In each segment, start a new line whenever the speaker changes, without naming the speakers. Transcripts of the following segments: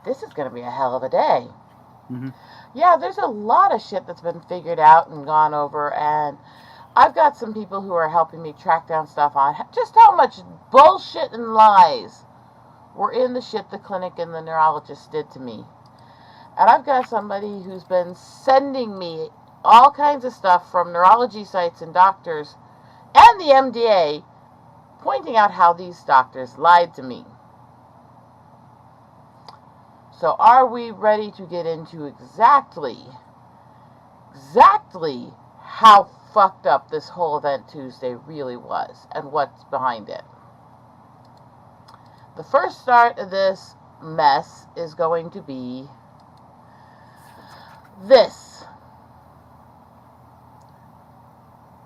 this is going to be a hell of a day.
Mm-hmm.
Yeah, there's a lot of shit that's been figured out and gone over, and I've got some people who are helping me track down stuff on just how much bullshit and lies were in the shit the clinic and the neurologist did to me. And I've got somebody who's been sending me all kinds of stuff from neurology sites and doctors and the MDA pointing out how these doctors lied to me. So are we ready to get into exactly how fucked up this whole event Tuesday really was and what's behind it? The first start of this mess is going to be this.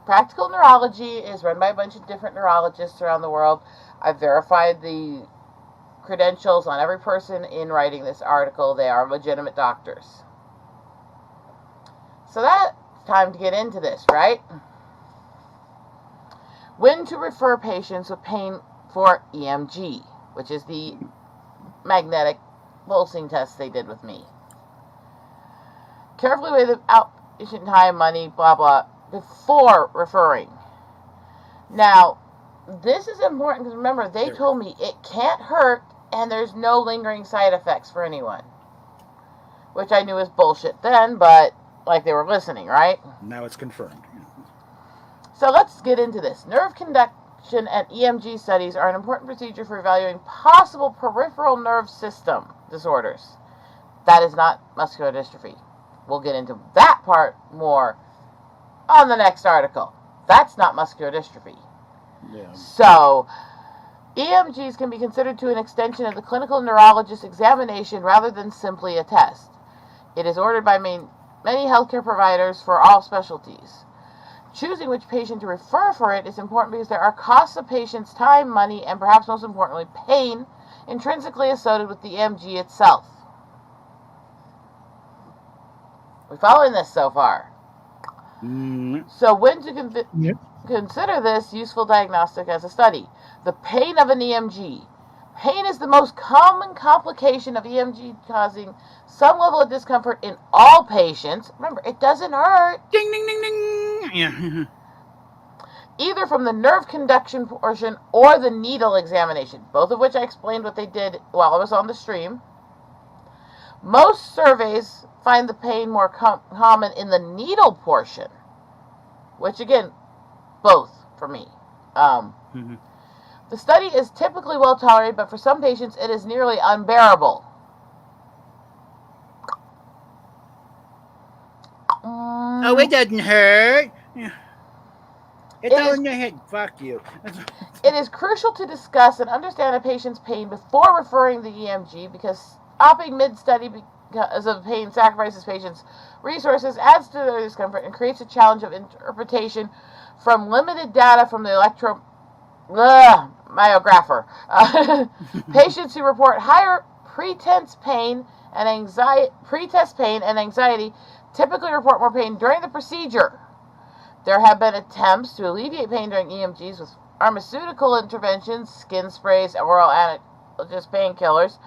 Practical Neurology is run by a bunch of different neurologists around the world. I've verified the credentials on every person in writing this article. They are legitimate doctors. So that's time to get into this, right? When to refer patients with pain for EMG, which is the magnetic pulsing test they did with me. Carefully weigh the outpatient time, money, blah, blah, before referring. Now, this is important because remember, they told me it can't hurt and there's no lingering side effects for anyone. Which I knew was bullshit then, but like they were listening, right?
Now it's confirmed.
So let's get into this. Nerve conduction and EMG studies are an important procedure for evaluating possible peripheral nerve system disorders. That is not muscular dystrophy. We'll get into that part more on the next article. That's not muscular dystrophy.
Yeah.
So, EMGs can be considered to an extension of the clinical neurologist examination rather than simply a test. It is ordered by many healthcare providers for all specialties. Choosing which patient to refer for it is important because there are costs of patients' time, money, and perhaps most importantly, pain intrinsically associated with the EMG itself. We're following this so far. So when to consider this useful diagnostic as a study? The pain of an EMG. Pain is the most common complication of EMG, causing some level of discomfort in all patients. Remember, it doesn't hurt.
Ding, ding, ding, ding. Yeah.
Either from the nerve conduction portion or the needle examination, both of which I explained what they did while I was on the stream. Most surveys find the pain more common in the needle portion, which again, both for me. The study is typically well tolerated, but for some patients it is nearly unbearable.
Oh, it doesn't hurt. It's all in your head. Fuck you.
It is crucial to discuss and understand a patient's pain before referring the EMG because stopping mid-study because of pain sacrifices patients' resources, adds to their discomfort, and creates a challenge of interpretation from limited data from the myographer. Patients who report higher pretest pain and anxiety typically report more pain during the procedure. There have been attempts to alleviate pain during EMGs with pharmaceutical interventions, skin sprays, oral analgesic painkillers,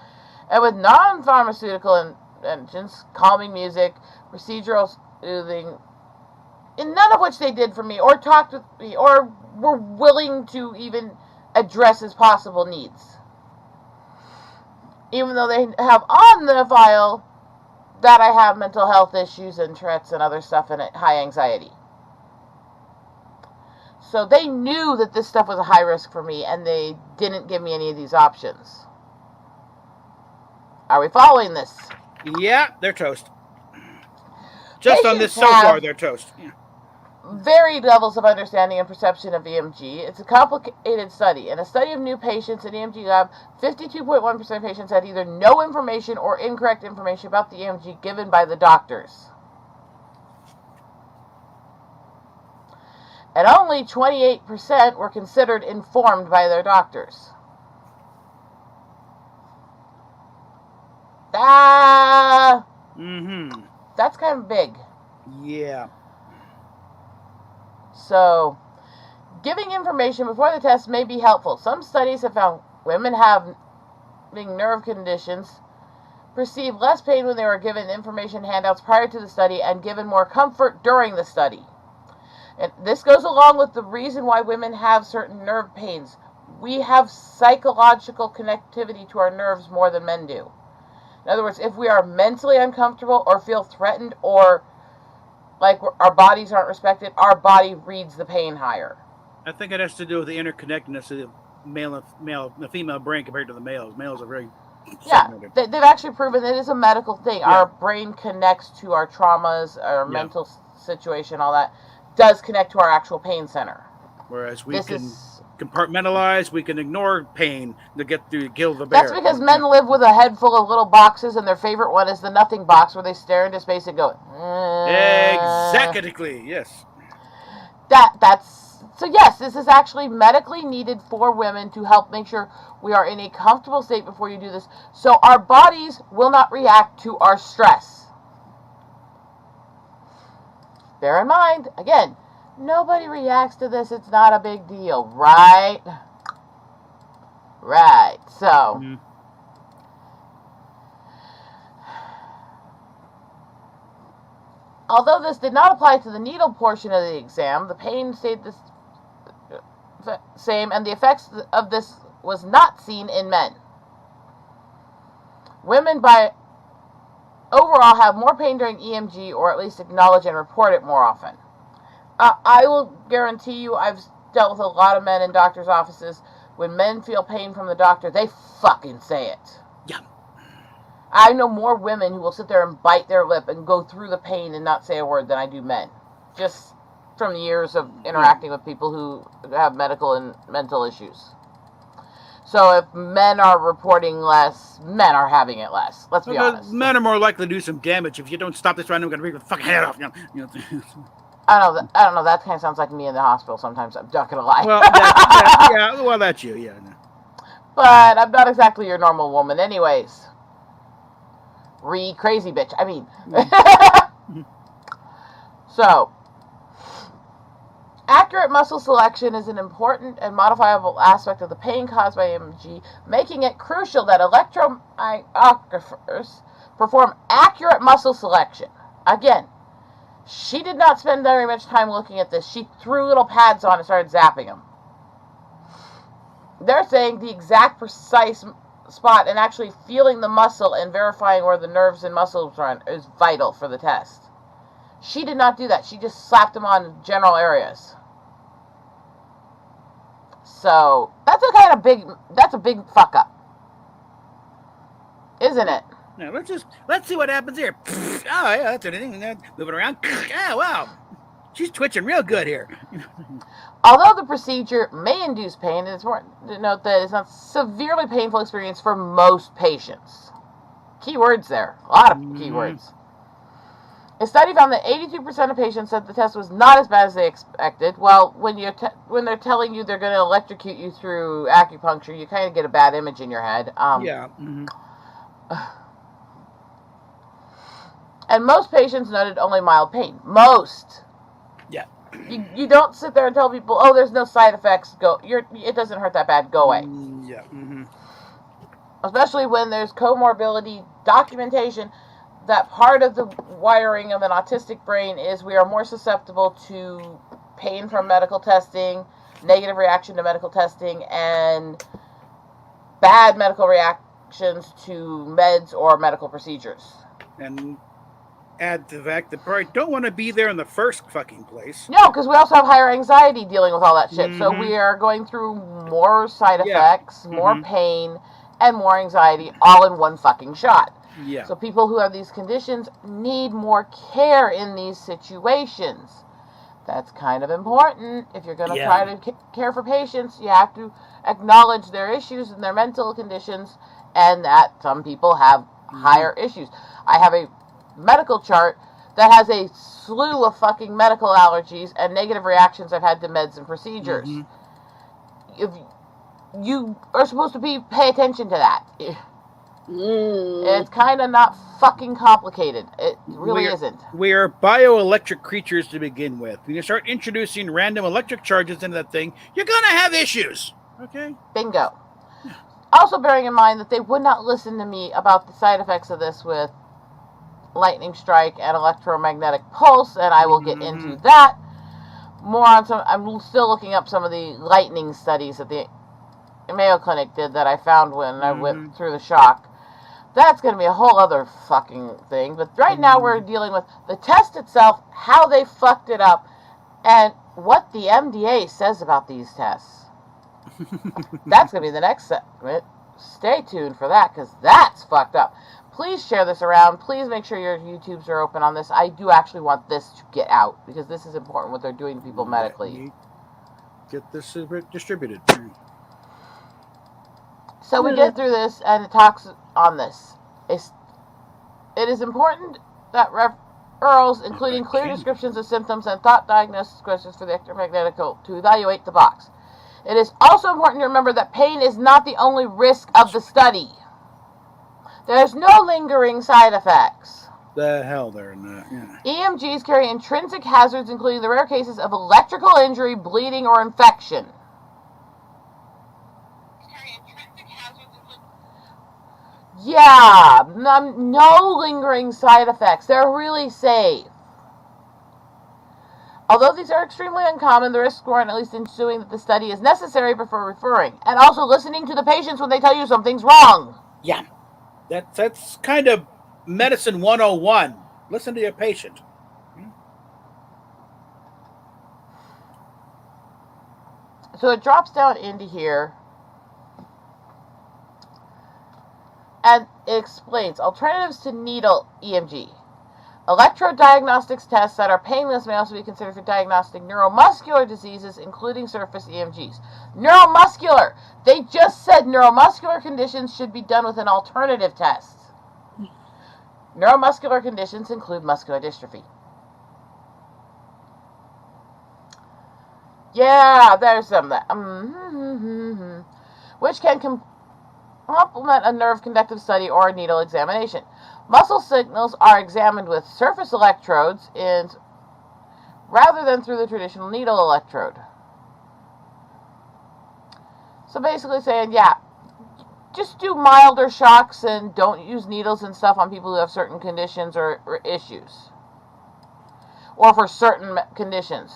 and with non-pharmaceutical interventions, calming music, procedural soothing, and none of which they did for me or talked with me or were willing to even address his possible needs. Even though they have on the file that I have mental health issues and Tourette's and other stuff and high anxiety. So they knew that this stuff was a high risk for me and they didn't give me any of these options. Are we following this?
Yeah, they're toast. Just on this so far, they're toast. Yeah.
Varied levels of understanding and perception of EMG. It's a complicated study. In a study of new patients in EMG lab, 52.1% of patients had either no information or incorrect information about the EMG given by the doctors. And only 28% were considered informed by their doctors. That's kind of big.
Yeah.
So, giving information before the test may be helpful. Some studies have found women having nerve conditions perceived less pain when they were given information handouts prior to the study and given more comfort during the study. And this goes along with the reason why women have certain nerve pains. We have psychological connectivity to our nerves more than men do. In other words, if we are mentally uncomfortable or feel threatened or like our bodies aren't respected, our body reads the pain higher.
I think it has to do with the interconnectedness of the female brain compared to the males. Males are very segmented.
They've actually proven it is a medical thing. Yeah. Our brain connects to our traumas, our mental situation, all that does connect to our actual pain center.
Whereas we can compartmentalize, we can ignore pain to get through kill the bear.
That's because men live with a head full of little boxes, and their favorite one is the nothing box, where they stare into space and go,
Exactly, yes.
So yes, this is actually medically needed for women to help make sure we are in a comfortable state before you do this, so our bodies will not react to our stress. Bear in mind, again, nobody reacts to this. It's not a big deal, right? Right. So, although this did not apply to the needle portion of the exam, the pain stayed the same, and the effects of this was not seen in men. Women, by overall, have more pain during EMG, or at least acknowledge and report it more often. I will guarantee you, I've dealt with a lot of men in doctors' offices. When men feel pain from the doctor, they fucking say it.
Yeah.
I know more women who will sit there and bite their lip and go through the pain and not say a word than I do men. Just from years of interacting with people who have medical and mental issues. So if men are reporting less, men are having it less. Let's be honest.
Men are more likely to do some damage. If you don't stop this round, I'm going to rip your fucking head off.
I don't know. That kind of sounds like me in the hospital sometimes. I'm not going to lie.
Well, that's you, yeah.
But I'm not exactly your normal woman anyways. Crazy bitch. I mean. So, accurate muscle selection is an important and modifiable aspect of the pain caused by EMG, making it crucial that electromyographers perform accurate muscle selection. Again, she did not spend very much time looking at this. She threw little pads on and started zapping them. They're saying the exact precise spot and actually feeling the muscle and verifying where the nerves and muscles run is vital for the test. She did not do that. She just slapped them on general areas. So that's a big fuck up, isn't it?
Now let's see what happens here. Oh yeah, that's anything. Moving around. Oh wow, she's twitching real good here.
Although the procedure may induce pain, it's important to note that it's not a severely painful experience for most patients. Key words there. A lot of key words. A study found that 82% of patients said the test was not as bad as they expected. Well, when they're telling you they're going to electrocute you through acupuncture, you kind of get a bad image in your head.
Yeah.
And most patients noted only mild pain. Most.
Yeah.
You don't sit there and tell people, oh, there's no side effects. It doesn't hurt that bad. Go away.
Yeah.
Especially when there's comorbidity documentation. That part of the wiring of an autistic brain is we are more susceptible to pain from medical testing, negative reaction to medical testing, and bad medical reactions to meds or medical procedures.
And add to the fact that probably don't want to be there in the first fucking place.
No, because we also have higher anxiety dealing with all that shit. So we are going through more side effects, more pain, and more anxiety all in one fucking shot.
Yeah.
So people who have these conditions need more care in these situations. That's kind of important. If you're going to try to care for patients, you have to acknowledge their issues and their mental conditions, and that some people have higher issues. I have a medical chart that has a slew of fucking medical allergies and negative reactions I've had to meds and procedures. If you are supposed to pay attention to that. It's kind of not fucking complicated. It really isn't.
We are bioelectric creatures to begin with. When you start introducing random electric charges into that thing, you're going to have issues. Okay?
Bingo. Also bearing in mind that they would not listen to me about the side effects of this with lightning strike and electromagnetic pulse, and I will get into that. More on some. I'm still looking up some of the lightning studies that the Mayo Clinic did that I found when I went through the shock. That's going to be a whole other fucking thing. But right now we're dealing with the test itself, how they fucked it up, and what the MDA says about these tests. That's going to be the next segment. Stay tuned for that, because that's fucked up. Please share this around. Please make sure your YouTubes are open on this. I do actually want this to get out, because this is important what they're doing to people medically.
Get this distributed.
So we get through this, and it talks on this. It is important that referrals, including clear descriptions of symptoms and thought diagnosis questions for the electromagnetic to evaluate the box. It is also important to remember that pain is not the only risk of the study. There's no lingering side effects.
The hell they're not. Yeah.
EMGs carry intrinsic hazards, including the rare cases of electrical injury, bleeding, or infection. Yeah, no lingering side effects. They're really safe. Although these are extremely uncommon, the risks warrant at least ensuing that the study is necessary before referring. And also listening to the patients when they tell you something's wrong.
Yeah. That's kind of medicine 101. Listen to your patient.
So it drops down into here. And it explains alternatives to needle EMG. Electrodiagnostics tests that are painless may also be considered for diagnostic neuromuscular diseases, including surface EMGs. Neuromuscular! They just said neuromuscular conditions should be done with an alternative test. Neuromuscular conditions include muscular dystrophy. Yeah, there's some of that. Which can complement a nerve conductive study or a needle examination. Muscle signals are examined with surface electrodes rather than through the traditional needle electrode. So basically saying, yeah, just do milder shocks and don't use needles and stuff on people who have certain conditions or issues. Or for certain conditions.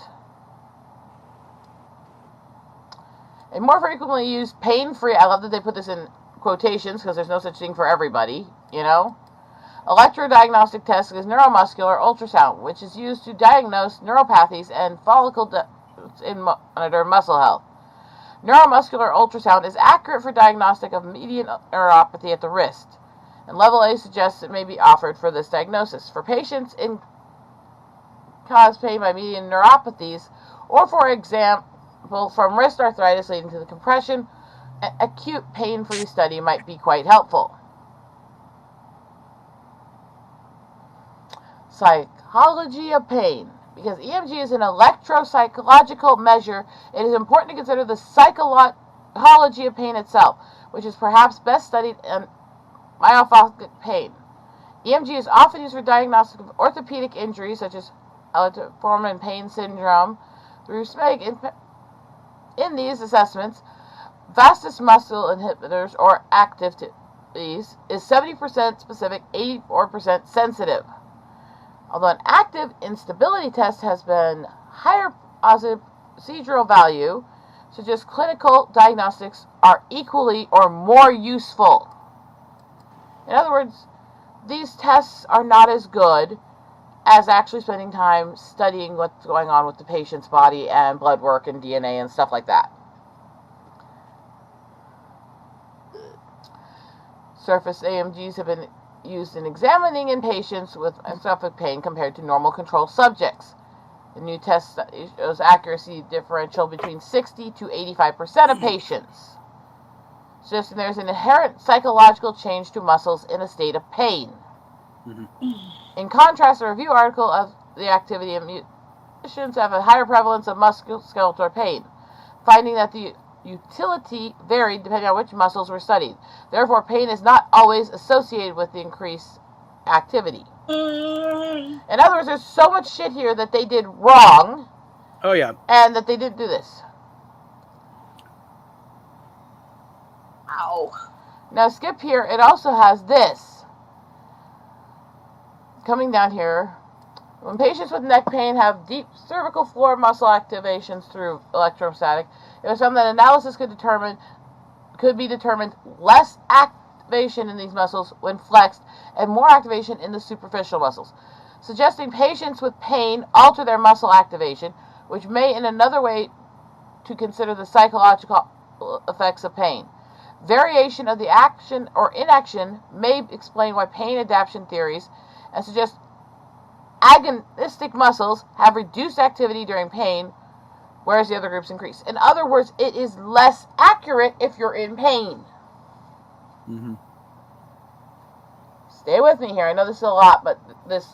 And more frequently use pain-free, I love that they put this in quotations because there's no such thing for everybody, you know. Electrodiagnostic test is neuromuscular ultrasound, which is used to diagnose neuropathies and follicle in monitor muscle health. Neuromuscular ultrasound is accurate for diagnostic of median neuropathy at the wrist, and level A suggests it may be offered for this diagnosis. For patients in caused pain by median neuropathies, or for example, from wrist arthritis leading to the compression, acute pain-free study might be quite helpful. Psychology of pain. Because EMG is an electropsychological measure, it is important to consider the psychology of pain itself, which is perhaps best studied in myopathic pain. EMG is often used for diagnostic of orthopedic injuries such as Foreman pain syndrome through SMEG. In these assessments, vastus muscle inhibitors or activities is 70% specific, 84% sensitive. Although an active instability test has been higher positive procedural value, such as clinical diagnostics are equally or more useful. In other words, these tests are not as good as actually spending time studying what's going on with the patient's body and blood work and DNA and stuff like that. Surface AMGs have been used in examining in patients with stomach pain compared to normal control subjects. The new test shows accuracy differential between 60 to 85% of patients. Suggesting there's an inherent psychological change to muscles in a state of pain. In contrast, a review article of the activity of musicians have a higher prevalence of musculoskeletal pain, finding that the utility varied depending on which muscles were studied. Therefore, pain is not always associated with the increased activity. In other words, there's so much shit here that they did wrong.
Oh, yeah.
And that they didn't do this.
Ow.
Now skip here, it also has this. Coming down here, when patients with neck pain have deep cervical floor muscle activations through electrostatic, it was found that analysis could be determined less activation in these muscles when flexed and more activation in the superficial muscles, suggesting patients with pain alter their muscle activation, which may in another way to consider the psychological effects of pain. Variation of the action or inaction may explain why pain adaptation theories and suggest agonistic muscles have reduced activity during pain, whereas the other groups increase. In other words, it is less accurate if you're in pain.
Mm-hmm.
Stay with me here. I know this is a lot, but this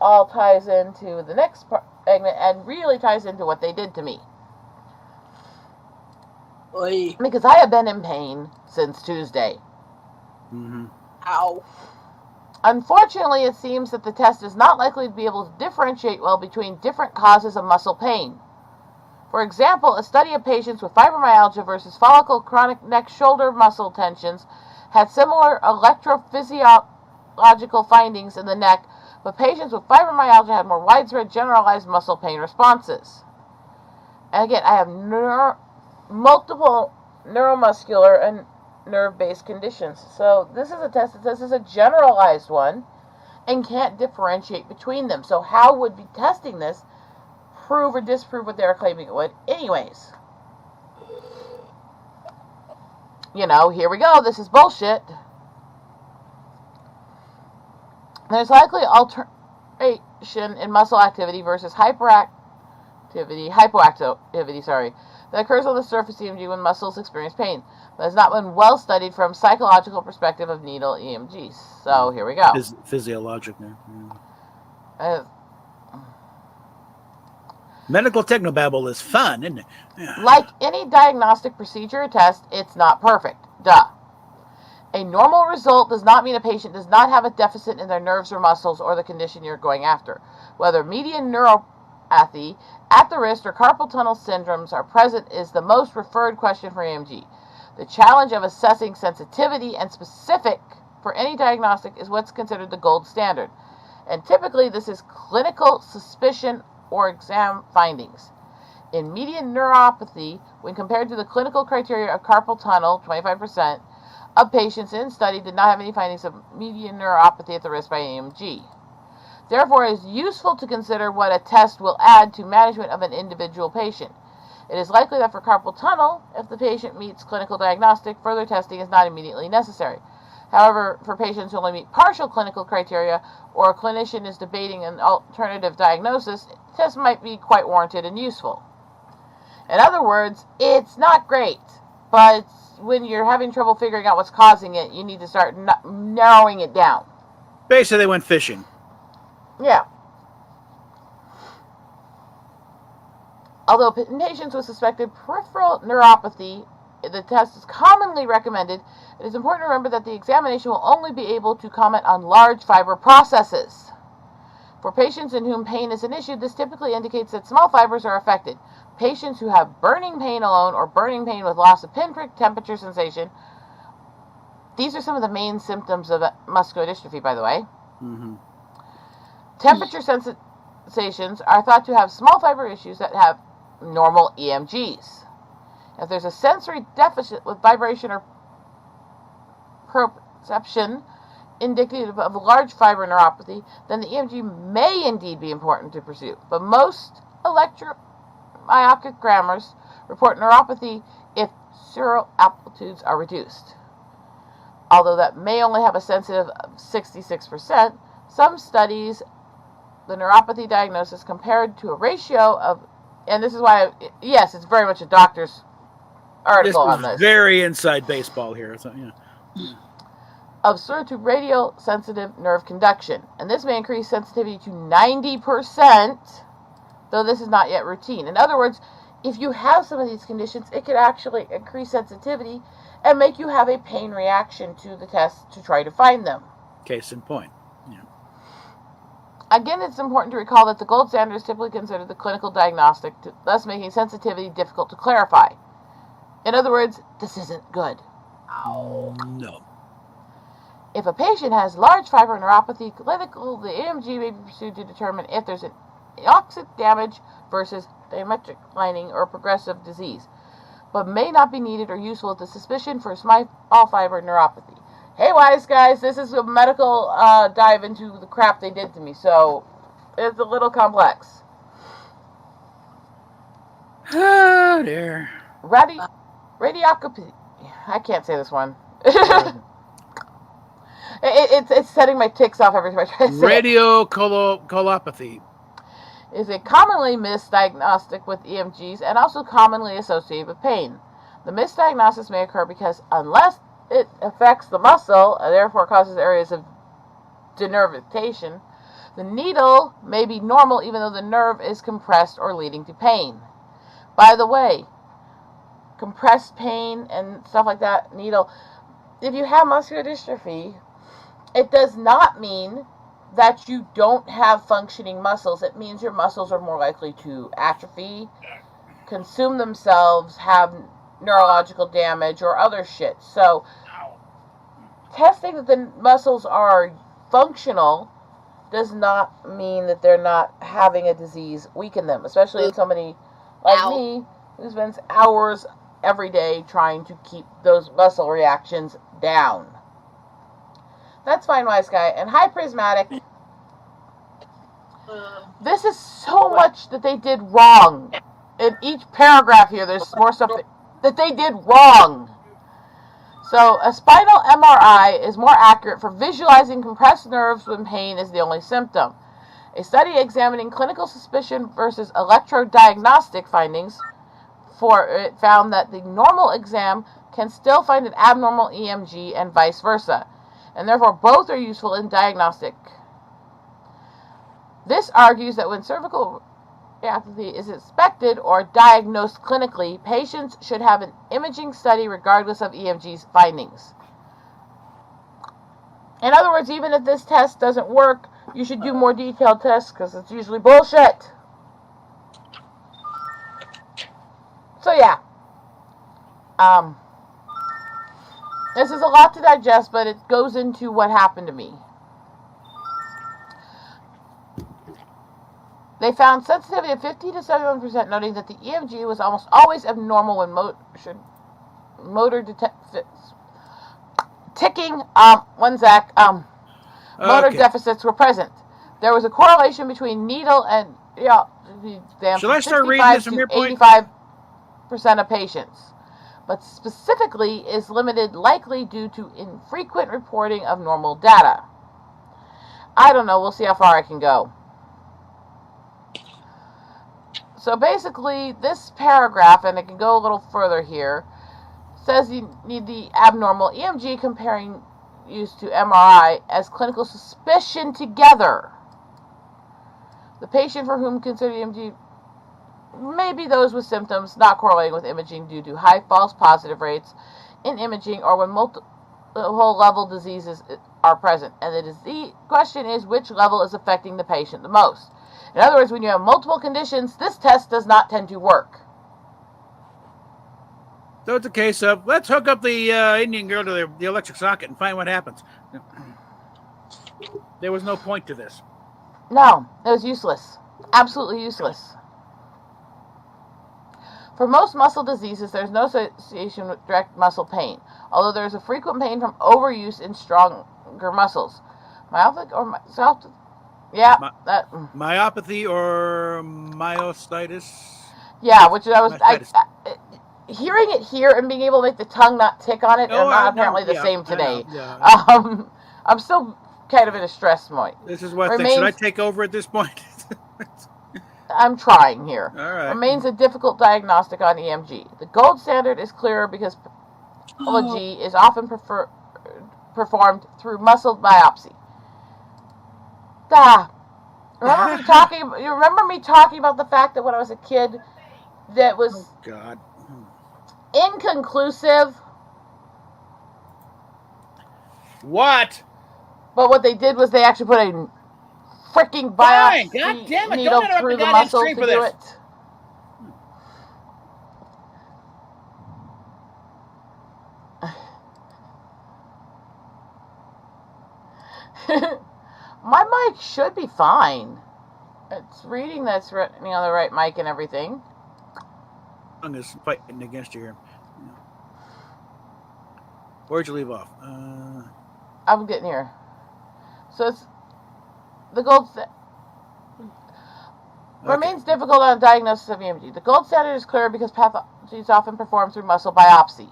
all ties into the next segment and really ties into what they did to me.
Oy.
Because I have been in pain since Tuesday.
Mm-hmm.
Ow.
Unfortunately, it seems that the test is not likely to be able to differentiate well between different causes of muscle pain. For example, a study of patients with fibromyalgia versus follicle chronic neck shoulder muscle tensions had similar electrophysiological findings in the neck, but patients with fibromyalgia had more widespread generalized muscle pain responses. And again, I have multiple neuromuscular and nerve-based conditions. So this is a test that says it's a generalized one and can't differentiate between them. So how would be testing this prove or disprove what they're claiming it would? Anyways, here we go. This is bullshit. There's likely alteration in muscle activity versus hypoactivity, that occurs on the surface EMG when muscles experience pain. But has not been well studied from psychological perspective of needle EMGs. So here we go.
Physiologic there. Yeah. Medical technobabble is fun, isn't it? Yeah.
Like any diagnostic procedure or test, it's not perfect. Duh. A normal result does not mean a patient does not have a deficit in their nerves or muscles or the condition you're going after. Whether median neuropathy at the wrist or carpal tunnel syndromes are present is the most referred question for EMG. The challenge of assessing sensitivity and specific for any diagnostic is what's considered the gold standard. And typically this is clinical suspicion or exam findings. In median neuropathy, when compared to the clinical criteria of carpal tunnel, 25% of patients in study did not have any findings of median neuropathy at the wrist by EMG. Therefore, it is useful to consider what a test will add to management of an individual patient. It is likely that for carpal tunnel, if the patient meets clinical diagnostic, further testing is not immediately necessary. However, for patients who only meet partial clinical criteria or a clinician is debating an alternative diagnosis, tests might be quite warranted and useful. In other words, it's not great, but when you're having trouble figuring out what's causing it, you need to start narrowing it down.
Basically, they went fishing.
Yeah. Although in patients with suspected peripheral neuropathy, the test is commonly recommended, it is important to remember that the examination will only be able to comment on large fiber processes. For patients in whom pain is an issue, this typically indicates that small fibers are affected. Patients who have burning pain alone or burning pain with loss of pinprick temperature sensation, these are some of the main symptoms of muscular dystrophy, by the way.
Mm-hmm.
Temperature sensations are thought to have small fiber issues that have normal EMGs. If there's a sensory deficit with vibration or perception indicative of large fiber neuropathy, then the EMG may indeed be important to pursue. But most electromyograms report neuropathy if serum amplitudes are reduced. Although that may only have a sensitive of 66%, some studies the neuropathy diagnosis compared to a ratio of, and this is why, yes, it's very much a doctor's article on this.
Very inside baseball here. So, yeah.
Of sort of radial sensitive nerve conduction. And this may increase sensitivity to 90%, though this is not yet routine. In other words, if you have some of these conditions, it could actually increase sensitivity and make you have a pain reaction to the test to try to find them.
Case in point. Yeah.
Again, it's important to recall that the gold standard is typically considered the clinical diagnostic, thus making sensitivity difficult to clarify. In other words, this isn't good.
No.
If a patient has large fiber neuropathy, clinical, the EMG may be pursued to determine if there's an oxic damage versus diametric lining or progressive disease, but may not be needed or useful with the suspicion for small fiber neuropathy. Hey, wise guys, this is a medical dive into the crap they did to me, so it's a little complex.
Oh, dear.
Radiocopy. I can't say this one. It's setting my ticks off every time I try to say it.
Radiocolopathy
Is a commonly misdiagnostic with EMGs and also commonly associated with pain. The misdiagnosis may occur because unless it affects the muscle and therefore causes areas of denervation, the needle may be normal even though the nerve is compressed or leading to pain. By the way, compressed pain and stuff like that, needle, if you have muscular dystrophy, it does not mean that you don't have functioning muscles. It means your muscles are more likely to atrophy, consume themselves, have neurological damage, or other shit. So, testing that the muscles are functional does not mean that they're not having a disease weaken them, especially in somebody like me who spends hours every day trying to keep those muscle reactions down. That's fine, wise guy. And hi, Prismatic. This is so much that they did wrong. In each paragraph here, there's more stuff that they did wrong. So, a spinal MRI is more accurate for visualizing compressed nerves when pain is the only symptom. A study examining clinical suspicion versus electrodiagnostic findings found that the normal exam can still find an abnormal EMG and vice versa, and therefore both are useful in diagnostic. This argues that when cervical apathy is suspected or diagnosed clinically, patients should have an imaging study regardless of EMG's findings. In other words, even if this test doesn't work, you should do more detailed tests because it's usually bullshit. So yeah, this is a lot to digest, but it goes into what happened to me. They found sensitivity of 50 to 71%, noting that the EMG was almost always abnormal when motor deficits were present. There was a correlation between needle and
Shall I start reading this from your point?
85% of patients, but specifically is limited likely due to infrequent reporting of normal data. I don't know. We'll see how far I can go. So basically, this paragraph, and it can go a little further here, says you need the abnormal EMG comparing use to MRI as clinical suspicion together. The patient for whom considered EMG may be those with symptoms not correlating with imaging due to high false positive rates in imaging or when multiple level diseases are present. And the question is which level is affecting the patient the most. In other words, when you have multiple conditions, this test does not tend to work.
So it's a case of, let's hook up the Indian girl to the electric socket and find what happens. There was no point to this.
No, it was useless. Absolutely useless. For most muscle diseases, there's no association with direct muscle pain, although there is a frequent pain from overuse in stronger muscles. Myopathy or
myopathy or myositis.
Yeah, which I was hearing it here and being able to make the tongue not tick on it are not apparently the same today. I'm still kind of in a stress point.
This is what should I take over at this point?
I'm trying here.
All right.
Remains a difficult diagnostic on EMG. The gold standard is clearer because pathology is often performed through muscle biopsy. You remember me talking about the fact that when I was a kid that was inconclusive?
What?
But what they did was they actually put a freaking biopsy needle through the muscle to do it. My mic should be fine. It's reading that's on the right mic and everything.
Tongue is fighting against you here. Where'd you leave off?
I'm getting here. So it's the gold remains difficult on diagnosis of EMG. The gold standard is clear because pathology is often performed through muscle biopsy.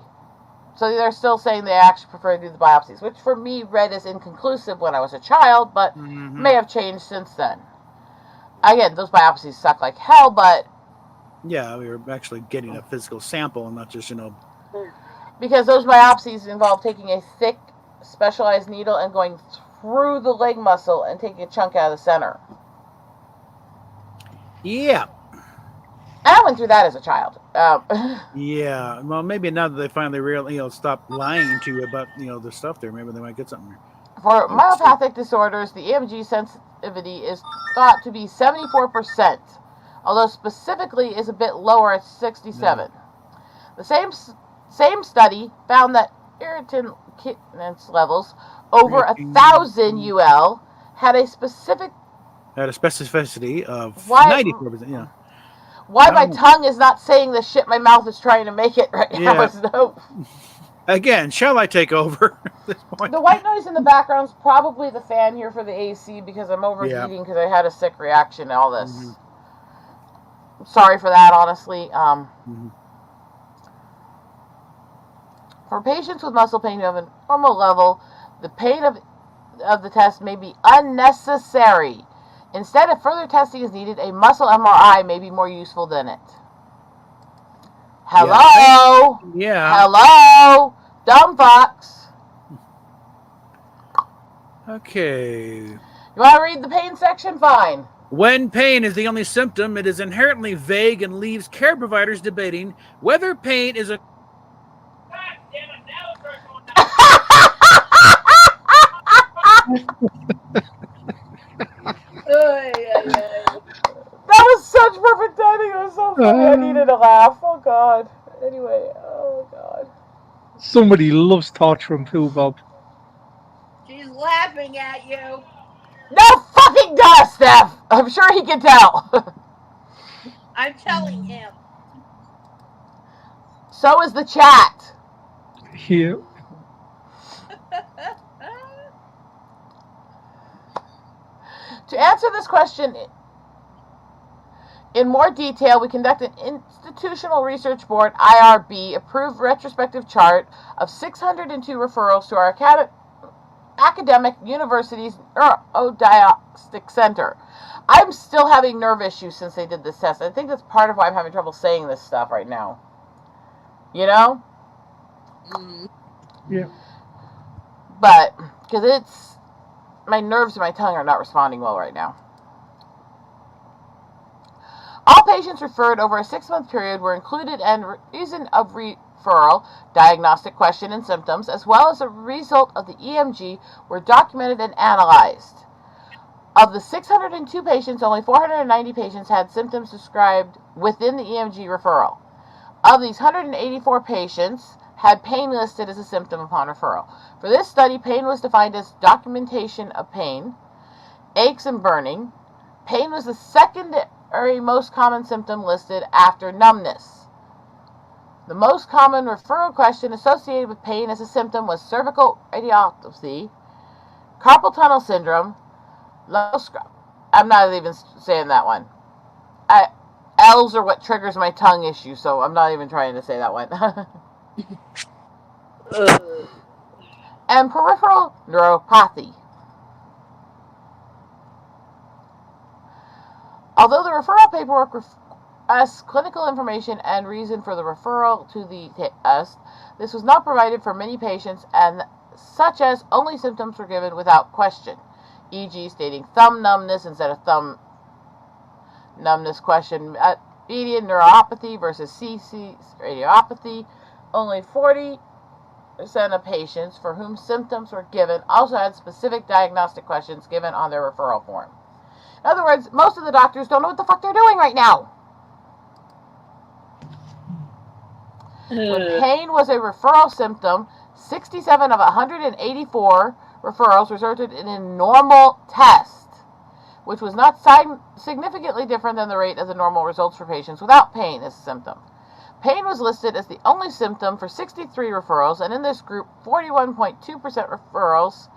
So they're still saying they actually prefer to do the biopsies, which for me read as inconclusive when I was a child, but may have changed since then. Again, those biopsies suck like hell, but...
Yeah, we were actually getting a physical sample and not just,
Because those biopsies involve taking a thick, specialized needle and going through the leg muscle and taking a chunk out of the center.
Yeah.
I went through that as a child.
Yeah. Well, maybe now that they finally stop lying to you about, the stuff there, maybe they might get something.
For myopathic disorders, the EMG sensitivity is thought to be 74%, although specifically is a bit lower at 67%. The same study found that irritant levels over 1,000 UL had a
specificity of 94%. Yeah.
Why my tongue is not saying the shit my mouth is trying to make it right now is no.
Again, shall I take over at this point?
The white noise in the background is probably the fan here for the AC because I'm overheating because I had a sick reaction to all this. Sorry for that, honestly. For patients with muscle pain who have a normal level, the pain of the test may be unnecessary. Instead, if further testing is needed, a muscle MRI may be more useful than it. Hello?
Yeah.
Hello? Dumb fox.
Okay.
You want to read the pain section? Fine.
When pain is the only symptom, it is inherently vague and leaves care providers debating whether pain is a... God damn it, now it's
That was such perfect timing. It was so funny. I needed a laugh. Oh, God. Anyway, oh, God.
Somebody loves torturing Pooh Bob.
She's laughing at you.
No fucking does, Steph. I'm sure he can tell.
I'm telling him.
So is the chat.
Here.
To answer this question in more detail, we conduct an Institutional Research Board, IRB, approved retrospective chart of 602 referrals to our academic university's Neurodiagnostic Center. I'm still having nerve issues since they did this test. I think that's part of why I'm having trouble saying this stuff right now. You know?
Yeah.
But, because my nerves and my tongue are not responding well right now. All patients referred over a 6-month period were included and reason of referral, diagnostic question and symptoms, as well as a result of the EMG were documented and analyzed. Of the 602 patients, only 490 patients had symptoms described within the EMG referral. Of these 184 patients had pain listed as a symptom upon referral. For this study, pain was defined as documentation of pain, aches and burning. Pain was the secondary most common symptom listed after numbness. The most common referral question associated with pain as a symptom was cervical radiculopathy, carpal tunnel syndrome, I'm not even saying that one. L's are what triggers my tongue issue, so I'm not even trying to say that one. And peripheral neuropathy. Although the referral paperwork requests clinical information and reason for the referral to the test, this was not provided for many patients, and such as only symptoms were given without question, e.g. stating thumb numbness instead of thumb numbness question, median neuropathy versus CC radiopathy. Only 40% of patients for whom symptoms were given also had specific diagnostic questions given on their referral form. In other words, most of the doctors don't know what the fuck they're doing right now. When pain was a referral symptom, 67 of 184 referrals resulted in a normal test, which was not significantly different than the rate of the normal results for patients without pain as a symptom. Pain was listed as the only symptom for 63 referrals, and in this group, 41.2% referrals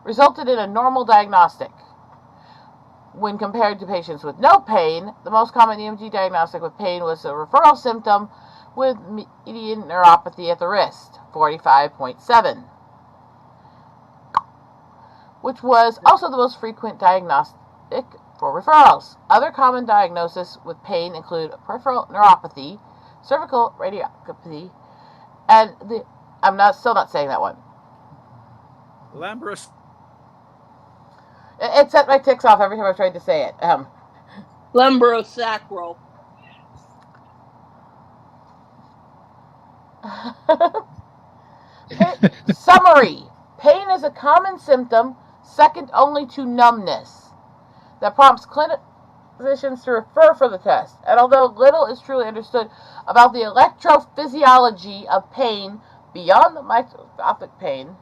resulted in a normal diagnostic. When compared to patients with no pain, the most common EMG diagnostic with pain was a referral symptom with median neuropathy at the wrist, 45.7, which was also the most frequent diagnostic for referrals. Other common diagnoses with pain include peripheral neuropathy, cervical radiculopathy, and still not saying that one.
Lambros.
It set my ticks off every time I've tried to say it.
Lumbrosacral.
Summary. Pain is a common symptom, second only to numbness, that prompts clinicians to refer for the test. And although little is truly understood about the electrophysiology of pain beyond the microscopic pain,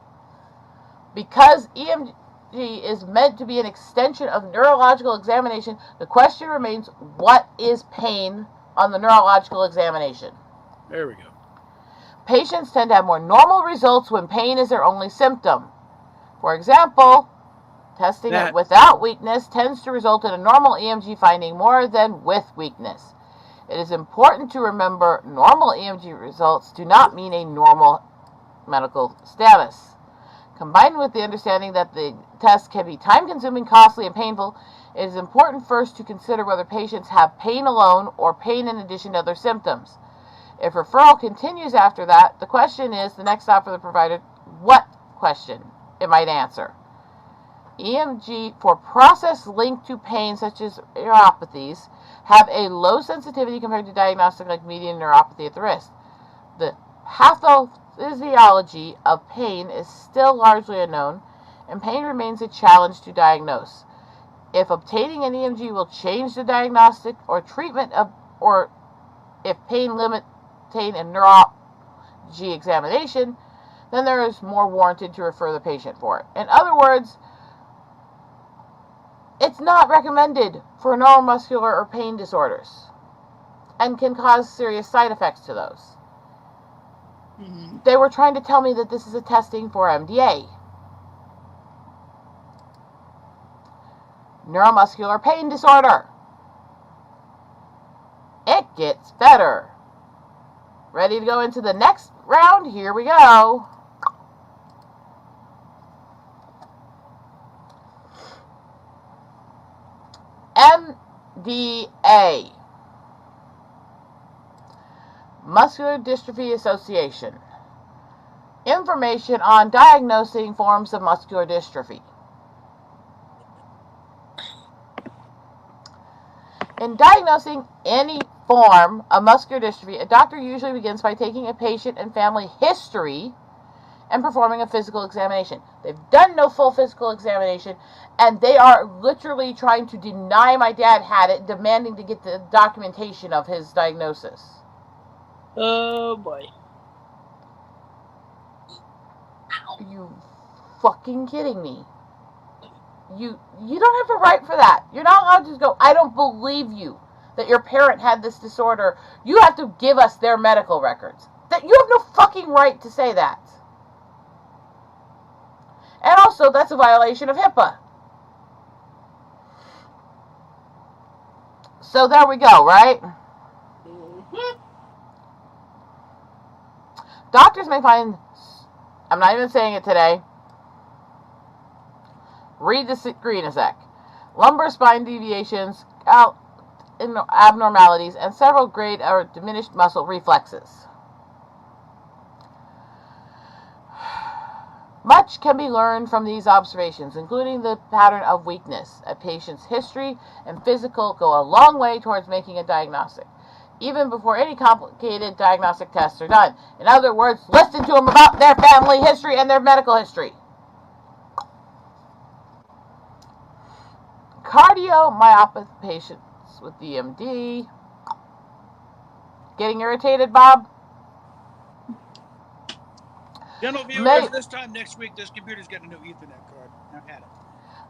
because EMG is meant to be an extension of neurological examination, the question remains, what is pain on the neurological examination?
There we go.
Patients tend to have more normal results when pain is their only symptom. For example, testing it without weakness tends to result in a normal EMG finding more than with weakness. It is important to remember normal EMG results do not mean a normal medical status. Combined with the understanding that the test can be time-consuming, costly, and painful, it is important first to consider whether patients have pain alone or pain in addition to other symptoms. If referral continues after that, the question is, the next stop for the provider, what question it might answer. EMG for process linked to pain, such as neuropathies, have a low sensitivity compared to diagnostic like median neuropathy at the wrist. The pathophysiology of pain is still largely unknown, and pain remains a challenge to diagnose. If obtaining an EMG will change the diagnostic or treatment or if pain limits a neurology examination, then there is more warranted to refer the patient for it. In other words, it's not recommended for neuromuscular or pain disorders and can cause serious side effects to those. Mm-hmm. They were trying to tell me that this is a testing for MDA. Neuromuscular pain disorder. It gets better. Ready to go into the next round? Here we go. MDA. Muscular Dystrophy Association. Information on diagnosing forms of muscular dystrophy. In diagnosing any form of muscular dystrophy, a doctor usually begins by taking a patient and family history and performing a physical examination. They've done no full physical examination, and they are literally trying to deny my dad had it, demanding to get the documentation of his diagnosis.
Oh boy.
Are you fucking kidding me? You don't have a right for that. You're not allowed to just go, I don't believe you that your parent had this disorder. You have to give us their medical records. That you have no fucking right to say that. And also, that's a violation of HIPAA. So there we go, right? Mm-hmm. Doctors may find, I'm not even saying it today, read the screen a sec, lumbar spine deviations, abnormalities, and several grade or diminished muscle reflexes. Much can be learned from these observations, including the pattern of weakness. A patient's history and physical go a long way towards making a diagnostic, even before any complicated diagnostic tests are done. In other words, listen to them about their family history and their medical history. Cardiomyopathy patients with DMD. Getting irritated, Bob?
Dental
May,
viewers, this time next week, this computer's getting a new Ethernet card. I've had it.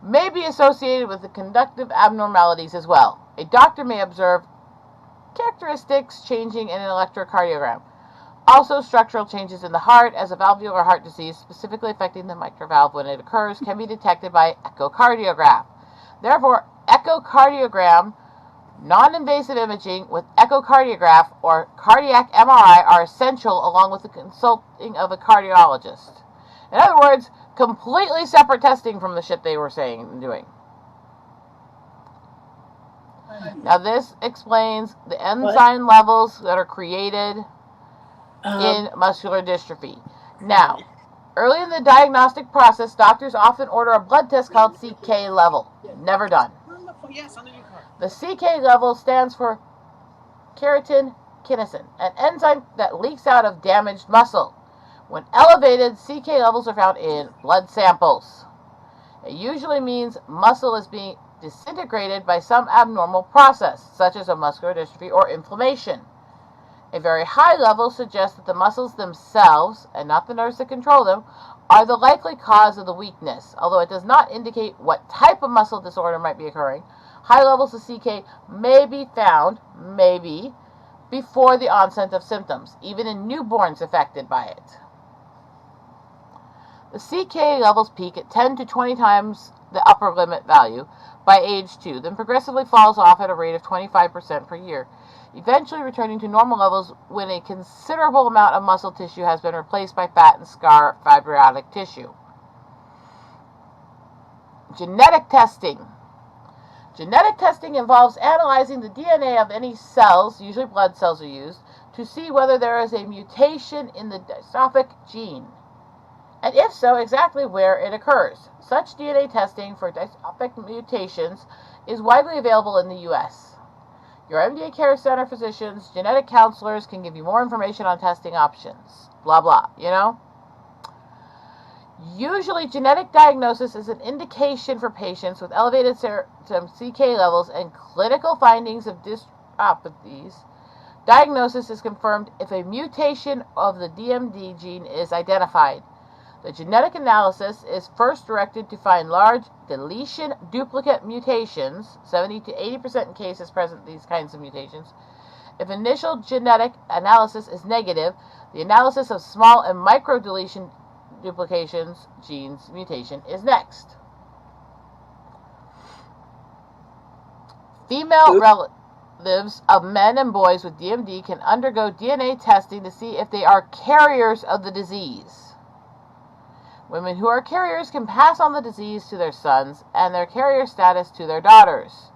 may be associated with the conductive abnormalities as well. A doctor may observe characteristics changing in an electrocardiogram. Also, structural changes in the heart, as a valvular heart disease, specifically affecting the mitral valve when it occurs, can be detected by echocardiograph. Therefore, echocardiogram, non-invasive imaging with echocardiograph or cardiac MRI are essential, along with the consulting of a cardiologist. In other words, completely separate testing from the shit they were saying and doing. Now, this explains the enzyme levels that are created in muscular dystrophy. Now, early in the diagnostic process, doctors often order a blood test called CK level. Never done. The CK level stands for keratin kinesin, an enzyme that leaks out of damaged muscle. When elevated, CK levels are found in blood samples. It usually means muscle is being disintegrated by some abnormal process, such as a muscular dystrophy or inflammation. A very high level suggests that the muscles themselves, and not the nerves that control them, are the likely cause of the weakness. Although it does not indicate what type of muscle disorder might be occurring, high levels of CK may be found, before the onset of symptoms, even in newborns affected by it. The CK levels peak at 10 to 20 times the upper limit value by age 2, then progressively falls off at a rate of 25% per year, eventually returning to normal levels when a considerable amount of muscle tissue has been replaced by fat and scar fibrotic tissue. Genetic testing. Genetic testing involves analyzing the DNA of any cells, usually blood cells are used, to see whether there is a mutation in the dystrophic gene, and if so, exactly where it occurs. Such DNA testing for dystrophic mutations is widely available in the U.S. Your MDA Care Center physicians, genetic counselors can give you more information on testing options. Blah, blah, you know? Usually, genetic diagnosis is an indication for patients with elevated serum CK levels and clinical findings of dystrophies. Diagnosis is confirmed if a mutation of the DMD gene is identified. The genetic analysis is first directed to find large deletion duplicate mutations, 70 to 80% in cases present these kinds of mutations. If initial genetic analysis is negative, the analysis of small and micro deletion duplications genes mutation is next. Female relatives of men and boys with DMD can undergo DNA testing to see if they are carriers of the disease. Women who are carriers can pass on the disease to their sons and their carrier status to their daughters.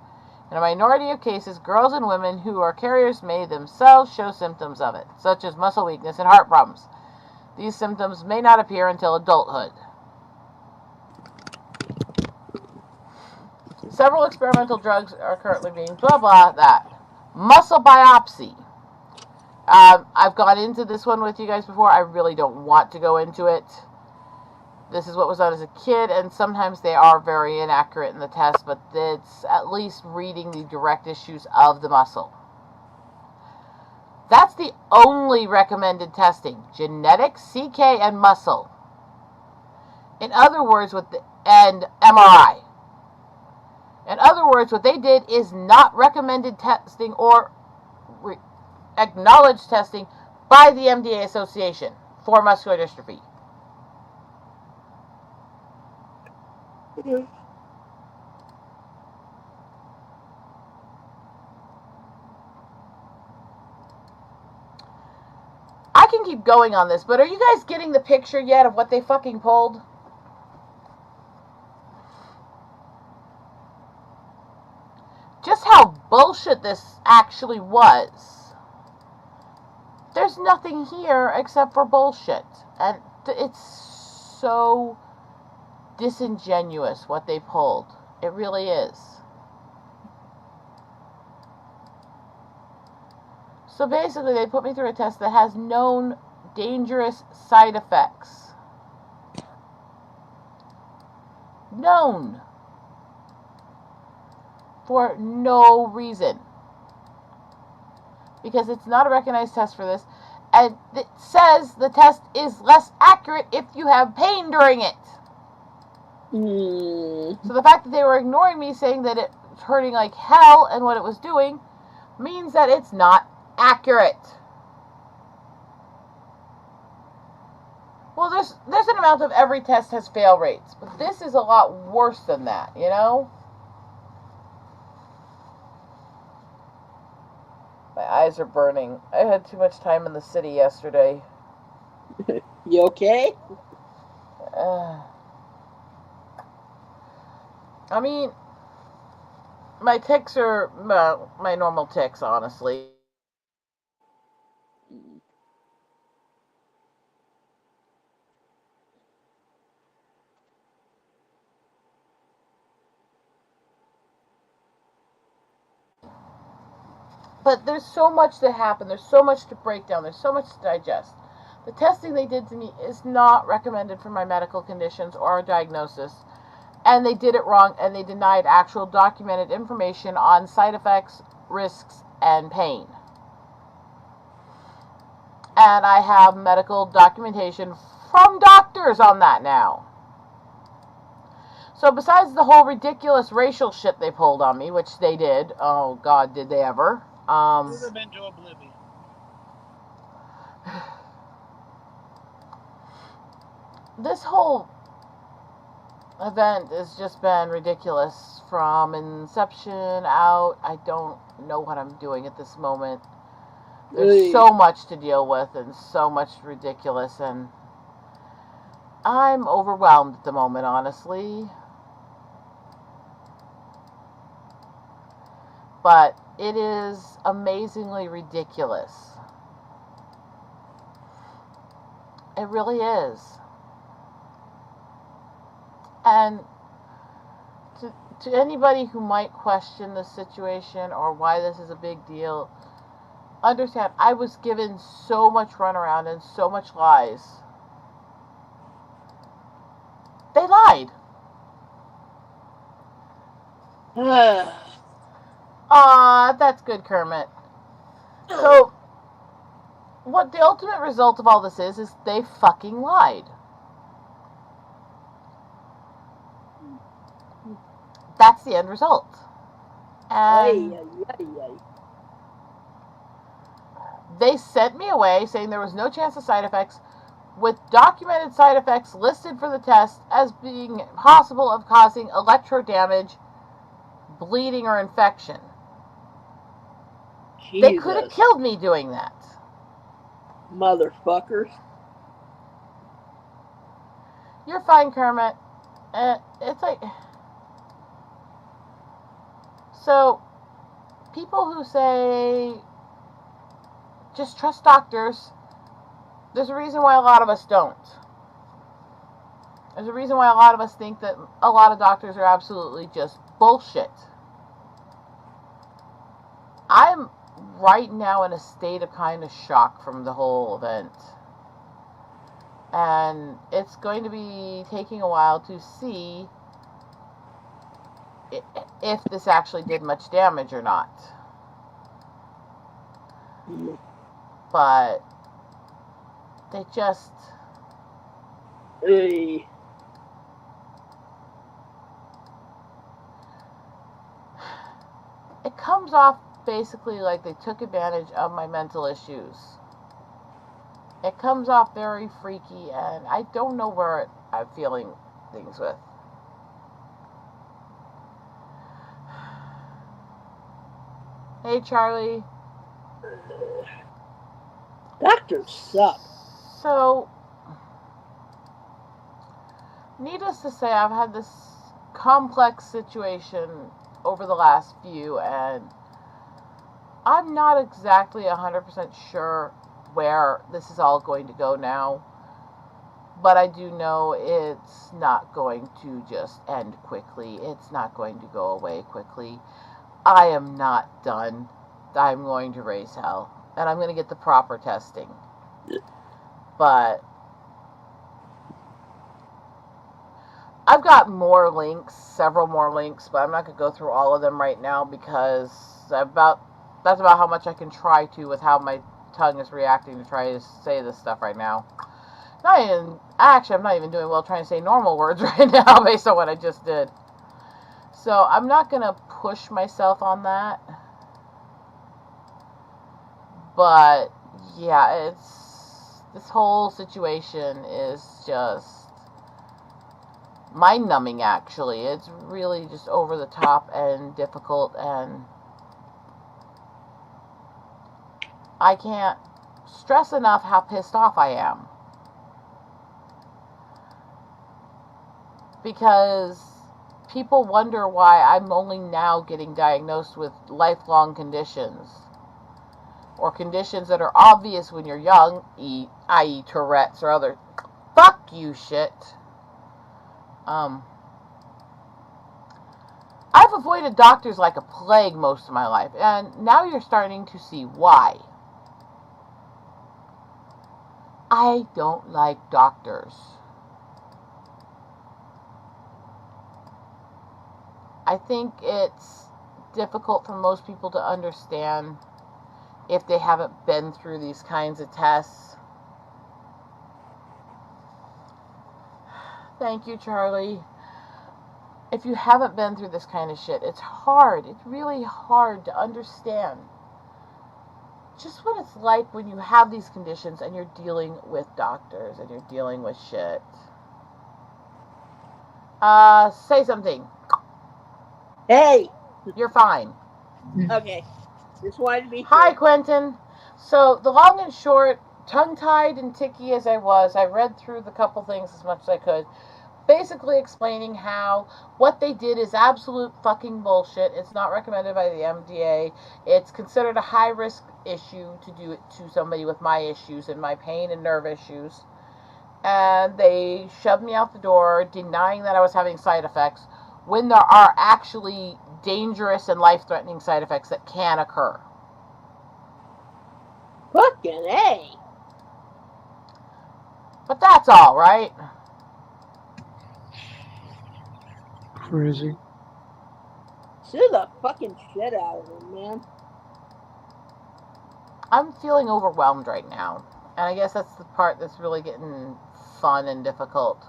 In a minority of cases, girls and women who are carriers may themselves show symptoms of it, such as muscle weakness and heart problems. These symptoms may not appear until adulthood. Several experimental drugs are currently being that. Muscle biopsy. I've gone into this one with you guys before. I really don't want to go into it. This is what was done as a kid, and sometimes they are very inaccurate in the test, but it's at least reading the direct issues of the muscle. That's the only recommended testing: genetic, CK, and muscle. In other words, and MRI. In other words, what they did is not recommended testing or acknowledged testing by the MDA Association for muscular dystrophy. I can keep going on this, but are you guys getting the picture yet of what they fucking pulled? Just how bullshit this actually was. There's nothing here except for bullshit. And it's so disingenuous what they pulled. It really is. So basically, they put me through a test that has known dangerous side effects. Known. For no reason. Because it's not a recognized test for this. And it says the test is less accurate if you have pain during it. So the fact that they were ignoring me, saying that it's hurting like hell and what it was doing, means that it's not accurate. Well, there's an amount of every test has fail rates, but this is a lot worse than that, you know? My eyes are burning. I had too much time in the city yesterday.
You okay?
I mean, my tics are my normal tics, honestly. But there's so much to happen. There's so much to break down. There's so much to digest. The testing they did to me is not recommended for my medical conditions or diagnosis. And they did it wrong, and they denied actual documented information on side effects, risks, and pain. And I have medical documentation from doctors on that now. So besides the whole ridiculous racial shit they pulled on me, which they did, oh God, did they ever?
Put them into oblivion.
This whole event has just been ridiculous from inception out. I don't know what I'm doing at this moment. There's so much to deal with and so much ridiculous, and I'm overwhelmed at the moment, honestly. But it is amazingly ridiculous. It really is. And to anybody who might question the situation or why this is a big deal, understand, I was given so much runaround and so much lies. They lied. Aw, that's good, Kermit. So, what the ultimate result of all this is they fucking lied. That's the end result. And they sent me away saying there was no chance of side effects, with documented side effects listed for the test as being possible of causing electro damage, bleeding, or infection. Jesus. They could have killed me doing that.
Motherfuckers.
You're fine, Kermit. It's like... So, people who say, just trust doctors, there's a reason why a lot of us don't. There's a reason why a lot of us think that a lot of doctors are absolutely just bullshit. I'm right now in a state of kind of shock from the whole event. And it's going to be taking a while to see if this actually did much damage or not. But they just...
Hey.
It comes off basically like they took advantage of my mental issues. It comes off very freaky, and I don't know where I'm feeling things with. Hey, Charlie.
Doctors suck.
So, needless to say, I've had this complex situation over the last few, and I'm not exactly 100% sure where this is all going to go now. But I do know it's not going to just end quickly. It's not going to go away quickly. I am not done. I'm going to raise hell. And I'm going to get the proper testing. But I've got more links, several more links, but I'm not going to go through all of them right now because that's about how much I can try to with how my tongue is reacting to try to say this stuff right now. I'm not even doing well trying to say normal words right now based on what I just did. So I'm not going to push myself on that. But yeah, this whole situation is just mind-numbing, actually. It's really just over the top and difficult, and I can't stress enough how pissed off I am. Because people wonder why I'm only now getting diagnosed with lifelong conditions, or conditions that are obvious when you're young, i.e. Tourette's or other fuck you shit. I've avoided doctors like a plague most of my life, and now you're starting to see why. I don't like doctors. I think it's difficult for most people to understand if they haven't been through these kinds of tests. Thank you, Charlie. If you haven't been through this kind of shit, it's hard. It's really hard to understand just what it's like when you have these conditions and you're dealing with doctors and you're dealing with shit. Say something.
Hey!
You're fine.
Okay. Just wanted to be sure.
Hi, Quentin. So, the long and short, tongue-tied and ticky as I was, I read through the couple things as much as I could, basically explaining how what they did is absolute fucking bullshit. It's not recommended by the MDA. It's considered a high-risk issue to do it to somebody with my issues and my pain and nerve issues. And they shoved me out the door, denying that I was having side effects, when there are actually dangerous and life-threatening side effects that can occur.
Fucking A.
But that's all, right?
Crazy.
Sue the fucking shit out of him, man.
I'm feeling overwhelmed right now. And I guess that's the part that's really getting fun and difficult.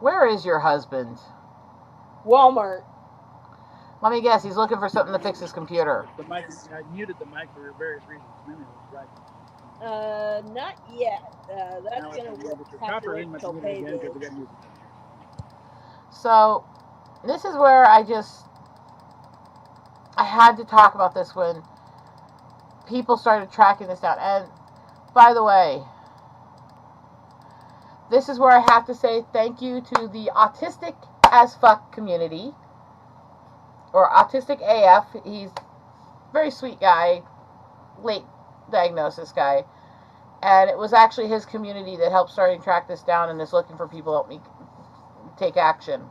Where is your husband?
Walmart.
Let me guess, he's looking for something to fix his computer.
The mic, I muted the mic for various reasons. Maybe it was right.
Not yet. That's
Now I
gonna
can mute it. Your
have to
copper
wait
in must
till
mute it again
payday.
because we got muted.
So, this is where I had to talk about this when people started tracking this down. And, by the way, this is where I have to say thank you to the autistic as fuck community, or autistic AF. He's a very sweet guy, late diagnosis guy, and it was actually his community that helped starting track this down and is looking for people to help me take action.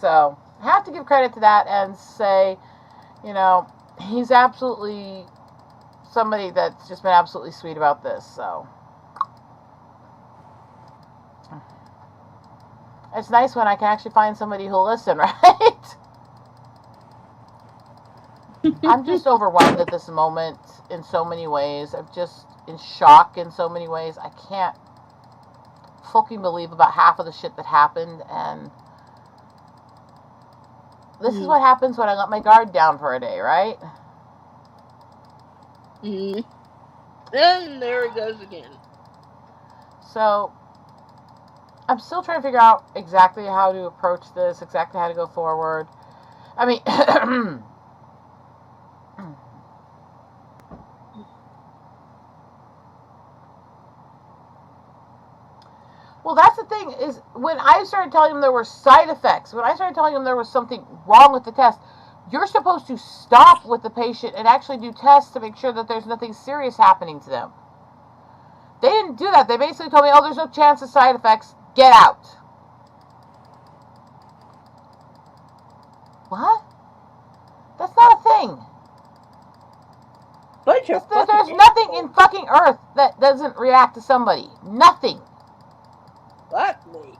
So I have to give credit to that and say, you know, he's absolutely somebody that's just been absolutely sweet about this. So it's nice when I can actually find somebody who'll listen, right? I'm just overwhelmed at this moment in so many ways. I'm just in shock in so many ways. I can't fucking believe about half of the shit that happened, and this is what happens when I let my guard down for a day, right?
And there it goes again.
So I'm still trying to figure out exactly how to approach this, exactly how to go forward. I mean, well, that's the thing, is when I started telling them there were side effects, when I started telling them there was something wrong with the test, you're supposed to stop with the patient and actually do tests to make sure that there's nothing serious happening to them. They didn't do that. They basically told me, oh, there's no chance of side effects. Get out. What? That's not a thing. There's nothing in fucking Earth that doesn't react to somebody. Nothing.
Fuck me.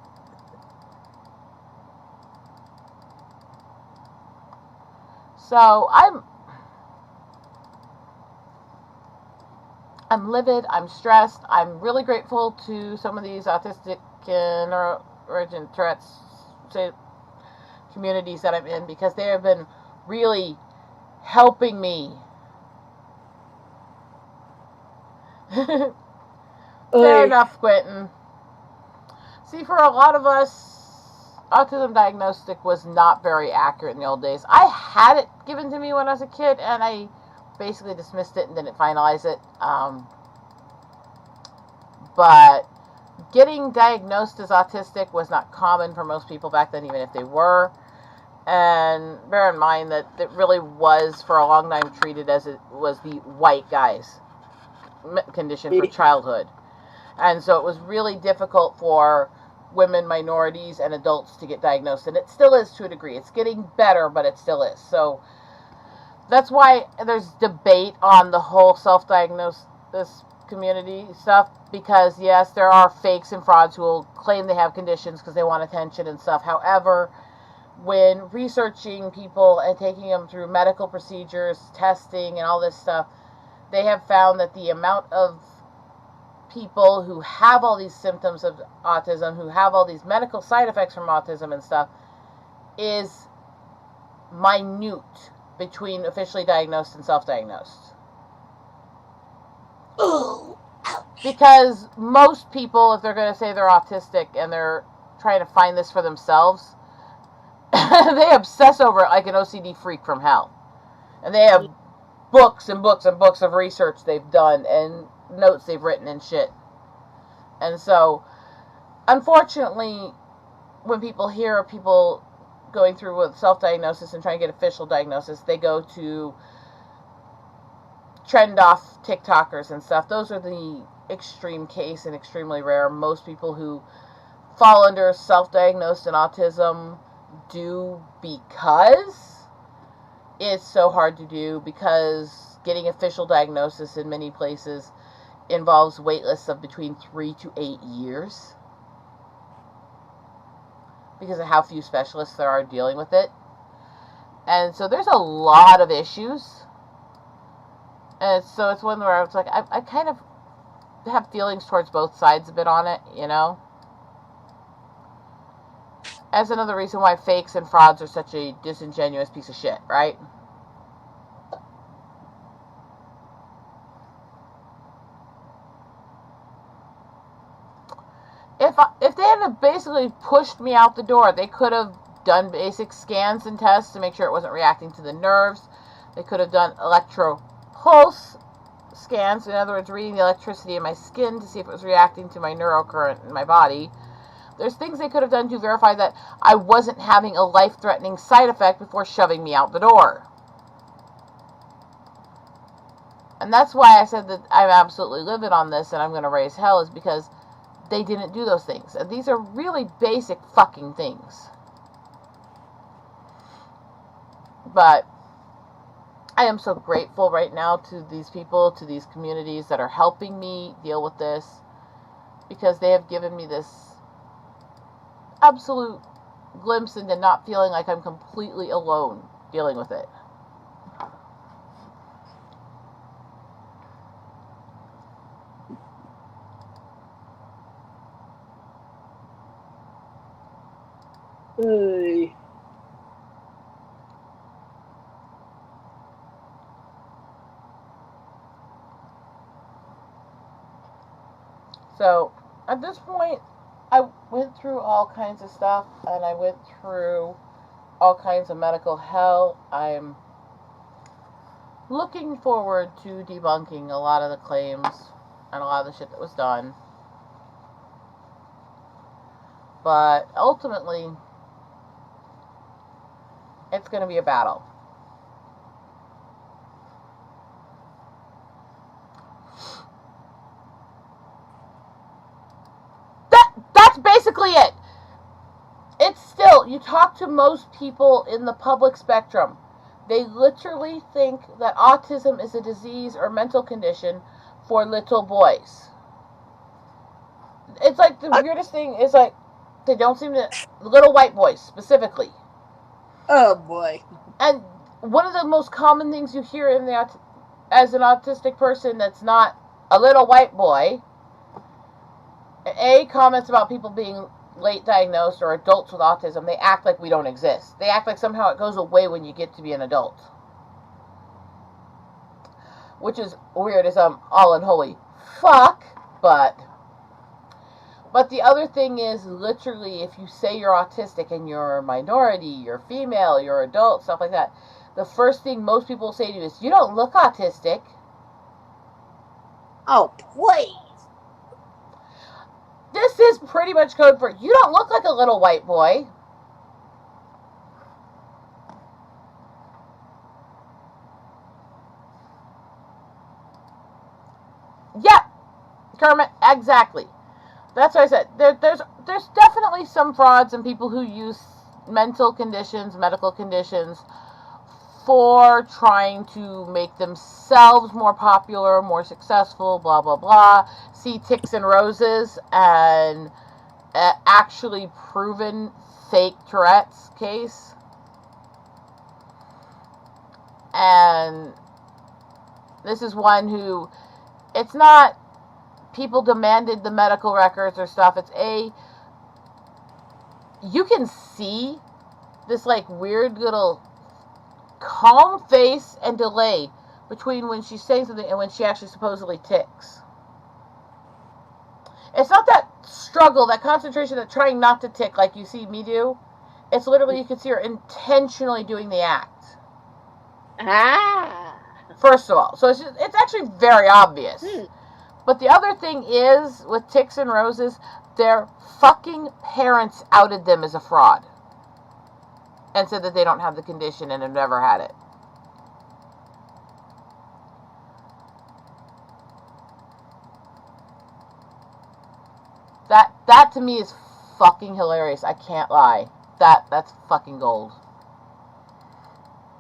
So I'm livid, I'm stressed, I'm really grateful to some of these autistic and neurodivergent Tourette's communities that I'm in, because they have been really helping me. Fair enough, Quentin. See, for a lot of us, autism diagnostic was not very accurate in the old days. I had it given to me when I was a kid, and I basically dismissed it and didn't finalize it. But getting diagnosed as autistic was not common for most people back then, even if they were. And bear in mind that it really was, for a long time, treated as it was the white guy's condition for childhood. And so it was really difficult for women, minorities, and adults to get diagnosed. And it still is to a degree. It's getting better, but it still is. So that's why there's debate on the whole self-diagnosis community stuff, because yes, there are fakes and frauds who will claim they have conditions because they want attention and stuff. However, when researching people and taking them through medical procedures, testing, and all this stuff, they have found that the amount of people who have all these symptoms of autism, who have all these medical side effects from autism and stuff, is minute between officially diagnosed and self-diagnosed.
Oh,
because most people, if they're going to say they're autistic and they're trying to find this for themselves, they obsess over it like an OCD freak from hell. And they have books and books and books of research they've done and notes they've written and shit. And so, unfortunately, when people hear of people going through with self-diagnosis and trying to get official diagnosis, they go to trend off TikTokers and stuff. Those are the extreme case and extremely rare. Most people who fall under self-diagnosed and autism do because it's so hard to do, because getting official diagnosis in many places involves wait lists of between 3 to 8 years because of how few specialists there are dealing with it. And so there's a lot of issues. And so it's one where it's like, I kind of have feelings towards both sides a bit on it, you know? That's another reason why fakes and frauds are such a disingenuous piece of shit, right? If they had basically pushed me out the door, they could have done basic scans and tests to make sure it wasn't reacting to the nerves. They could have done electro-pulse scans, in other words, reading the electricity in my skin to see if it was reacting to my neurocurrent in my body. There's things they could have done to verify that I wasn't having a life-threatening side effect before shoving me out the door. And that's why I said that I'm absolutely livid on this and I'm going to raise hell, is because they didn't do those things. And these are really basic fucking things. But I am so grateful right now to these people, to these communities that are helping me deal with this, because they have given me this absolute glimpse into not feeling like I'm completely alone dealing with it.
Hey.
So, at this point, I went through all kinds of stuff, and I went through all kinds of medical hell. I'm looking forward to debunking a lot of the claims and a lot of the shit that was done. But ultimately, it's going to be a battle. That's basically it. It's still, you talk to most people in the public spectrum, they literally think that autism is a disease or mental condition for little boys. It's like the weirdest thing is, like, they don't seem to, little white boys specifically.
Oh boy.
And one of the most common things you hear as an autistic person that's not a little white boy, comments about people being late diagnosed or adults with autism. They act like we don't exist. They act like somehow it goes away when you get to be an adult, which is weird as all unholy fuck. But the other thing is, literally, if you say you're autistic and you're a minority, you're female, you're adult, stuff like that, the first thing most people will say to you is, you don't look autistic.
Oh, please.
This is pretty much code for, you don't look like a little white boy. Yep, Kermit, exactly. That's what I said. There's definitely some frauds and people who use mental conditions, medical conditions, for trying to make themselves more popular, more successful, blah, blah, blah. See Ticks and Roses and actually proven fake Tourette's case. And this is one who, it's not people demanded the medical records or stuff. It's you can see this like weird little calm face and delay between when she's saying something and when she actually supposedly ticks. It's not that struggle, that concentration, that trying not to tick like you see me do. It's literally, you can see her intentionally doing the act. First of all. So it's actually very obvious. But the other thing is, with Ticks and Roses, their fucking parents outed them as a fraud. And said that they don't have the condition and have never had it. That to me is fucking hilarious. I can't lie. That's fucking gold.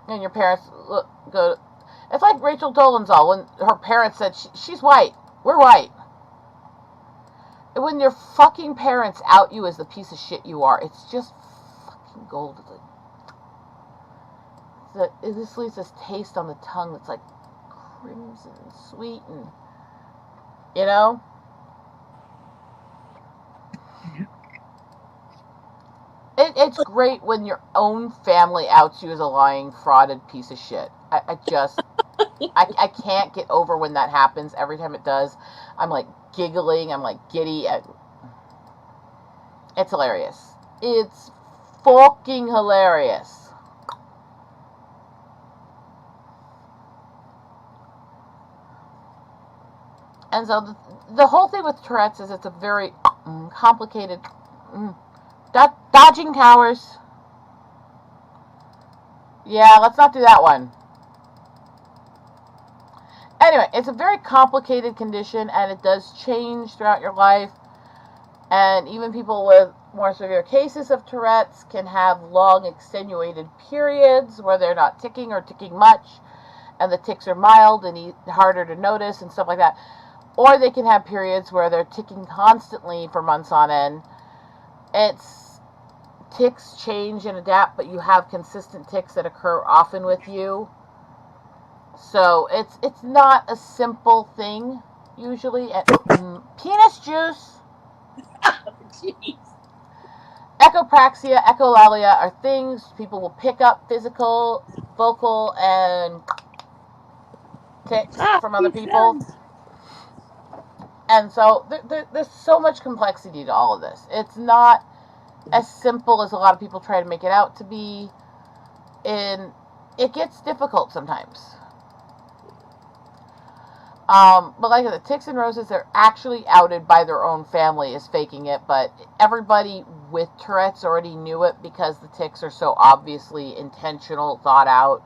And your parents go. It's like Rachel Dolezal when her parents said she's white. We're white. And when your fucking parents out you as the piece of shit you are, it's just fucking gold. It just leaves this taste on the tongue that's like crimson sweet, and you know. It's great when your own family outs you as a lying, frauded piece of shit. I can't get over when that happens. Every time it does, I'm like giggling. I'm like giddy. It's hilarious. It's fucking hilarious. And so the whole thing with Tourette's is it's a very complicated... dodging towers. Yeah, let's not do that one. Anyway, it's a very complicated condition, and it does change throughout your life. And even people with more severe cases of Tourette's can have long, extenuated periods where they're not ticking or ticking much, and the tics are mild and harder to notice and stuff like that. Or they can have periods where they're ticking constantly for months on end. Tics change and adapt, but you have consistent tics that occur often with you. So it's not a simple thing usually. Penis juice.
Jeez.
Echopraxia, echolalia are things people will pick up physical, vocal, and tics from other people. And so there's so much complexity to all of this. It's not as simple as a lot of people try to make it out to be, and it gets difficult sometimes. But like the Ticks and Roses, they're actually outed by their own family as faking it, but everybody with Tourette's already knew it because the tics are so obviously intentional, thought out.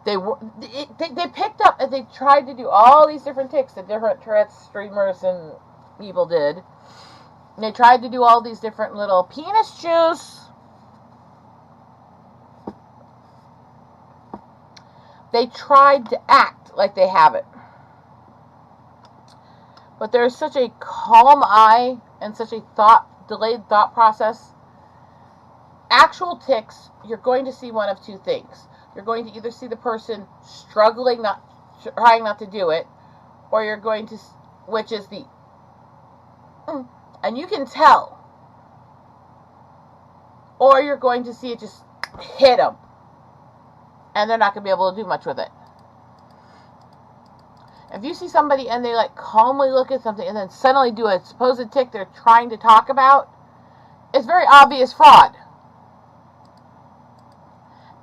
They picked up and they tried to do all these different tics that different Tourette's streamers and people did. And they tried to do all these different little penis juice. They tried to act like they have it. But there's such a calm eye and such a delayed thought process. actual tics, you're going to see one of two things. You're going to either see the person struggling, trying not to do it, or you're going to, which is the, and you can tell, or you're going to see it just hit them, and they're not going to be able to do much with it. If you see somebody and they like calmly look at something and then suddenly do a supposed tic they're trying to talk about, it's very obvious fraud.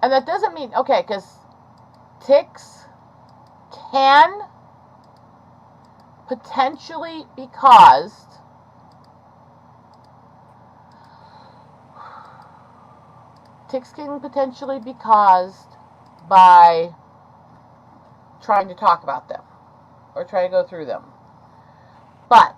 And that doesn't mean, okay, because tics can potentially be caused by trying to talk about them or try to go through them. But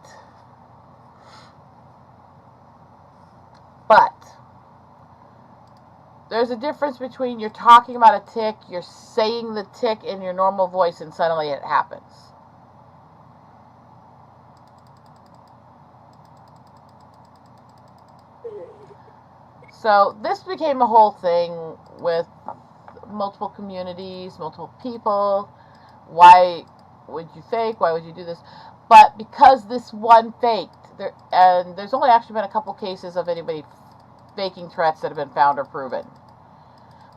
there's a difference between you're talking about a tic, you're saying the tic in your normal voice, and suddenly it happens. So this became a whole thing with multiple communities, multiple people. Why would you fake? Why would you do this? But because this one faked, and there's only actually been a couple cases of anybody faking Tourette's that have been found or proven.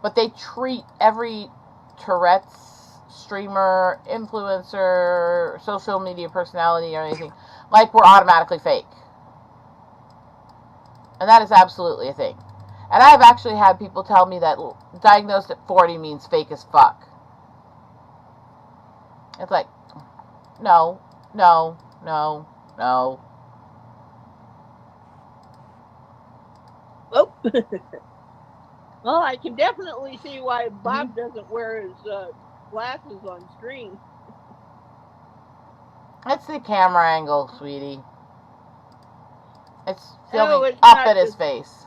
But they treat every Tourette's streamer, influencer, social media personality, or anything like we're automatically fake. And that is absolutely a thing. And I have actually had people tell me that diagnosed at 40 means fake as fuck. It's like, no.
Oh. Well, I can definitely see why Bob doesn't wear his glasses on screen.
It's the camera angle, sweetie. It's filming
it's
up at his face.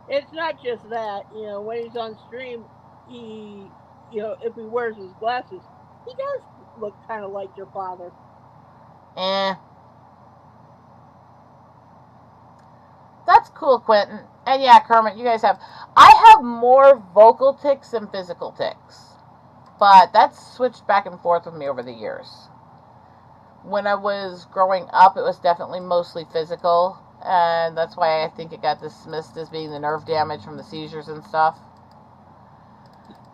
It's not just that, when he's on stream, he, if he wears his glasses, he does look kind of like your father.
That's cool, Quentin. And yeah, Kermit, you guys I have more vocal tics than physical tics. But that's switched back and forth with me over the years. When I was growing up, it was definitely mostly physical. And that's why I think it got dismissed as being the nerve damage from the seizures and stuff.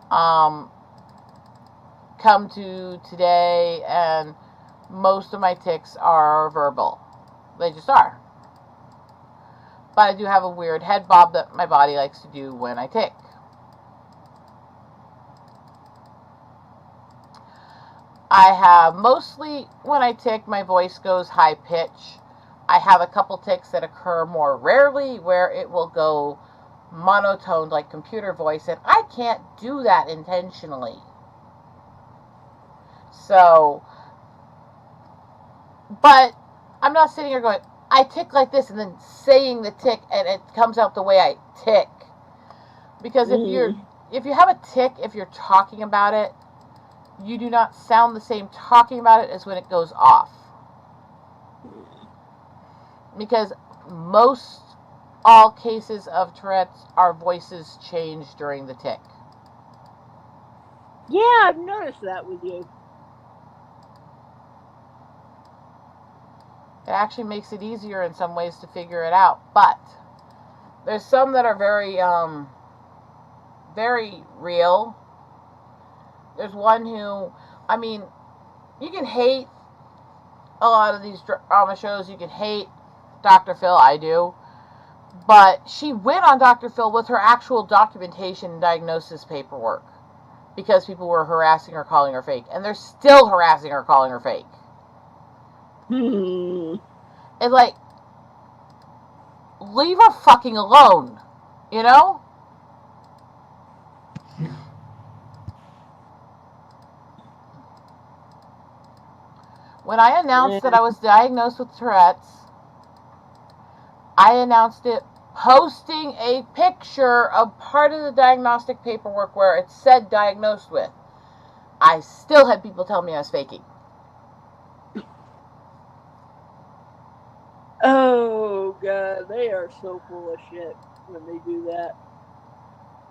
Come to today, and most of my tics are verbal. They just are. But I do have a weird head bob that my body likes to do when I tic. I have mostly, when I tic, my voice goes high pitch. I have a couple tics that occur more rarely where it will go monotone like computer voice, and I can't do that intentionally. So, but I'm not sitting here going, I tic like this and then saying the tic and it comes out the way I tic. Because if you have a tic, if you're talking about it, you do not sound the same talking about it as when it goes off. Because all cases of Tourette's, our voices change during the tic.
Yeah, I've noticed that with you.
It actually makes it easier in some ways to figure it out. But there's some that are very, very real. There's one who, you can hate a lot of these drama shows. You can hate Dr. Phil, I do. But she went on Dr. Phil with her actual documentation and diagnosis paperwork. Because people were harassing her, calling her fake. And they're still harassing her, calling her fake. It's like, leave her fucking alone. You know? When I announced that I was diagnosed with Tourette's, I announced it posting a picture of part of the diagnostic paperwork where it said diagnosed with. I still had people tell me I was faking.
Oh, God, they are so full of shit. when they do that.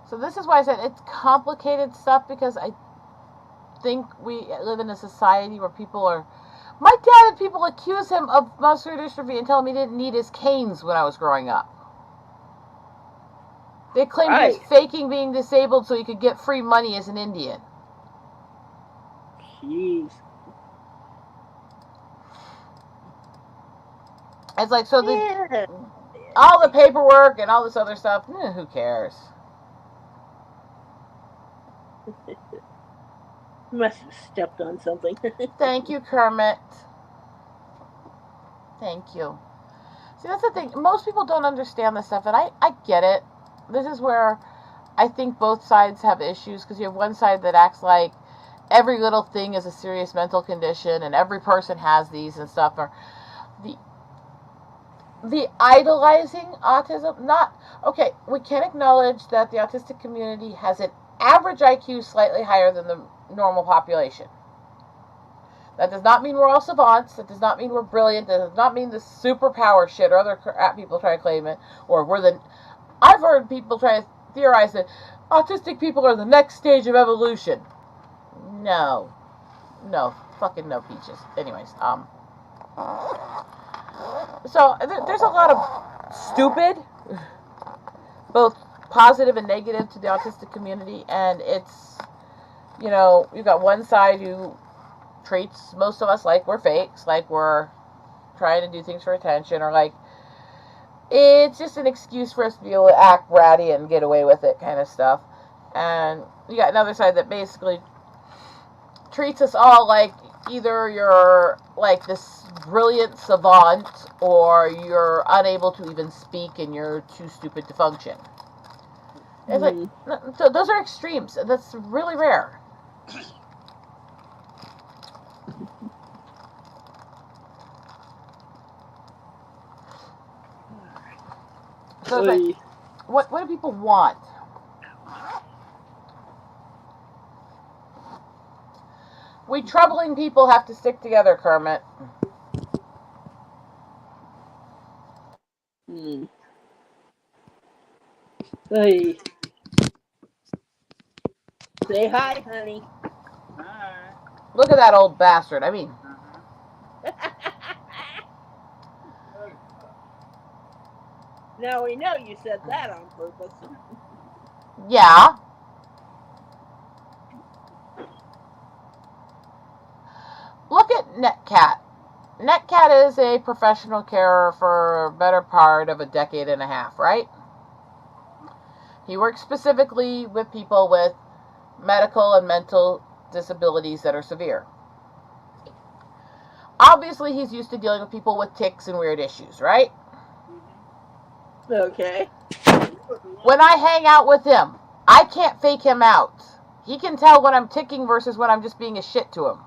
So this is why I said it's complicated stuff, because I think we live in a society where people are... My dad had people accuse him of muscular dystrophy and tell him he didn't need his canes when I was growing up. They claimed he was faking being disabled so he could get free money as an Indian.
Jeez.
It's like, so all the paperwork and all this other stuff, who cares?
Must have stepped on something.
Thank you, Kermit. Thank you. See, that's the thing. Most people don't understand this stuff, and I get it. This is where I think both sides have issues, because you have one side that acts like every little thing is a serious mental condition and every person has these and stuff. Or the idolizing autism, okay, we can acknowledge that the autistic community has an average IQ slightly higher than the normal population. That does not mean we're all savants. That does not mean we're brilliant. That does not mean the superpower shit or other crap people try to claim it. Or I've heard people try to theorize that autistic people are the next stage of evolution. No, fucking no, peaches. Anyways, so there's a lot of stupid, both positive and negative, to the autistic community, and it's, you've got one side who treats most of us like we're fakes, like we're trying to do things for attention, or like it's just an excuse for us to be able to act bratty and get away with it kind of stuff. And you got another side that basically treats us all like either you're like this brilliant savant or you're unable to even speak and you're too stupid to function. It's like, so those are extremes. That's really rare. So it's like, what do people want? We troubling people have to stick together, Kermit.
Hey. Say hi, honey.
Hi.
Look at that old bastard. I mean...
Now we know you said that on purpose.
Yeah. Look at Netcat. Netcat is a professional carer for a better part of a decade and a half, right? He works specifically with people with medical and mental disabilities that are severe. Obviously, he's used to dealing with people with tics and weird issues, right?
Okay.
When I hang out with him, I can't fake him out. He can tell when I'm ticking versus when I'm just being a shit to him.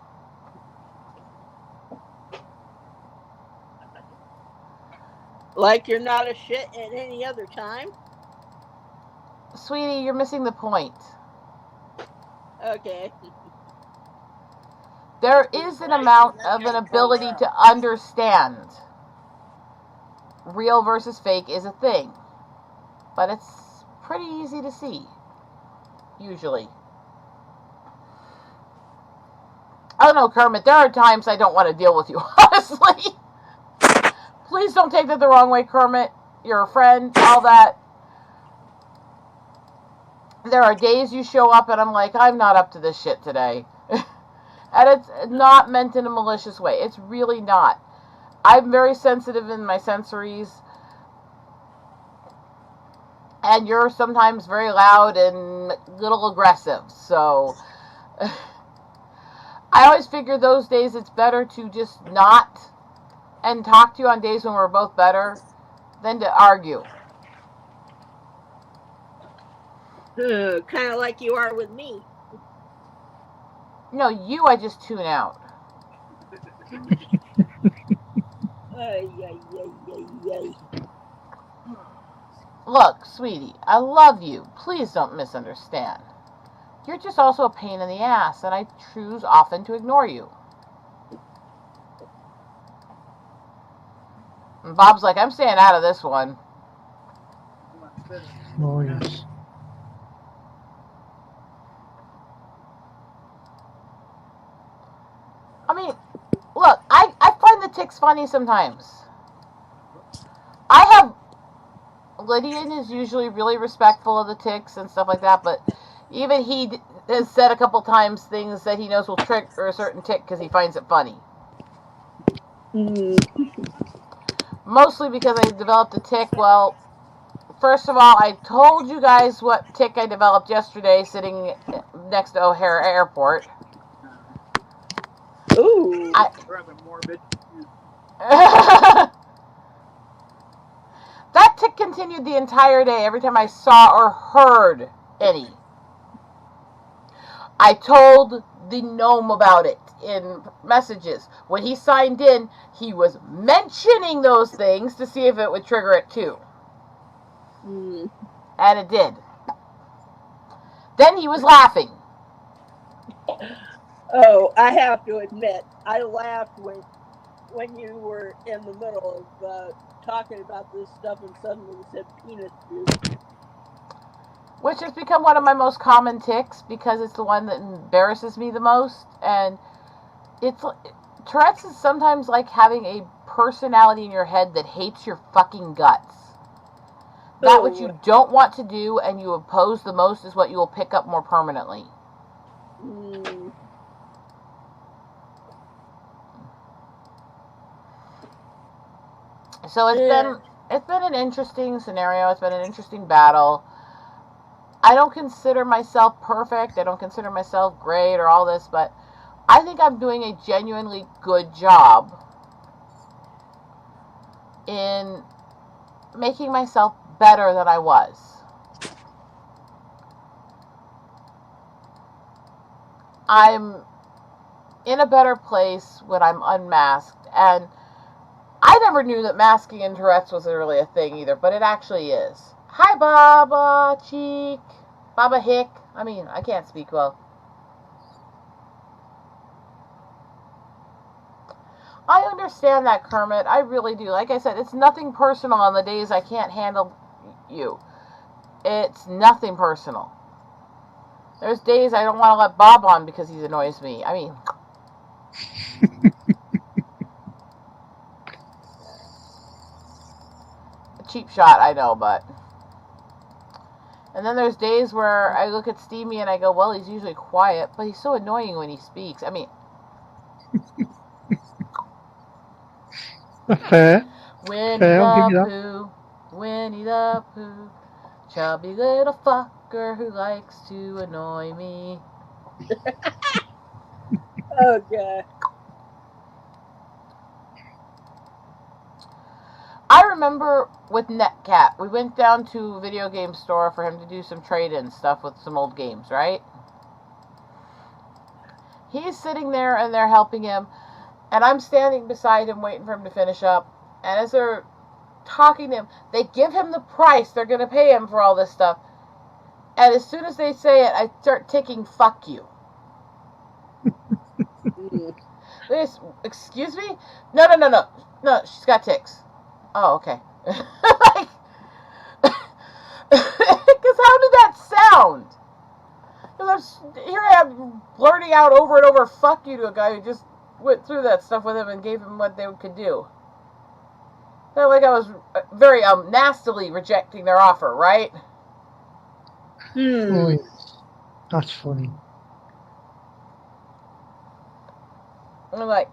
Like you're not a shit at any other time?
Sweetie, you're missing the point.
Okay.
There is an amount of an ability to understand. Real versus fake is a thing. But it's pretty easy to see. Usually. I don't know, Kermit. There are times I don't want to deal with you, honestly. Please don't take that the wrong way, Kermit. You're a friend, all that. There are days you show up and I'm like, I'm not up to this shit today. And it's not meant in a malicious way. It's really not. I'm very sensitive in my sensories. And you're sometimes very loud and a little aggressive. So I always figure those days it's better to just not and talk to you on days when we're both better than to argue.
Kind of like you are with me.
No, you I just tune out. Look, sweetie, I love you. Please don't misunderstand. You're just also a pain in the ass, and I choose often to ignore you. And Bob's like, I'm staying out of this one.
Oh, yes.
I mean, look, I find the ticks funny sometimes. I have Lydian is usually really respectful of the ticks and stuff like that, but even he has said a couple times things that he knows will trigger a certain tick because he finds it funny.
Mm.
Mostly because I developed a tick. Well, first of all, I told you guys what tick I developed yesterday sitting next to O'Hare Airport.
Ooh.
That tick continued the entire day every time I saw or heard any. I told the gnome about it in messages. When he signed in, he was mentioning those things to see if it would trigger it too.
Mm.
And it did. Then he was laughing.
Oh, I have to admit, I laughed when you were in the middle of talking about this stuff and suddenly said penis juice.
Which has become one of my most common ticks because it's the one that embarrasses me the most. And it's Tourette's is sometimes like having a personality in your head that hates your fucking guts. That which you don't want to do and you oppose the most is what you will pick up more permanently.
Mm.
So it's been an interesting scenario. It's been an interesting battle. I don't consider myself perfect. I don't consider myself great or all this, but I think I'm doing a genuinely good job in making myself better than I was. I'm in a better place when I'm unmasked, and I never knew that masking in Tourette's was really a thing either, but it actually is. Hi, Baba Cheek. Baba Hick. I mean, I can't speak well. I understand that, Kermit. I really do. Like I said, it's nothing personal on the days I can't handle you. It's nothing personal. There's days I don't want to let Bob on because he annoys me. I mean, a cheap shot, I know, but. And then there's days where I look at Steamy and I go, well, he's usually quiet, but he's so annoying when he speaks. I mean,
Fair.
Winnie
Fair, I'll give you
the
that.
Pooh, Winnie the Pooh, chubby little fucker who likes to annoy me.
Oh god.
I remember with Netcat, we went down to a video game store for him to do some trade-in stuff with some old games, right? He's sitting there and they're helping him, and I'm standing beside him waiting for him to finish up. And as they're talking to him, they give him the price they're going to pay him for all this stuff. And as soon as they say it, I start ticking, fuck you. Excuse me? No. No, she's got ticks. Oh, okay. Like, because how did that sound? Because here I am blurting out over and over, fuck you, to a guy who just went through that stuff with him and gave him what they could do. Felt like I was very nastily rejecting their offer, right?
Oh, yes. That's funny.
I'm like,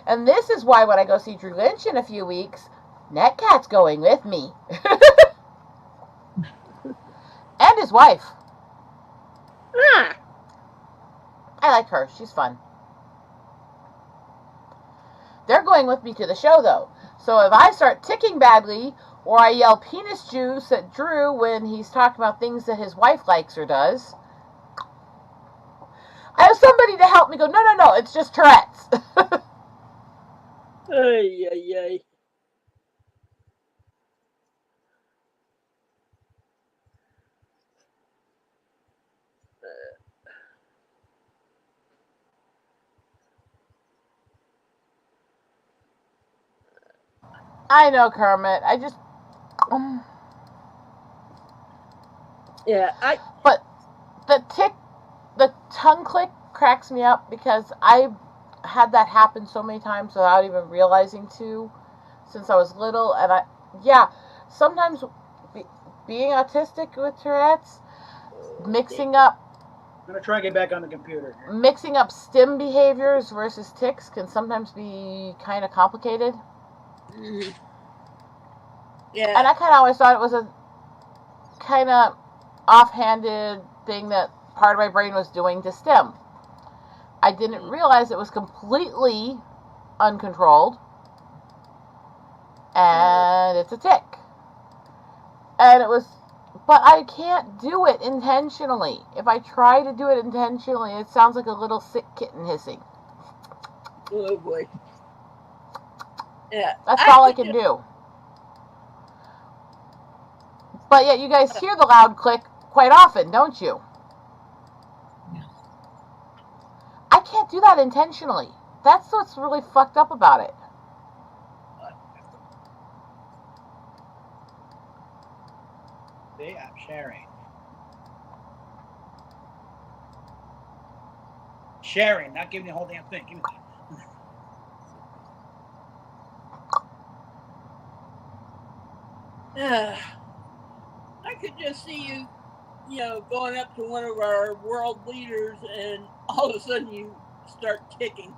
and this is why when I go see Drew Lynch in a few weeks, Netcat's going with me. And his wife.
Ah.
I like her. She's fun. They're going with me to the show, though. So if I start ticking badly, or I yell penis juice at Drew when he's talking about things that his wife likes or does, I have somebody to help me go, no, it's just Tourette's.
Ay, ay, ay.
I know, Kermit. I just...
Yeah,
But the tongue click cracks me up because I had that happen so many times without even realizing to since I was little. And sometimes being autistic with Tourette's, mixing up
I'm gonna try and get back on the computer.
mixing up stim behaviors versus tics can sometimes be kind of complicated.
Yeah.
And I kind of always thought it was a kind of offhanded thing that part of my brain was doing to stim. I didn't realize it was completely uncontrolled, and it's a tic. And it was, but I can't do it intentionally. If I try to do it intentionally, it sounds like a little sick kitten hissing.
Oh boy. Yeah.
That's all I can do. But yet you guys hear the loud click quite often, don't you? I can't do that intentionally. That's what's really fucked up about it.
See, I'm sharing. Sharing, not giving the whole damn thing. Give me
that. I could just see you, going up to one of our world leaders, and all of a sudden you start ticking.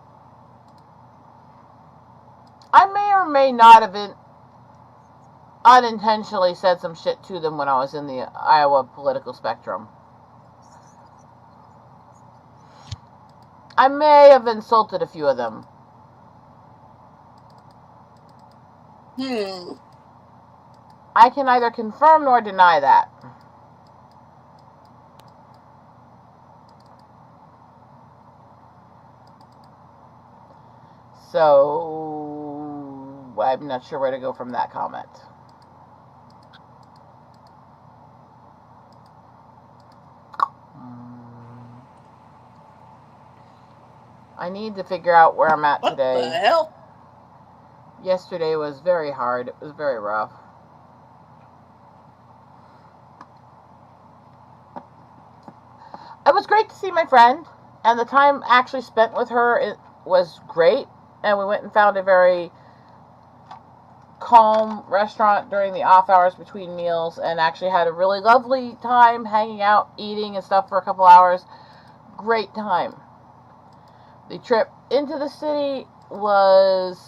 I may or may not have been unintentionally said some shit to them when I was in the Iowa political spectrum. I may have insulted a few of them. I can neither confirm nor deny that. So, I'm not sure where to go from that comment. I need to figure out where I'm at today.
What the hell?
Yesterday was very hard. It was very rough. It was great to see my friend, and the time actually spent with her it was great. And we went and found a very calm restaurant during the off hours between meals, and actually had a really lovely time hanging out, eating and stuff for a couple hours. Great time. The trip into the city was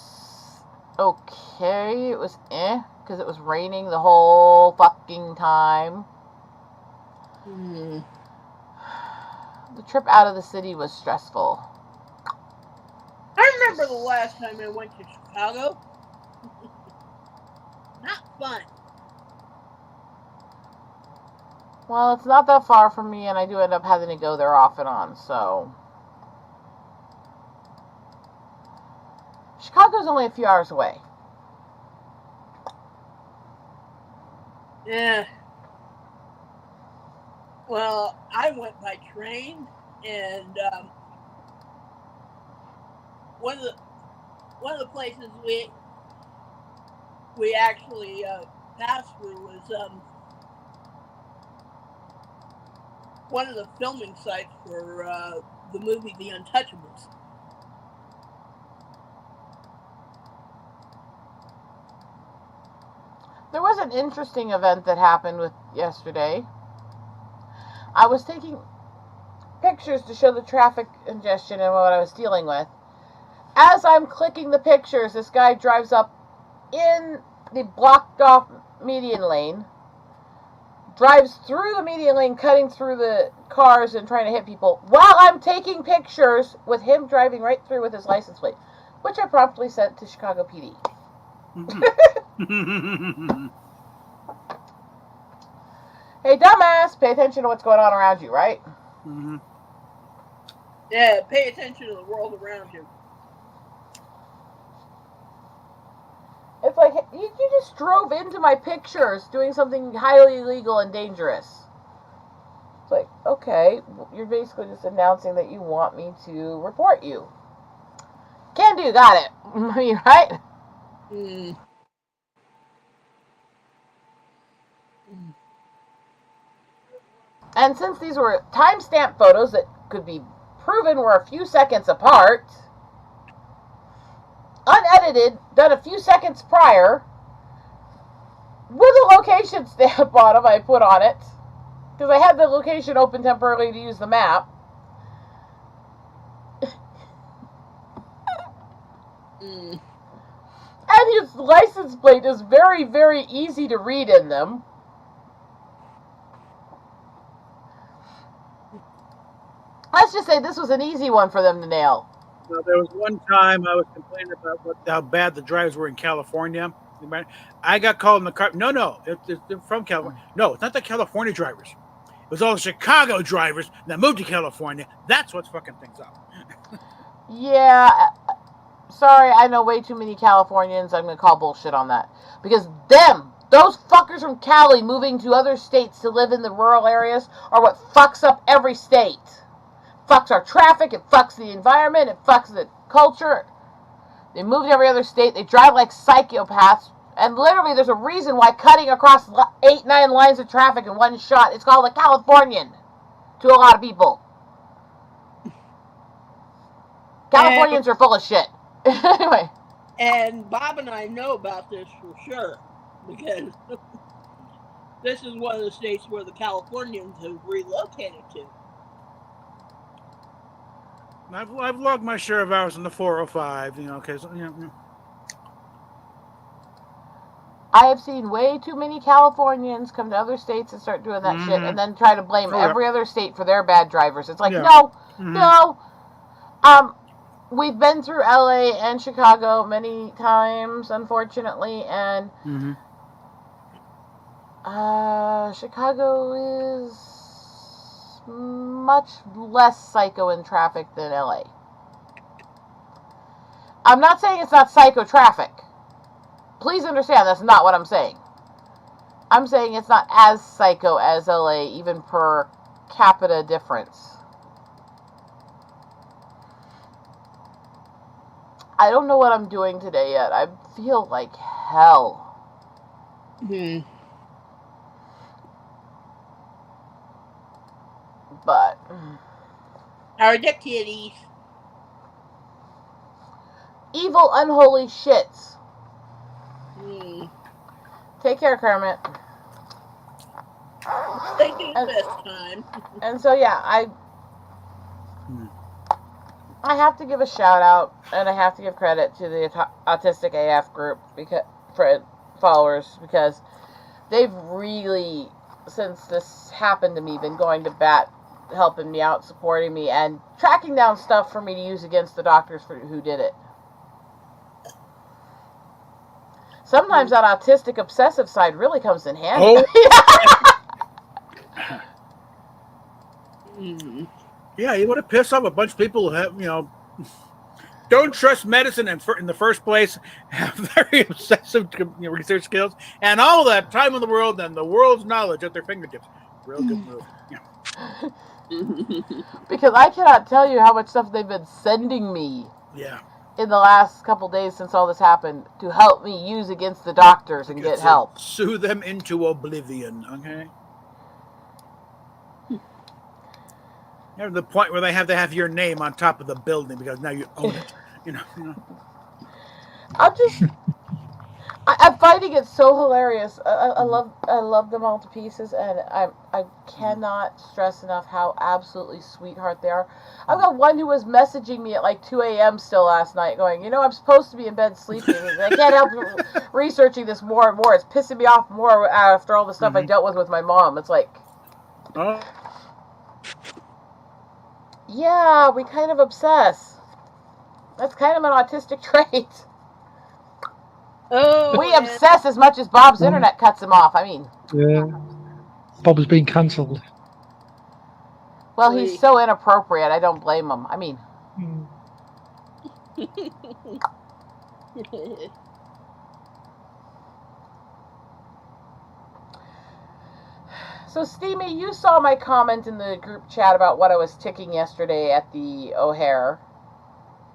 okay. It was because it was raining the whole fucking time. The trip out of the city was stressful.
I remember the last time I went to Chicago. Not fun.
Well, it's not that far from me, and I do end up having to go there off and on, so. Chicago's only a few hours away.
Yeah. Well, I went by train, and one of the places we actually passed through was one of the filming sites for the movie The Untouchables.
There was an interesting event that happened with yesterday. I was taking pictures to show the traffic congestion and what I was dealing with. As I'm clicking the pictures, this guy drives up in the blocked off median lane, drives through the median lane, cutting through the cars and trying to hit people, while I'm taking pictures with him driving right through with his license plate, which I promptly sent to Chicago PD. Hey, dumbass, pay attention to what's going on around you, right?
Yeah, pay attention to the world around you.
It's like, you just drove into my pictures doing something highly illegal and dangerous. It's like, okay, you're basically just announcing that you want me to report you. Can do, got it. I mean, right? And since these were timestamp photos that could be proven were a few seconds apart, unedited, done a few seconds prior, with a location stamp on them I put on it, because I had the location open temporarily to use the map. And his license plate is very, very easy to read in them. Let's just say this was an easy one for them to nail.
Well, there was one time I was complaining about how bad the drivers were in California. I got called in the car. No, it's from California. No, it's not the California drivers. It was all the Chicago drivers that moved to California. That's what's fucking things up.
Yeah, sorry, I know way too many Californians. I'm going to call bullshit on that. Because those fuckers from Cali moving to other states to live in the rural areas are what fucks up every state. Fucks our traffic, it fucks the environment, it fucks the culture. They move to every other state, they drive like psychopaths, and literally there's a reason why cutting across 8-9 lines of traffic in one shot is called a Californian to a lot of people. Californians are full of shit. Anyway.
And Bob and I know about this for sure, because this is one of the states where the Californians have relocated to.
I've logged my share of hours in the 405, because
I have seen way too many Californians come to other states and start doing that shit, and then try to blame every other state for their bad drivers. It's like, no. We've been through LA and Chicago many times, unfortunately, and Chicago is much less psycho in traffic than LA. I'm not saying it's not psycho traffic. Please understand, that's not what I'm saying. I'm saying it's not as psycho as LA, even per capita difference. I don't know what I'm doing today yet. I feel like hell. But
how are the kitties?
Evil, unholy shits. Take care, Kermit.
They do this time.
And so, yeah, I have to give a shout out, and I have to give credit to the Autistic AF group for followers, because they've really, since this happened to me, been going to bat, helping me out, supporting me, and tracking down stuff for me to use against the doctors who did it. Sometimes that autistic obsessive side really comes in handy.
Yeah, you want to piss off a bunch of people who have, don't trust medicine in the first place, have very obsessive research skills, and all that time in the world and the world's knowledge at their fingertips. Real good move.
Because I cannot tell you how much stuff they've been sending me.
Yeah.
In the last couple days since all this happened, to help me use against the doctors and get help.
Sue them into oblivion, okay? To the point where they have to have your name on top of the building because now you own it.
I'm finding it so hilarious. I love them all to pieces, and I cannot stress enough how absolutely sweetheart they are. I've got one who was messaging me at like 2 a.m. still last night going, I'm supposed to be in bed sleeping. I can't help researching this more and more. It's pissing me off more after all the stuff I dealt with my mom. It's like... Yeah, we kind of obsess. That's kind of an autistic trait. We obsess as much as Bob's internet cuts him off. I mean...
Yeah. Bob's been cancelled.
Well, he's so inappropriate, I don't blame him. I mean... So, Steamy, you saw my comment in the group chat about what I was ticking yesterday at the O'Hare.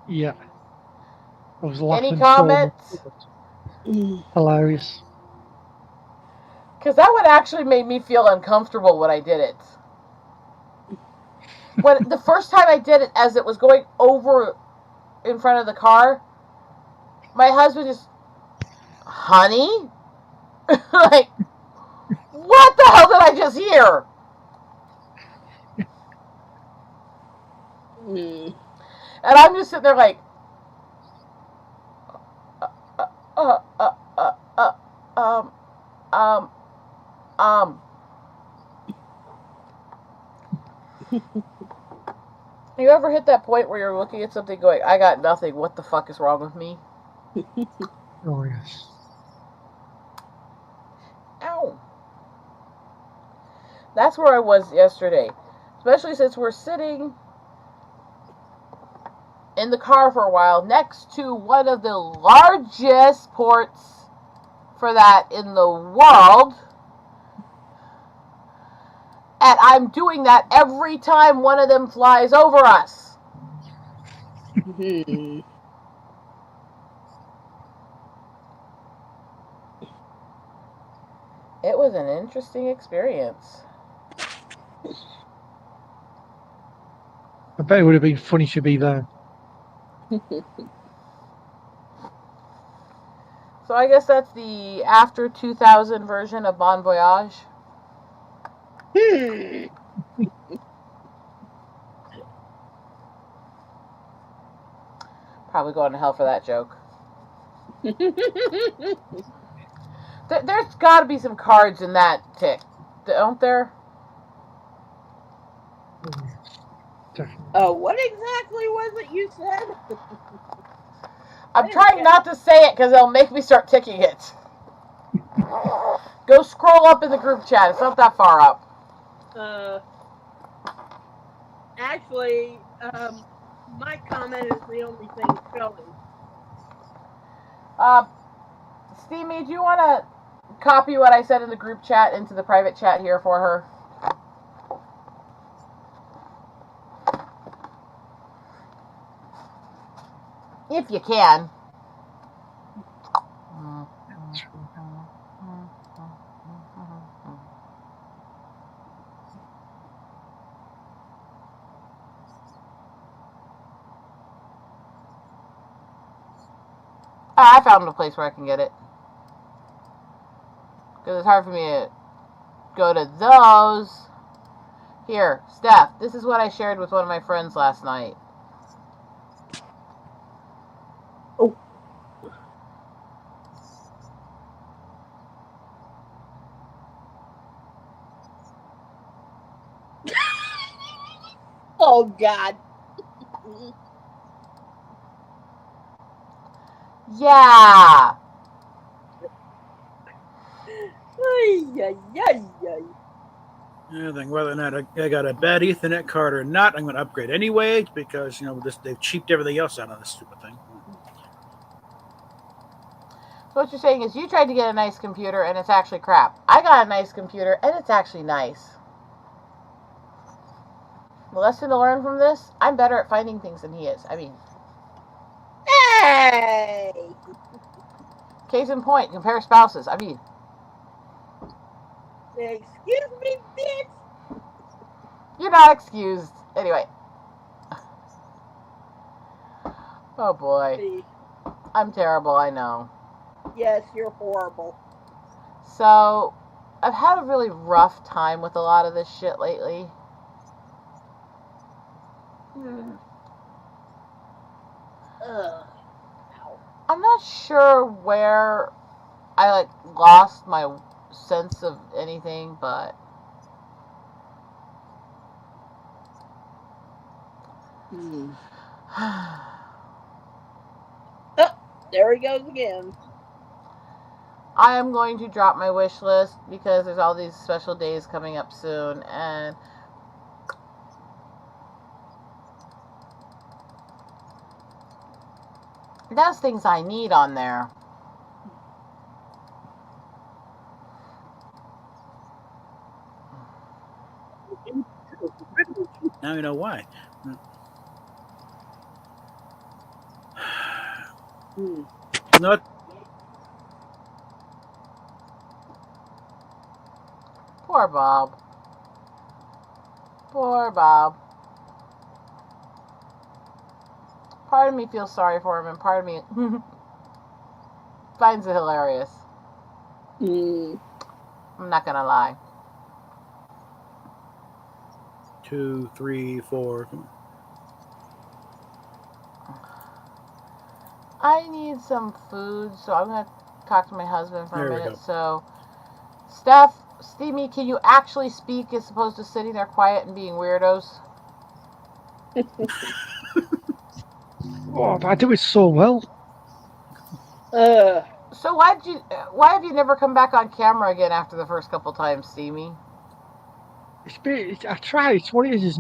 Yeah. I was laughing.
Any comments?
Hilarious.
Because that one actually made me feel uncomfortable when I did it. When the first time I did it, as it was going over in front of the car, my husband just, honey, like, what the hell did I just hear?
Mm.
And I'm just sitting there like, uh, uh, uh, uh, uh, um, um, um. You ever hit that point where you're looking at something going, I got nothing, what the fuck is wrong with me?
Oh, yes.
Ow. That's where I was yesterday. Especially since we're sitting in the car for a while next to one of the largest ports for that in the world. And I'm doing that every time one of them flies over us.
Hmm.
It was an interesting experience.
I bet it would have been funny to be there.
So I guess that's the after 2000 version of Bon Voyage.
Hmm.
Probably going to hell for that joke. There's got to be some cards in that tick, don't there?
Oh, yes. Definitely.
What exactly was it you said?
I'm trying not to say it because it'll make me start ticking it. Go scroll up in the group chat. It's not that far up.
Actually, my comment is the only thing showing.
Steamy, do you want to copy what I said in the group chat into the private chat here for her? If you can. I found a place where I can get it. Because it's hard for me to go to those. Here, Steph, this is what I shared with one of my friends last night.
Oh. Oh, God.
Yeah.
Ay, ay, ay, ay.
I think whether or not I got a bad Ethernet card or not, I'm going to upgrade anyway because they've cheaped everything else out of this stupid thing.
So what you're saying is you tried to get a nice computer and it's actually crap. I got a nice computer and it's actually nice. The lesson to learn from this, I'm better at finding things than he is. I mean,
Hey!
case in point, compare spouses. I mean,
Excuse me, bitch?
you're not excused. Anyway. Oh boy. I'm terrible, I know.
Yes, you're horrible.
So, I've had a really rough time with a lot of this shit lately. I'm not sure where I lost my sense of anything, but
Oh, there he goes again.
I am going to drop my wish list because there's all these special days coming up soon, and there's things I need on there.
Now you know why. Not.
Poor Bob. Poor Bob. part of me feels sorry for him, and part of me finds it hilarious.
Mm.
I'm not gonna lie.
2, 3, 4.
I need some food, so I'm gonna talk to my husband for
There
a
we
minute.
go.
So, Steamy, can you actually speak as opposed to sitting there quiet and being weirdos?
Oh, but I do it so well.
So why have you never come back on camera again after the first couple times, Steamy?
I try. It's what it is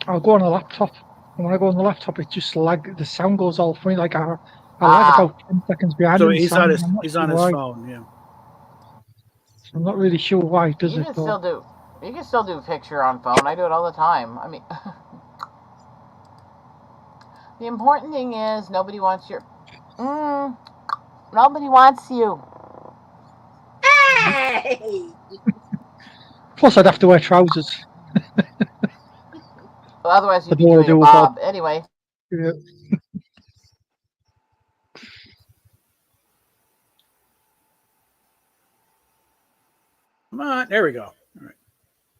I'll go on a laptop. And when I go on the laptop, it just the sound goes all funny. Like I lag about 10 seconds behind
So
in the
he's
sound.
on
And I'm not
his
sure why.
phone. Yeah.
I'm not really sure why it does
You
it
can
though.
still do picture on phone. I do it all the time. I mean, the important thing is nobody wants your. Nobody wants you.
Hey!
Plus, I'd have to wear trousers.
Well, otherwise,
I
you'd be
don't want to
doing a
do a bob.
bob anyway.
Yeah.
Come on. There we go. All right.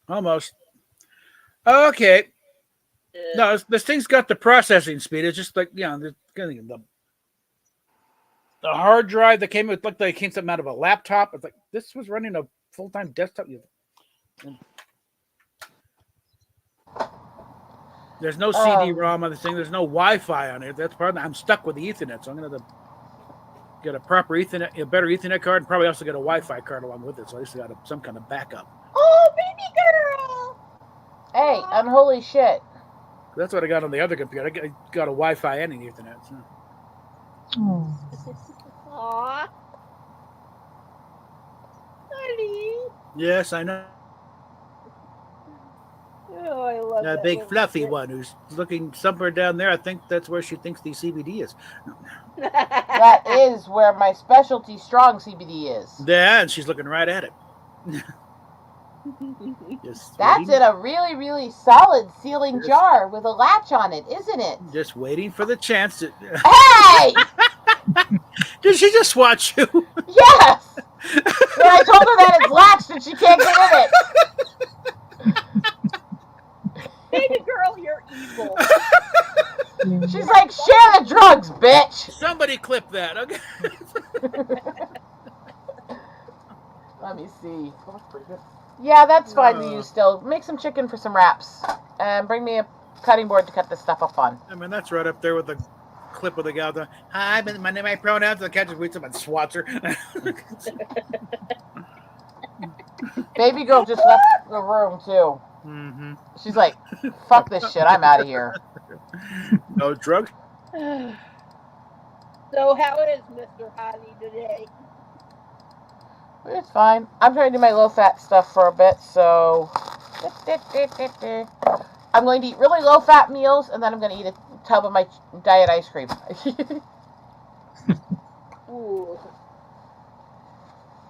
Almost. Okay. No, this thing's got the processing speed. It's just like, the hard drive that came, it looked like it came something out of a laptop. It's like, this was running a full-time desktop. There's no CD-ROM on the thing. There's no Wi-Fi on it. That's part of it. I'm stuck with the Ethernet, so I'm going to get a proper Ethernet, a better Ethernet card, and probably also get a Wi-Fi card along with it. So at least I got some kind of backup.
Oh, baby girl!
Hey, unholy shit.
That's what I got on the other computer. I got a Wi-Fi and an Ethernet. So.
Aww. Honey.
Yes, I know.
Oh, I love that
Big
little
fluffy
shit.
one who's looking somewhere down there. I think that's where she thinks the CBD is.
That is where my specialty strong CBD is.
Yeah, and she's looking right at it.
That's in a really, really solid sealing jar with a latch on it, isn't it?
Just waiting for the chance to.
Hey!
Did she just watch you?
Yes! When I told her that it's latched and she can't get in it.
Baby girl, you're evil.
She's like, share the drugs, bitch!
Somebody clip that, okay?
Let me see. Yeah, that's fine to use still. Make some chicken for some wraps. And bring me a cutting board to cut this stuff up on.
I mean, that's right up there with the clip of the gal going, hi, my pronouns, and the cat just waits up and swats her.
Baby girl just left the room, too.
Mm-hmm.
She's like, fuck this shit, I'm out of here.
No drugs?
So how is Mr. Honey today?
It's fine. I'm trying to do my low-fat stuff for a bit, so... I'm going to eat really low-fat meals, and then I'm going to eat a tub of my diet ice cream.
Ooh.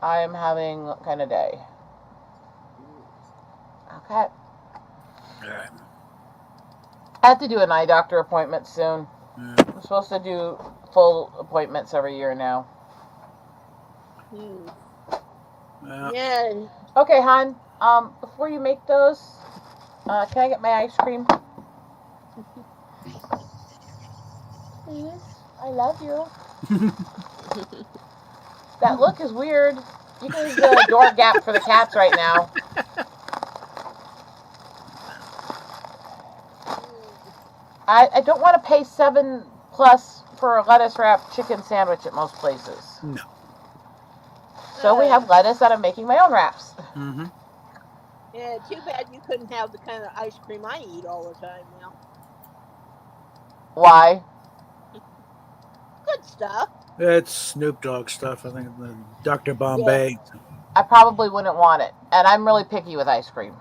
I am having what kind of day. Okay.
All right.
I have to do an eye doctor appointment soon. I'm supposed to do full appointments every year now.
Yeah.
Okay, hon. Before you make those, can I get my ice cream? Please. I love you. That look is weird. You can use the door gap for the cats right now. I don't want to pay $7+ for a lettuce wrapped chicken sandwich at most places.
No.
So we have lettuce and I'm making my own wraps.
Mm-hmm.
Yeah, too bad you couldn't have the kind of ice cream I eat all the time now.
Why?
Good stuff.
It's Snoop Dogg stuff, I think. Dr. Bombay.
Yeah.
I probably wouldn't want it. And I'm really picky with ice cream.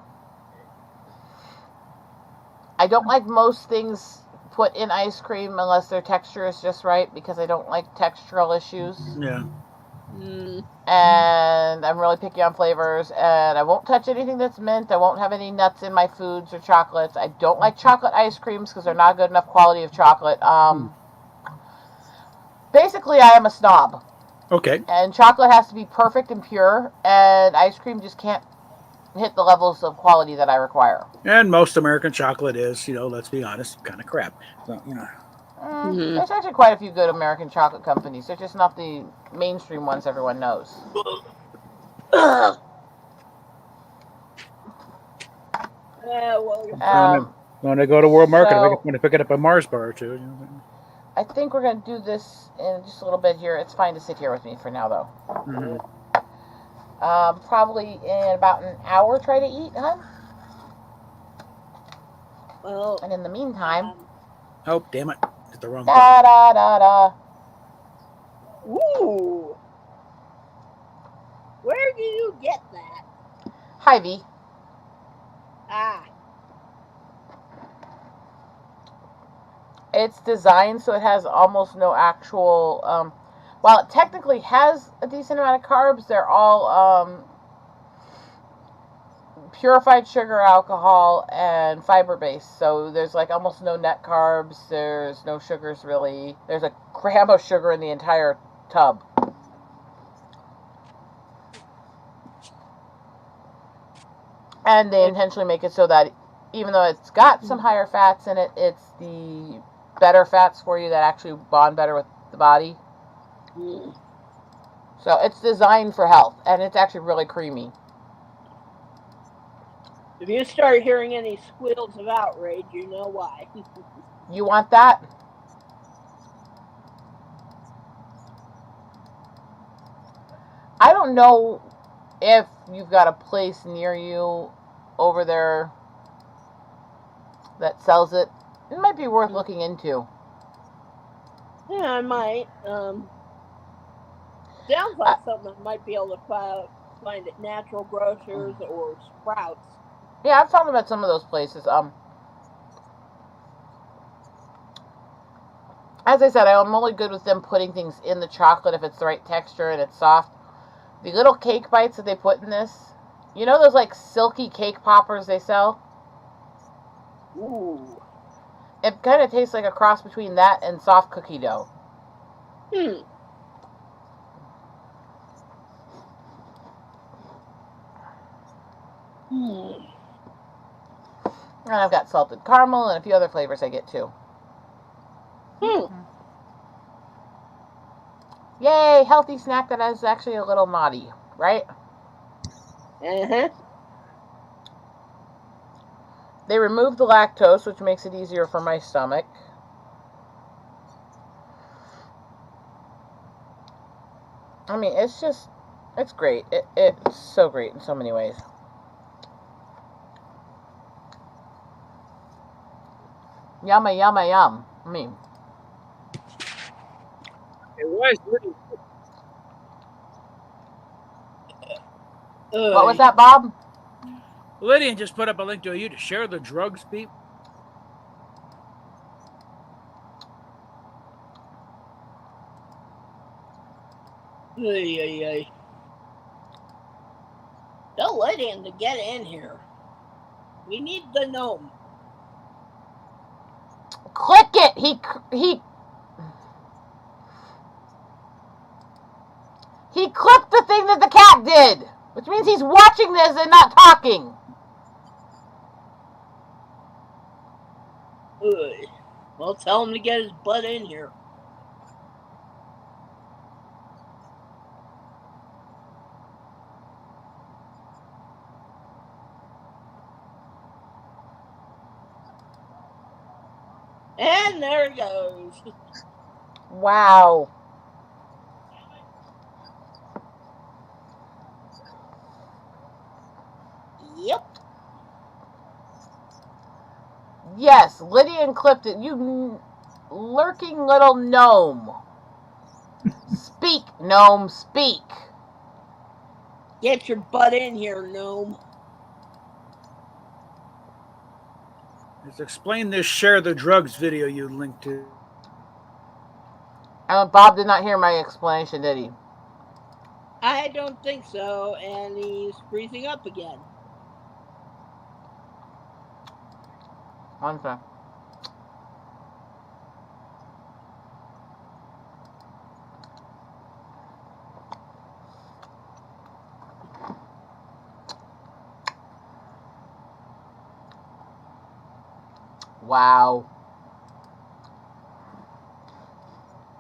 I don't like most things put in ice cream unless their texture is just right, because I don't like textural issues.
Yeah.
And I'm really picky on flavors, and I won't touch anything that's mint. I won't have any nuts in my foods or chocolates. I don't like chocolate ice creams because they're not good enough quality of chocolate. Basically, I am a snob.
Okay.
And chocolate has to be perfect and pure, and ice cream just can't hit the levels of quality that I require.
And most American chocolate is, let's be honest, kind of crap. So,
There's actually quite a few good American chocolate companies. They're just not the mainstream ones everyone knows.
When I go to World Market, I'm going to pick it up a Mars bar or two.
I think we're going to do this in just a little bit here. It's fine to sit here with me for now, though.
Mm-hmm.
Probably in about an hour, try to eat, huh?
Well,
and in the meantime...
oh, damn it. Hit the wrong
button. Da, da, da.
Ooh. Where did you get that?
Hy-Vee.
Ah.
It's designed so it has almost no actual... while it technically has a decent amount of carbs, they're all purified sugar, alcohol, and fiber-based. So there's like almost no net carbs. There's no sugars, really. There's a gram of sugar in the entire tub. And they intentionally make it so that even though it's got some higher fats in it, it's the better fats for you that actually bond better with the body. So it's designed for health, and it's actually really creamy.
If you start hearing any squeals of outrage, you know why.
You want that? I don't know if you've got a place near you over there that sells it. It might be worth looking into.
Yeah, I might. Sounds like something I might be able to find at Natural Grocers or Sprouts.
Yeah, I've found them at some of those places. As I said, I'm only good with them putting things in the chocolate if it's the right texture and it's soft. The little cake bites that they put in this, you know those like silky cake poppers they sell?
Ooh.
It kind of tastes like a cross between that and soft cookie dough.
And
I've got salted caramel and a few other flavors I get too. Yay, healthy snack that is actually a little naughty, right? They removed the lactose, which makes it easier for my stomach. I mean, it's great. It's so great in so many ways. Yumma, yumma, yum. I mean... What was that, Bob?
Lydian just put up a link to you to share the drugs, Pete.
Tell Lydian to get in here. We need the gnome.
Click it! He clipped the thing that the cat did! Which means he's watching this and not talking.
Well, tell him to get his butt in here. And there it goes.
Wow.
Yep.
Yes, Lydian clipped it. You lurking little gnome. Speak, gnome, speak.
Get your butt in here, gnome.
Let's explain this share the drugs video you linked to.
Bob did not hear my explanation, did he?
I don't think so, and he's freezing up again.
One sec. Wow.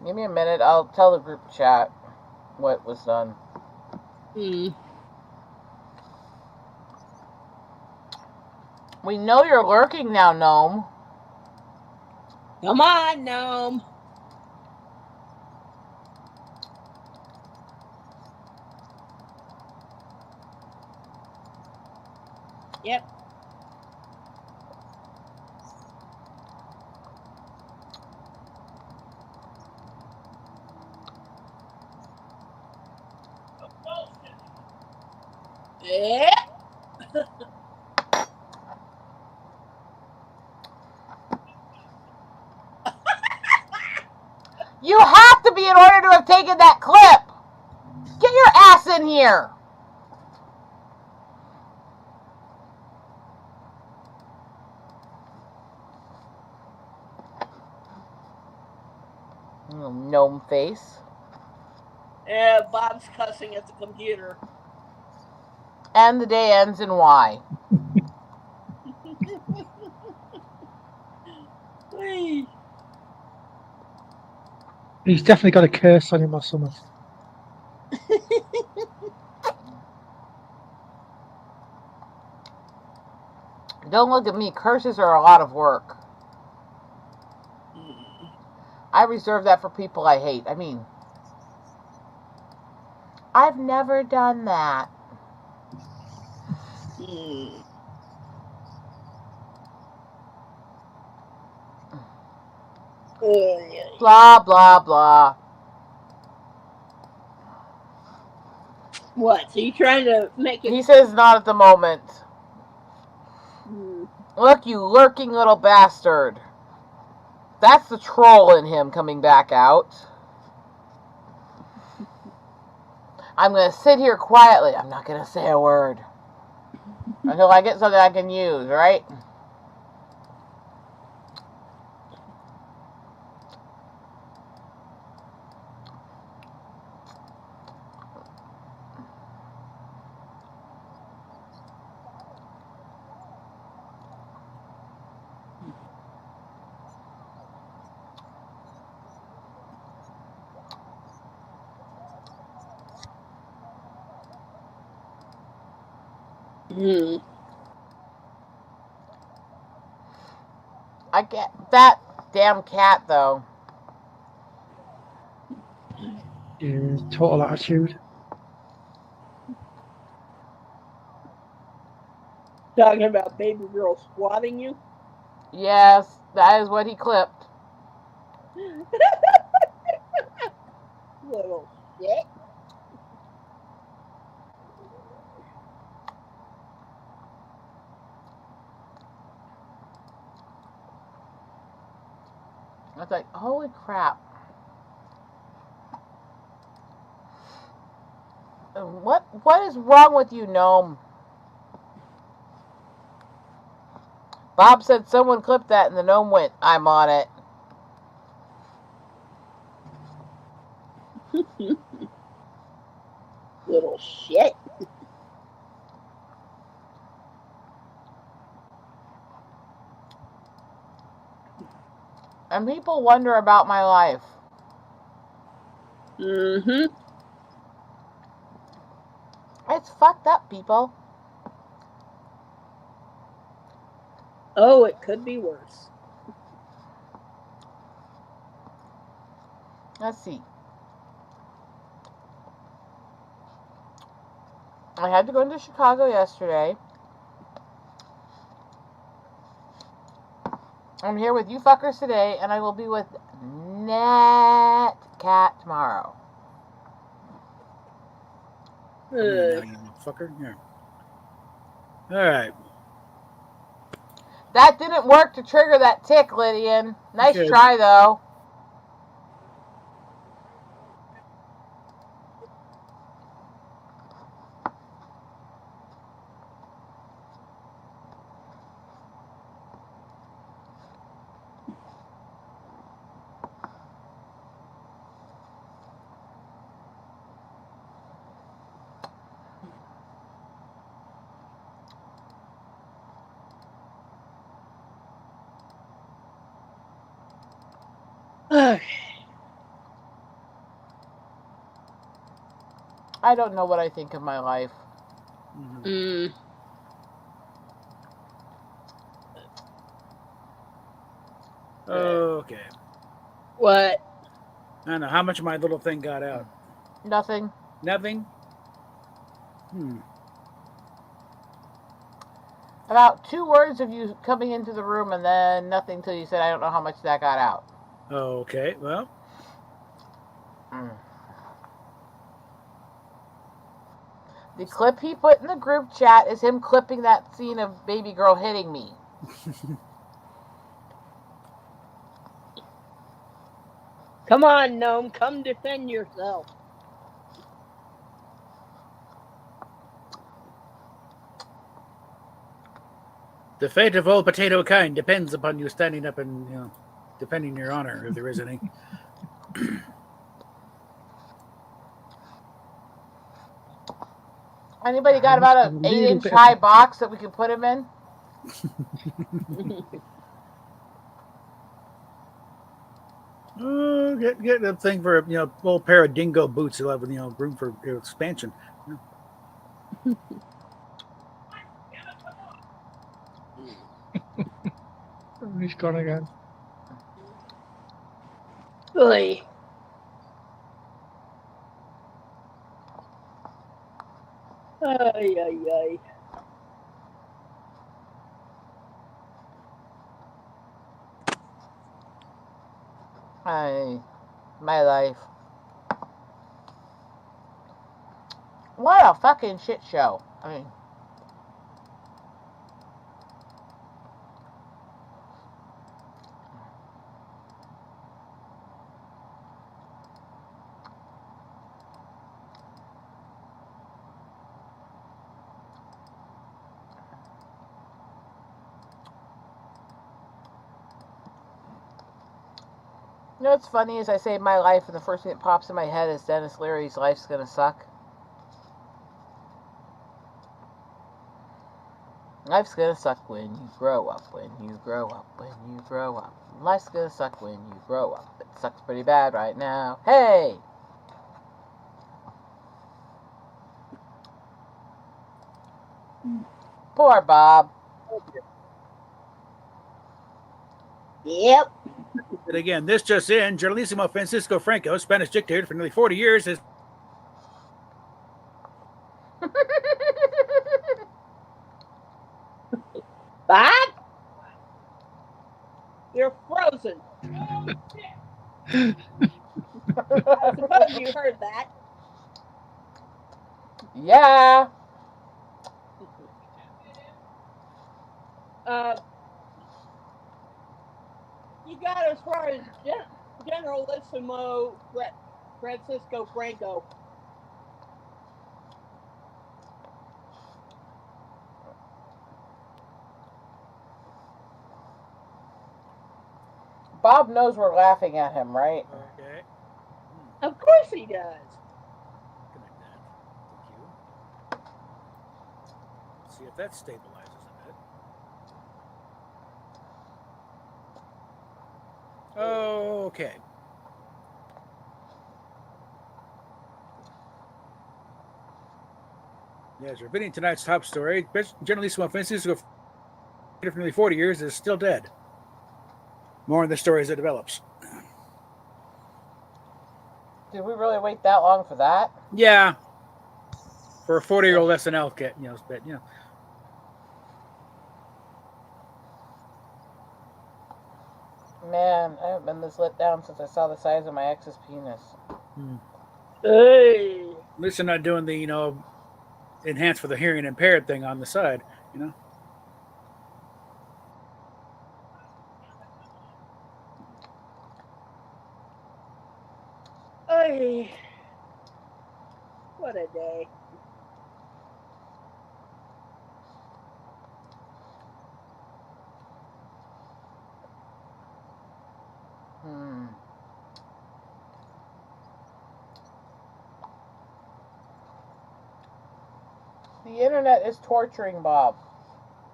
Give me a minute. I'll tell the group chat what was done.
Hmm.
We know you're lurking now, Gnome.
Come on, Gnome. Yep. Yep.
You have to be in order to have taken that clip. Get your ass in here. Gnome face.
Yeah, Bob's cussing at the computer.
And the day ends in Y.
Hey.
He's definitely got a curse on him or something.
Don't look at me. Curses are a lot of work. I reserve that for people I hate. I mean, I've never done that. Blah, blah, blah.
What? So you trying to make it?
He says not at the moment. Look, you lurking little bastard. That's the troll in him coming back out. I'm going to sit here quietly. I'm not going to say a word. Until I get something I can use, right? I get that damn cat, though.
Yeah, total attitude.
Talking about baby girl squatting you?
Yes, that is what he clipped.
Little shit.
I was like, holy crap. What is wrong with you, Gnome? Bob said someone clipped that and the Gnome went, I'm on it.
Little shit.
And people wonder about my life.
Mm-hmm.
It's fucked up, people.
Oh, it could be worse.
Let's see. I had to go into Chicago yesterday. I'm here with you fuckers today, and I will be with Nat Cat tomorrow.
Fucker. Yeah. All right.
That didn't work to trigger that tick, Lydian. Nice
Okay.
try, though. I don't know what I think of my life.
Mhm. Okay.
What?
I don't know how much of my little thing got out.
Nothing.
Nothing.
About 2 words of you coming into the room, and then nothing till you said, I don't know how much that got out.
Okay. Well.
The clip he put in the group chat is him clipping that scene of baby girl hitting me.
Come on, Gnome. Come defend yourself.
The fate of all potato kind depends upon you standing up and defending your honor, if there is any.
Anybody got about an 8-inch high box that we can put him in?
Oh, get a thing for a little pair of dingo boots. You'll have room for expansion.
He's gone again.
Oy. Ay, ay, ay.
My life. What a fucking shit show. I mean, you know what's funny is I say my life, and the first thing that pops in my head is Dennis Leary's Life's Gonna Suck. Life's gonna suck when you grow up, when you grow up, when you grow up. Life's gonna suck when you grow up. It sucks pretty bad right now. Hey! Poor Bob.
Yep.
And again, this just in: Generalissimo Francisco Franco, Spanish dictator for nearly 40 years, is
Bob? You're frozen. I suppose you heard that.
Yeah.
You got as far as Generalissimo Francisco Franco.
Bob knows we're laughing at him, right?
okay.
Of course he does.
Connect that. Thank you. See if that stabilizes a bit. Okay. Yes, we're reading tonight's top story. Generalissimo Francisco for nearly 40 years is still dead. More on the story as it develops.
Did we really wait that long for that?
Yeah. For a 40-year-old SNL kid, but
Man, I haven't been this let down since I saw the size of my ex's penis.
Hey.
At least I'm not doing the, enhanced for the hearing impaired thing on the side,
Hey. What a day.
The internet is torturing Bob.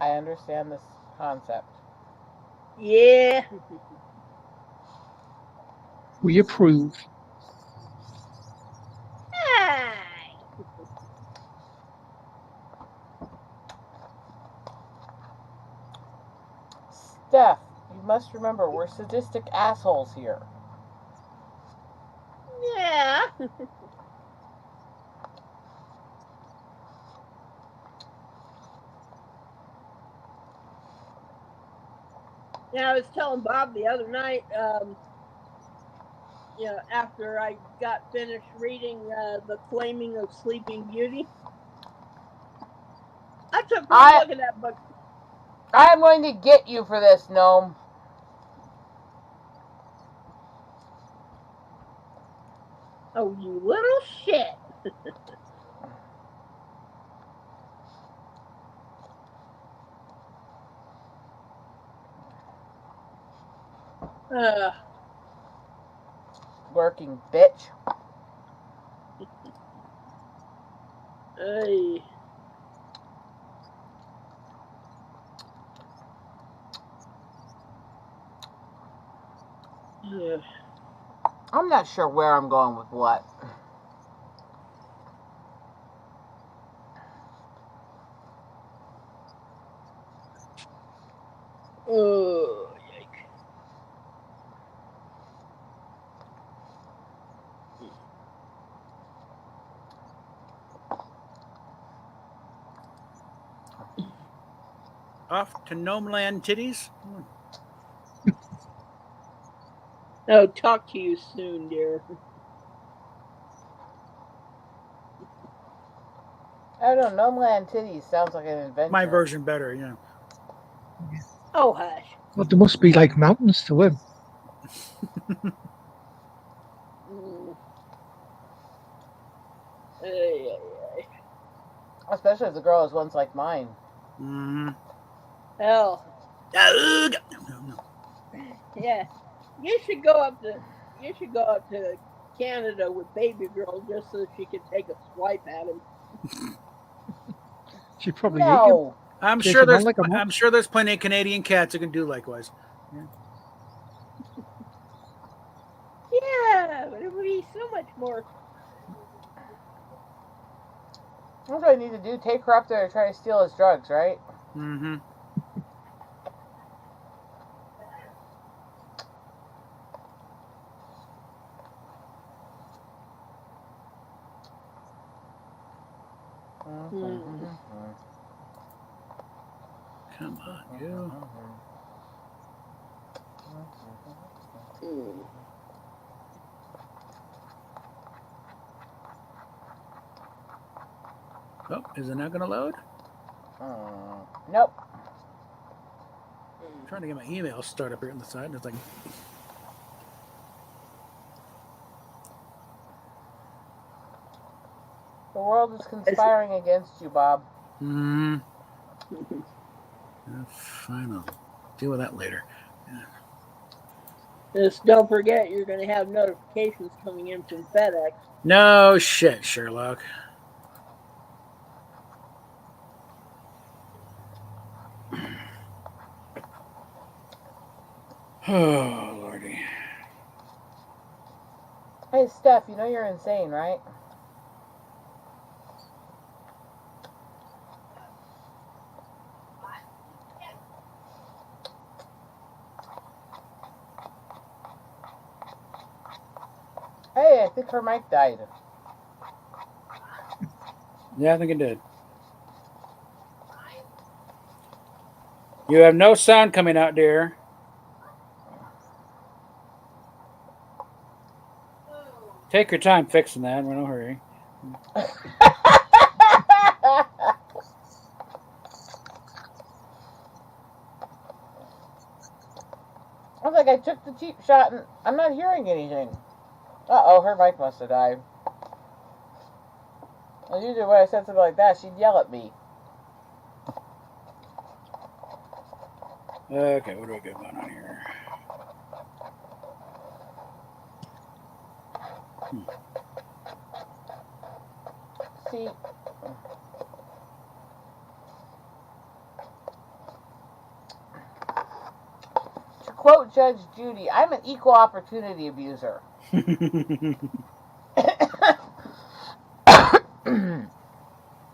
I understand this concept.
Yeah.
We approve.
Hi.
Steph, you must remember we're sadistic assholes here.
Yeah. Yeah, I was telling Bob the other night, after I got finished reading The Claiming of Sleeping Beauty, I took one look at that book.
I'm going to get you for this, Gnome.
Oh, you little shit.
Working bitch.
Hey.
I'm not sure where I'm going with what.
Oh,
Off to Gnome Land titties.
Oh, talk to you soon, dear.
I don't know, Gnome Land Titties sounds like an adventure.
My version better, yeah.
Oh, hush.
Well, there must be like mountains to him.
Especially if the girl is once like mine.
Hell.
No.
Yeah. You should go up to Canada with baby girl just so she could take a swipe at him.
She probably ate him.
I'm
Chase
sure
him
there's
on like a mouse.
I'm sure there's plenty of Canadian cats who can do likewise.
Yeah, but it would be so much more.
That's what I need to do. Take her up there and try to steal his drugs, right?
Mm-hmm. Come on, you. Oh, is it not going to load?
Nope.
I'm trying to get my email start up here on the side, and it's like.
The world is conspiring against you, Bob.
Fine, I'll deal with that later. Yeah.
Just don't forget, you're going to have notifications coming in from FedEx.
No shit, Sherlock. Oh, Lordy.
Hey, Steph, you know you're insane, right? Hey, I think her mic died.
Yeah, I think it did. You have no sound coming out, dear. Take your time fixing that. We're in no hurry.
I was like, I took the cheap shot and I'm not hearing anything. Uh-oh, her mic must have died. Well, usually when I said something like that, she'd yell at me.
Okay, what do we got going on here?
See, to quote Judge Judy, I'm an equal opportunity abuser.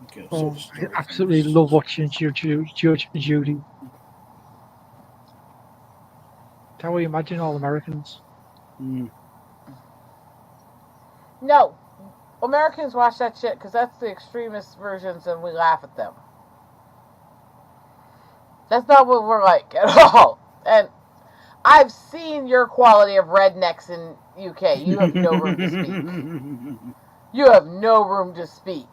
Okay, so
Oh,
the
I
story
absolutely
things.
love watching Judge and Judy. How we imagine all Americans.
Mm.
No, Americans watch that shit because that's the extremist versions, and we laugh at them. That's not what we're like at all. And I've seen your quality of rednecks in UK. You have no room to speak. You have no room to speak.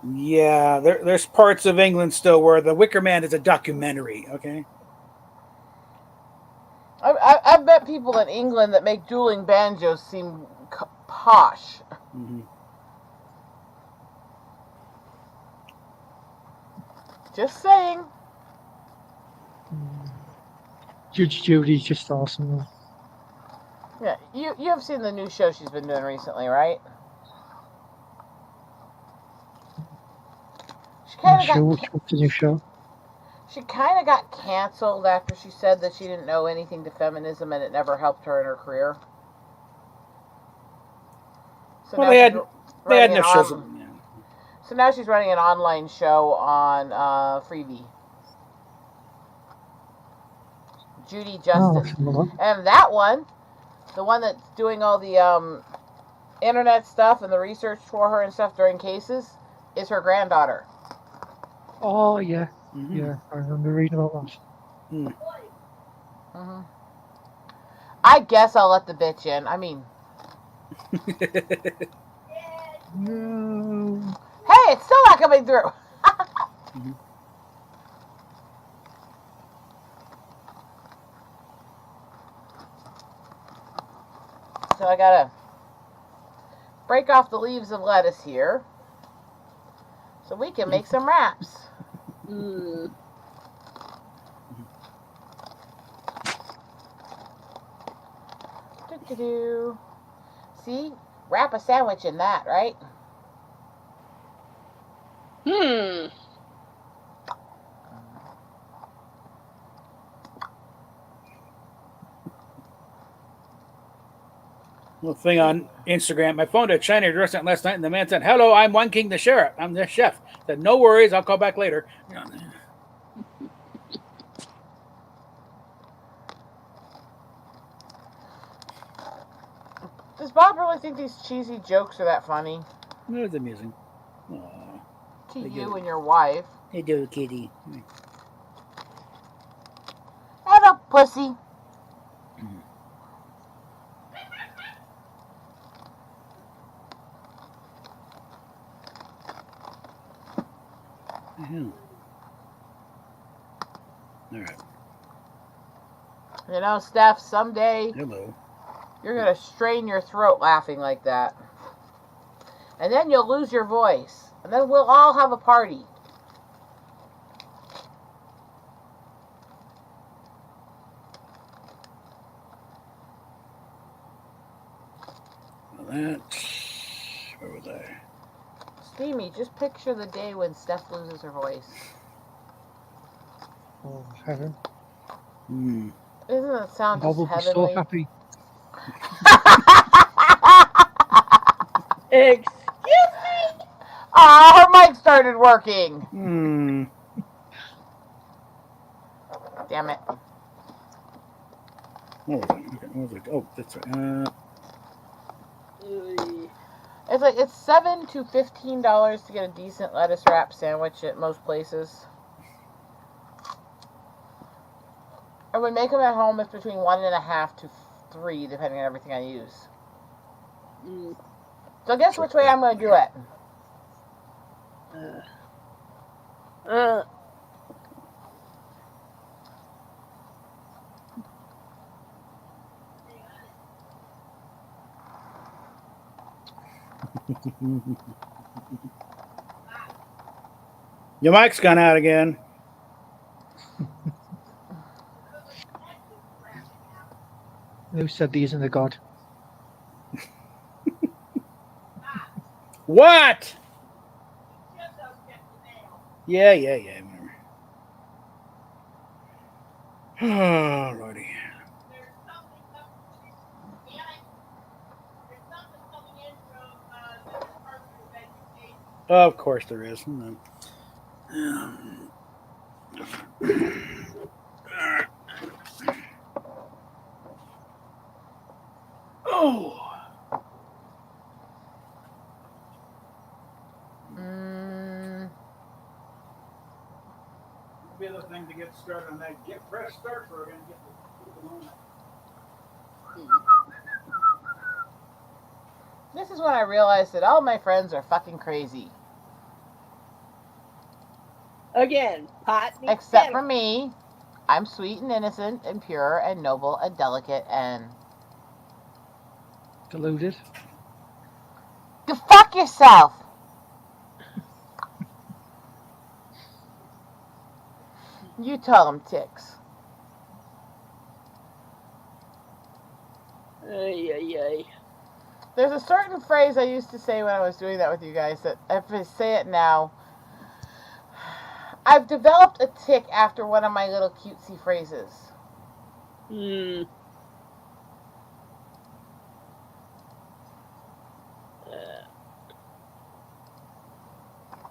Yeah, there's parts of England still where The Wicker Man is a documentary. Okay.
I've met people in England that make dueling banjos seem posh.
Mm-hmm.
Just saying.
Judge Judy's just awesome.
Yeah, you have seen the new show she's been doing recently, right? She
I'm
kind
not
of
sure
got
what's the new show.
she kind of got canceled after she said that she didn't know anything to feminism and it never helped her in her career. So
Well,
now she's
they had
running
enough shows. Yeah.
So now she's running an online show on Freevee. Judy
Oh,
Justice, and that one, the one that's doing all the internet stuff and the research for her and stuff during cases, is her granddaughter.
oh yeah.
Mm-hmm.
Yeah, I remember reading about that.
Mm.
Mm-hmm. I guess I'll let the bitch in. I mean,
No.
hey, it's still not coming through.
Mm-hmm.
So I gotta break off the leaves of lettuce here so we can make some wraps.
Mm.
Do-do-do. See? Wrap a sandwich in that, right?
Hmm.
Little thing on Instagram. I phoned a Chinese restaurant last night, and the man said, "Hello, I'm One King the sheriff. I'm the chef." I said, "No worries, I'll call back later."
Does Bob really think these cheesy jokes are that funny?
It was amusing. Aww.
To you and your wife.
Hey, do kitty.
Hello, pussy.
Mm-hmm. All right.
You know, Steph, someday
Hello.
you're going to strain your throat laughing like that. And then you'll lose your voice. And then we'll all have a party.
Well, that. Where was I?
Steamy, just picture the day when Steph loses her voice.
Oh, heaven.
Hmm.
Isn't that sound
Bob
just
will be so
heavenly?
happy.
Excuse me?
Ah, her mic started working.
Hmm.
Damn it.
What was it? Okay, what was it? Oh, that's right.
It's like it's $7 to $15 to get a decent lettuce wrap sandwich at most places. And when make them at home, it's between 1.5 to 3, depending on everything I use.
Mm.
So guess which way I'm going to do it.
Your mic's gone out again.
Who said these in the God?
What? Yeah. Alrighty. Of course there is. Oh.
Mm,
Be the thing to get started on that. Press start program. Get the loan.
this is when I realized that all my friends are fucking crazy.
Again, pot meets
Except for
kettle.
me. I'm sweet and innocent and pure and noble and delicate and...
Deluded.
Go fuck yourself! You tell them, Tix.
Ay, ay, ay.
There's a certain phrase I used to say when I was doing that with you guys that if I say it now, I've developed a tick after one of my little cutesy phrases.
Hmm.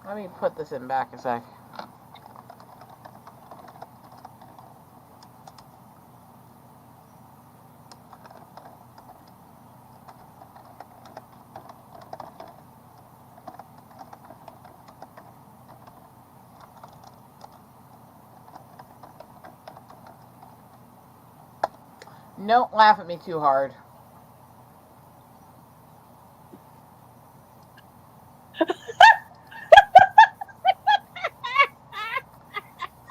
Let me put this in back a sec. Don't laugh at me too hard.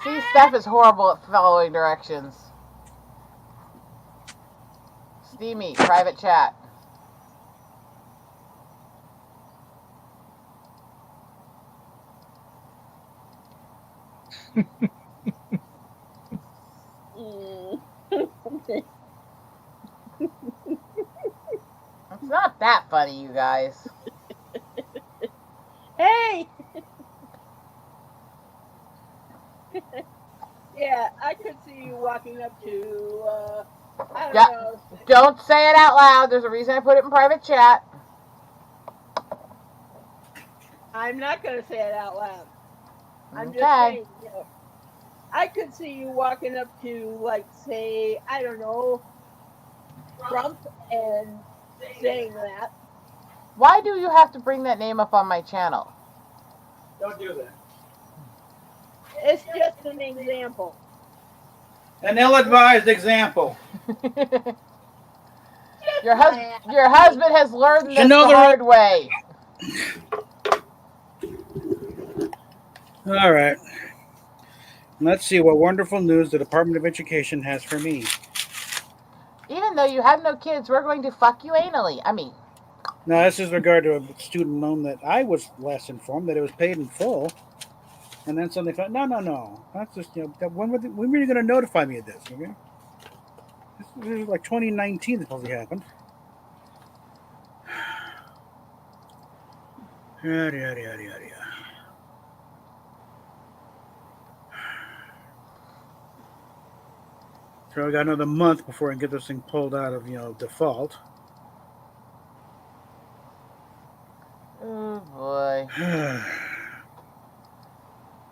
See, Steph is horrible at following directions. Steamy, private chat. It's not that funny, you guys.
Hey! Yeah, I could see you walking up to, I don't know.
Don't say it out loud. There's a reason I put it in private chat.
I'm not going to say it out loud. I'm
Okay.
just saying, you know, I could see you walking up to, like, say, I don't know, Trump and saying that.
Why do you have to bring that name up on my channel?
Don't do that.
It's just an example.
An ill-advised example.
Your husband has learned this
know
the
the
hard way.
All right. Let's see what wonderful news the Department of Education has for me.
Even though you have no kids, we're going to fuck you anally. I mean,
Now, this is regard to a student loan that I was last informed that it was paid in full. And then suddenly found, no. That's just, when were you going to notify me of this? Okay. This is like 2019 that probably happened. Yada. So I got another month before I can get this thing pulled out of, default.
oh boy.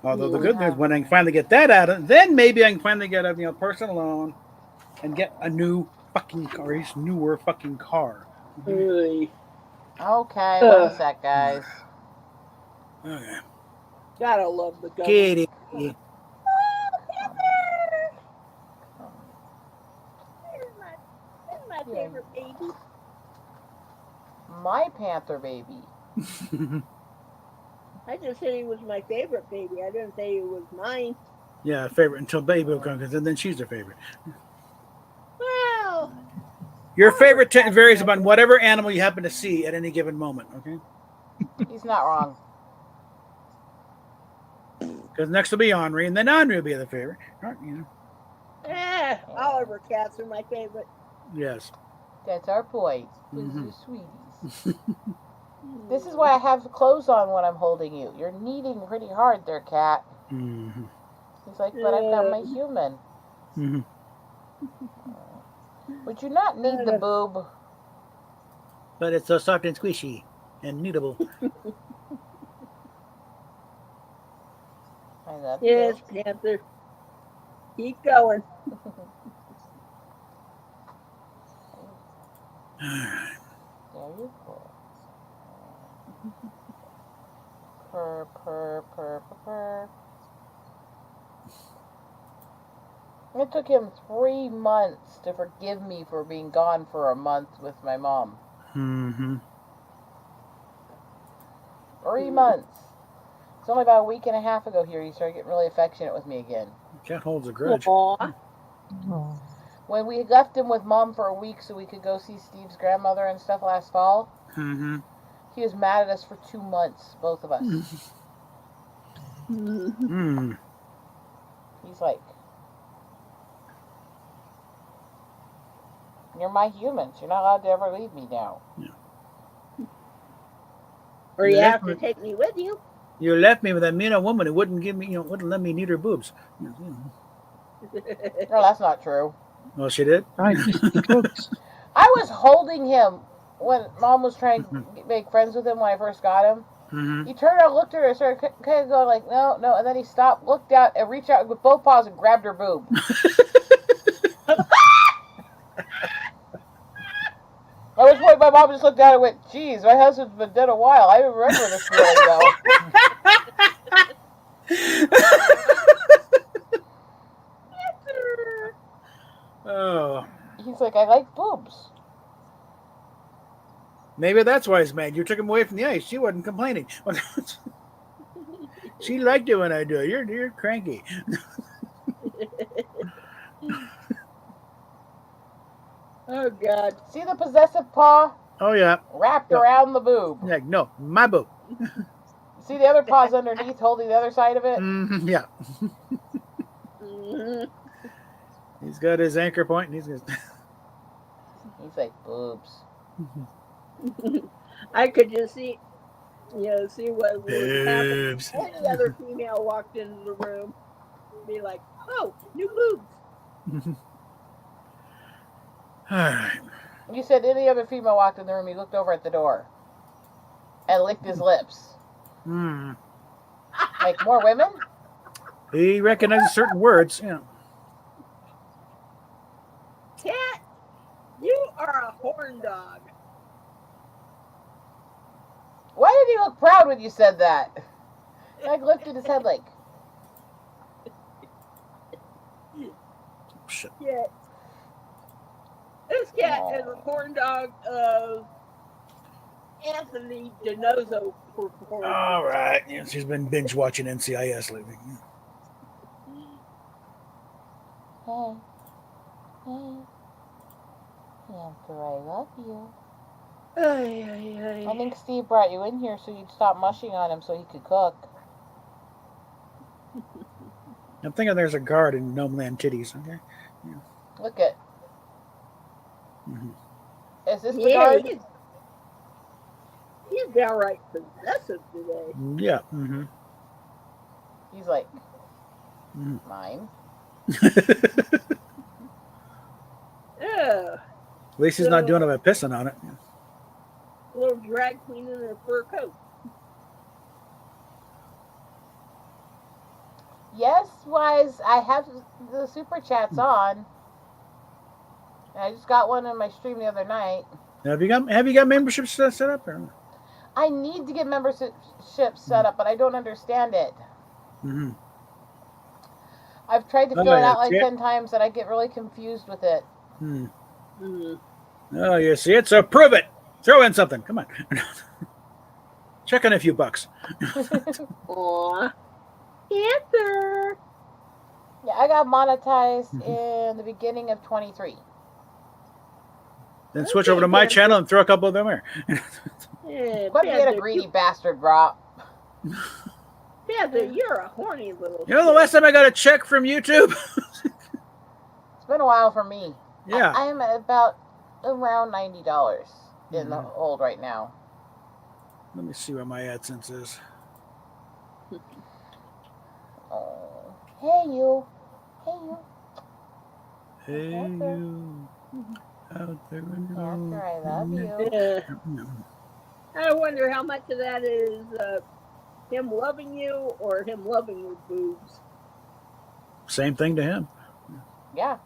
Although the good news, when I can finally get that out of, then maybe I can finally get a personal loan and get a new fucking car, or at least newer fucking car.
Okay, one sec, guys.
Okay.
Gotta love the government.
Kitty.
Here's my favorite baby.
My panther baby.
I just said he was my favorite baby. I didn't say he was mine.
Yeah, favorite until baby will come, because then she's her favorite.
Well,
your favorite varies upon whatever animal you happen to see at any given moment. Okay.
He's not wrong.
Because next will be Henri, and then Henri will be the favorite.
Oliver cats are my favorite.
Yes.
That's our boys. Mm-hmm. Sweeties. This is why I have clothes on when I'm holding you. You're kneading pretty hard there, cat.
Mm-hmm.
He's like, but I've got my human.
Mm-hmm.
Would you not knead the boob?
But it's so soft and squishy and kneadable.
I love
Yes,
you.
Panther. Keep going.
There you go. Purr, purr, purr, purr, purr. It took him 3 months to forgive me for being gone for a month with my mom.
Mm-hmm.
3 months. It's only about a week and a half ago here he started getting really affectionate with me again.
Cat holds a grudge.
Aw.
Oh.
When we left him with Mom for a week so we could go see Steve's grandmother and stuff last fall,
Mm-hmm.
he was mad at us for 2 months, both of us.
Mm.
He's like, you're my humans. You're not allowed to ever leave me now.
Or you have to take me with you.
You left me with that mean old woman who wouldn't give me, wouldn't let me knead her boobs.
No, that's not true.
Well, she did.
I just the drugs.
I was holding him when Mom was trying to make friends with him when I first got him.
Mm-hmm.
He turned around, looked at her, and started kind of going like, no, no, and then he stopped, looked out, and reached out with both paws and grabbed her boob. At which point my mom just looked at it and went, geez, my husband's been dead a while. I remember this feeling though.
Oh.
He's like, I like boobs.
Maybe that's why he's mad. You took him away from the ice. She wasn't complaining. She liked it when I do it. You're cranky.
Oh, God.
See the possessive paw
Oh yeah.
wrapped around the boob.
Like, no, my boob.
See the other paw's underneath holding the other side of it?
Mm-hmm. Yeah.
Mhm.
He's got his anchor point, and he's
He's like, boobs.
I could just see what would happen.
boobs.
Any other female walked into the room, be like, "Oh, new boobs."
All right.
You said any other female walked in the room, he looked over at the door and licked his lips.
Hmm.
Like, more women?
He recognizes certain words. Yeah.
Cat, you are a horn dog.
Why did he look proud when you said that? Like, lifted his head like,
Shit.
Yeah. This cat is a horn dog of Anthony DeNozo performance.
All right. Yeah, she's been binge watching NCIS lately.
hey, hey, Panther, I love you.
Ay, ay,
I
ay.
think Steve brought you in here so you'd stop mushing on him so he could cook.
I'm thinking there's a guard in No Land Titties. Okay.
Look at.
Mm-hmm.
Is this the
Yeah,
guard?
he's downright possessive today.
Yeah. Mm-hmm.
He's like,
Mm-hmm.
mine.
Yeah.
At least he's not doing it by pissing on it.
Little drag queen in her fur coat.
Yes, Wise, I have the super chats on. And I just got one in my stream the other night.
Have you got memberships set up? Or?
I need to get membership set up, but I don't understand it.
Mm-hmm.
I've tried to
Oh,
fill it
yeah,
out like
see it?
10 times and I get really confused with it.
Hmm.
Mm.
Oh, you see it? So prove it. Throw in something. Come on. Check on a few bucks.
Aw. Panther.
Yeah, I got monetized in the beginning of 23.
Then switch over to my channel and throw a couple of them there.
Yeah,
Quit being a greedy bastard, bro.
Panther, you're a horny little
You know the last time I got a check from YouTube?
It's been a while for me.
Yeah.
I am at about around $90 in the hold right now.
Let me see what my AdSense is.
Oh, hey you. Hey you.
Hey, you. Out there in the
Panther, I love
road.
you.
I wonder how much of that is him loving you or him loving your boobs.
Same thing to him.
Yeah.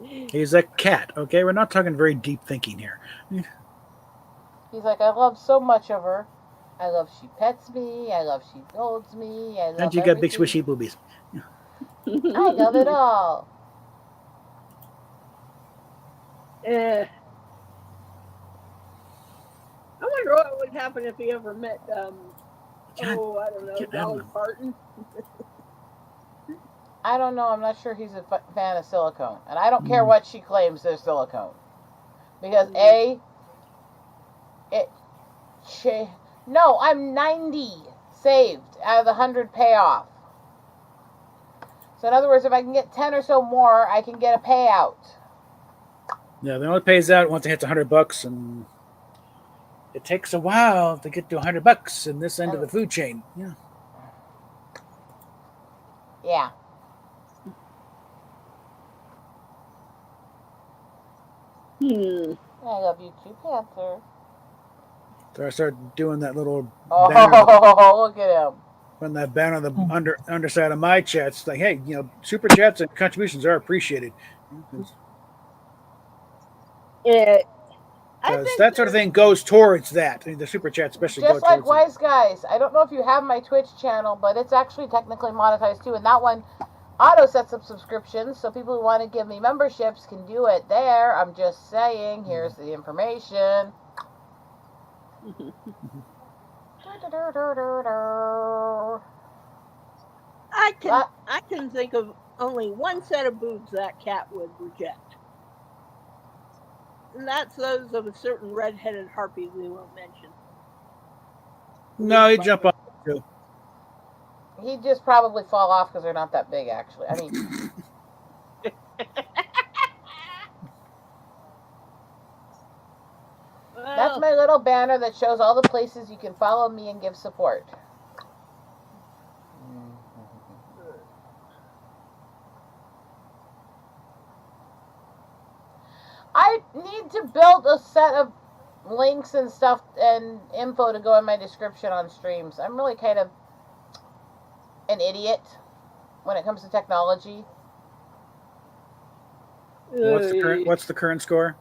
He's a cat. Okay, we're not talking very deep thinking here.
He's like, I love so much of her. I love she pets me. I love she holds me. I
And
love
you got big
everything.
swishy boobies.
I love it all.
I wonder what would happen if he ever met, I don't know, Dolly Parton.
I don't know. I'm not sure he's a fan of silicone. And I don't care what she claims there's silicone. Because A, no, I'm 90 saved out of the 100 payoff. So in other words, if I can get 10 or so more, I can get a payout.
Yeah, they only pays out once it hits $100, and it takes a while to get to $100 in this end of the food chain. Yeah.
Yeah. I love you too, Panther.
So I started doing that little
banner. Look at him.
When that banner on the underside of my chats, it's like, hey, super chats and contributions are appreciated. That sort of thing goes towards that. I mean, the super chat especially
just like Wise Guys. I don't know if you have my Twitch channel, but it's actually technically monetized too. And that one auto sets up subscriptions, so people who want to give me memberships can do it there. I'm just saying, here's the information.
I can think of only one set of boobs that cat would reject. And that's those of a certain red-headed harpy we won't mention.
No, he'd jump off too.
He'd just probably fall off because they're not that big, actually. I mean... That's my little banner that shows all the places you can follow me and give support. I need to build a set of links and stuff and info to go in my description on streams. I'm really kind of an idiot when it comes to technology.
What's the current score?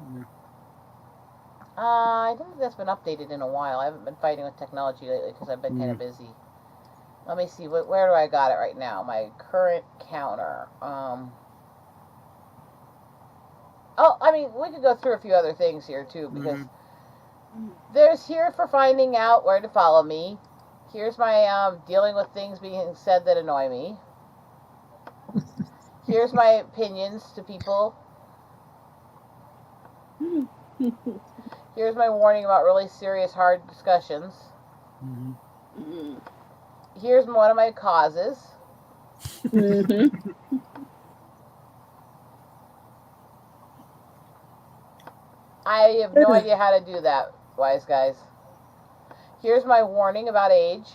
I don't think that's been updated in a while. I haven't been fighting with technology lately because I've been kind of busy. Let me see. Where do I got it right now? My current counter. Oh, I mean, we could go through a few other things here, too, because there's here for finding out where to follow me. Here's my dealing with things being said that annoy me. Here's my opinions to people. Here's my warning about really serious, hard discussions. Here's one of my causes. I have no idea how to do that, Wise Guys. Here's my warning about age.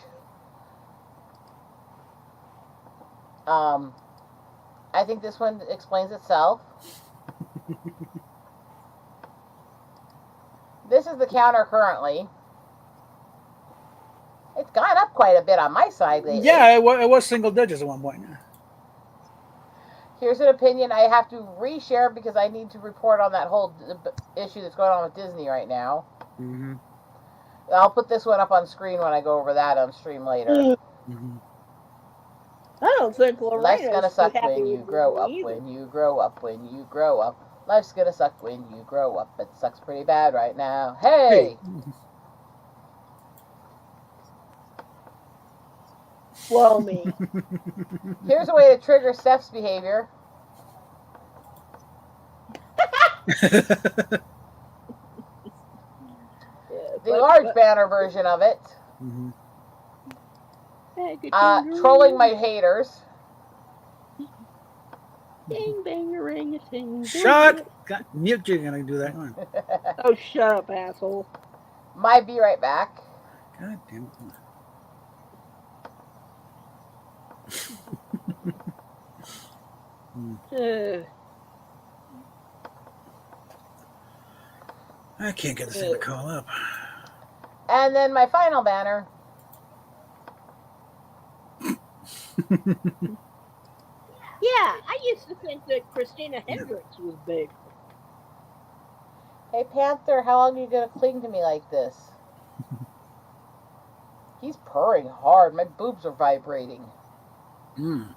I think this one explains itself. This is the counter currently. It's gone up quite a bit on my side lately.
Yeah, it was single digits at one point.
Here's an opinion I have to reshare because I need to report on that whole issue that's going on with Disney right now. I'll put this one up on screen when I go over that on stream later.
I don't think Lorena's
Life's gonna suck
happy
when you grow up, when you grow up, when you grow up. Life's gonna suck when you grow up. It sucks pretty bad right now. Hey!
Blow me.
Here's a way to trigger Steph's behavior. The large banner version of it. Trolling my haters.
Ding, bang, ring, a ting.
Shut! Mute, you're gonna do that one.
Oh, shut up, asshole.
My be right back.
God damn it. I can't get this thing to call up.
And then my final banner.
Yeah, I used to think that Christina Hendricks was big.
Hey, Panther, how long are you going to cling to me like this? He's purring hard. My boobs are vibrating.
Mm.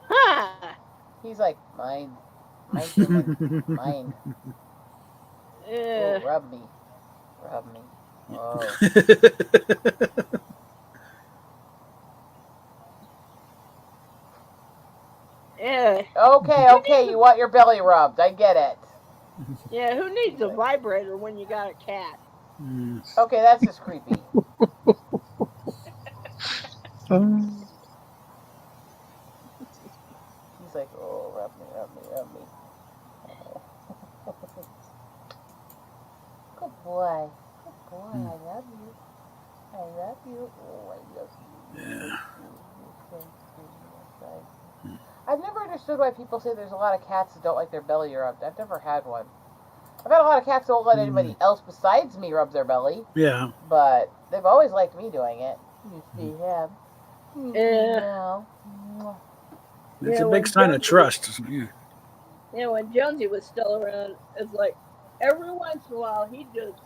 Huh.
He's like, mine. Mine's human. Mine. Oh, rub me. Rub me. Oh.
Yeah.
Okay, you want your belly rubbed. I get it.
Yeah, who needs a vibrator when you got a cat?
Mm.
Okay, that's just creepy. He's like, oh, rub me, rub me, rub me. Oh. Good boy. Good boy. I love you. I love you. Oh, I love you.
Yeah.
I've never understood why people say there's a lot of cats that don't like their belly rubbed. I've never had one. I've had a lot of cats that won't let anybody else besides me rub their belly.
Yeah.
But they've always liked me doing it. You see him.
Yeah.
It's a big sign of trust. Yeah.
Yeah, when Jonesy was still around, it's like every once in a while he'd just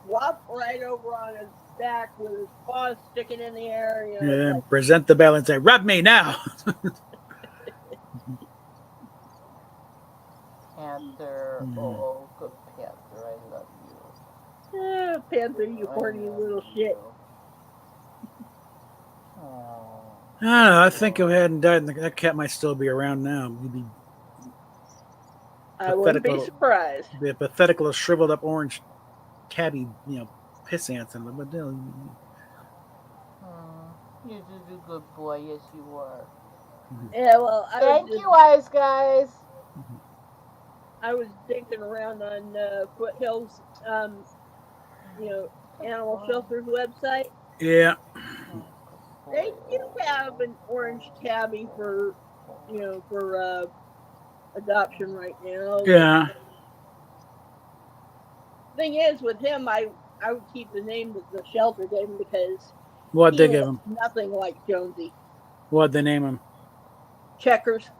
flop right over on his back with his paws sticking in the air. You know,
Yeah.
like,
Present the belly and say, "Rub me now."
Panther. Oh, good Panther. I love you.
Panther, you horny little shit.
Oh.
I don't know. I think if it hadn't died, that cat might still be around now. You'd be
I wouldn't be surprised.
Be a pathetic little shriveled up orange tabby, piss ants in them. But
You're just a good boy. Yes, you are.
Yeah, well,
Thank you, wise guys.
I was dinking around on Foothills, animal shelter's website.
Yeah.
They do have an orange tabby for adoption right now.
Yeah.
Thing is, with him, I would keep the name that the shelter gave him because
What'd they give him?
Nothing like Jonesy.
What'd they name him?
Checkers.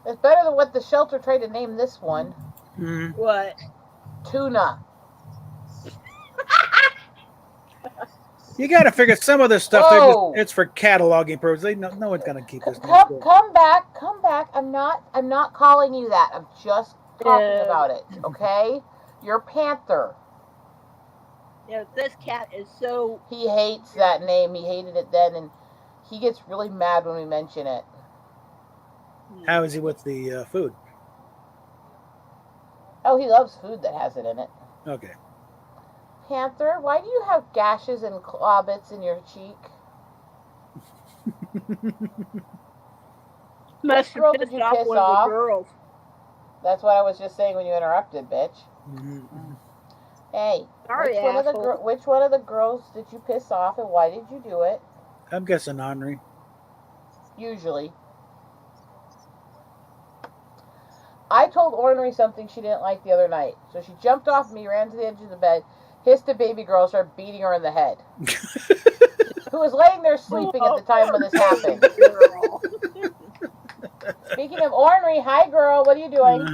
It's better than what the shelter tried to name this one.
Mm.
What?
Tuna.
You got to figure some of this stuff. It's for cataloging purposes. No one's gonna keep this.
Come back. I'm not calling you that. I'm just talking about it. Okay? You're Panther.
Yeah, this cat is so.
He hates that name. He hated it then, and he gets really mad when we mention it.
How is he with the food?
Oh, he loves food that has it in it.
Okay.
Panther, why do you have gashes and claw bits in your cheek?
Which girl did you piss off? Girls.
That's what I was just saying when you interrupted, bitch.
Mm-hmm.
Hey,
sorry,
which one of the girls did you piss off, and why did you do it?
I'm guessing Henri.
Usually. I told Ornery something she didn't like the other night, so she jumped off me, ran to the edge of the bed, hissed a baby girl, started beating her in the head. Who was laying there sleeping at the time when this happened. Speaking of Ornery, hi girl, what are you doing?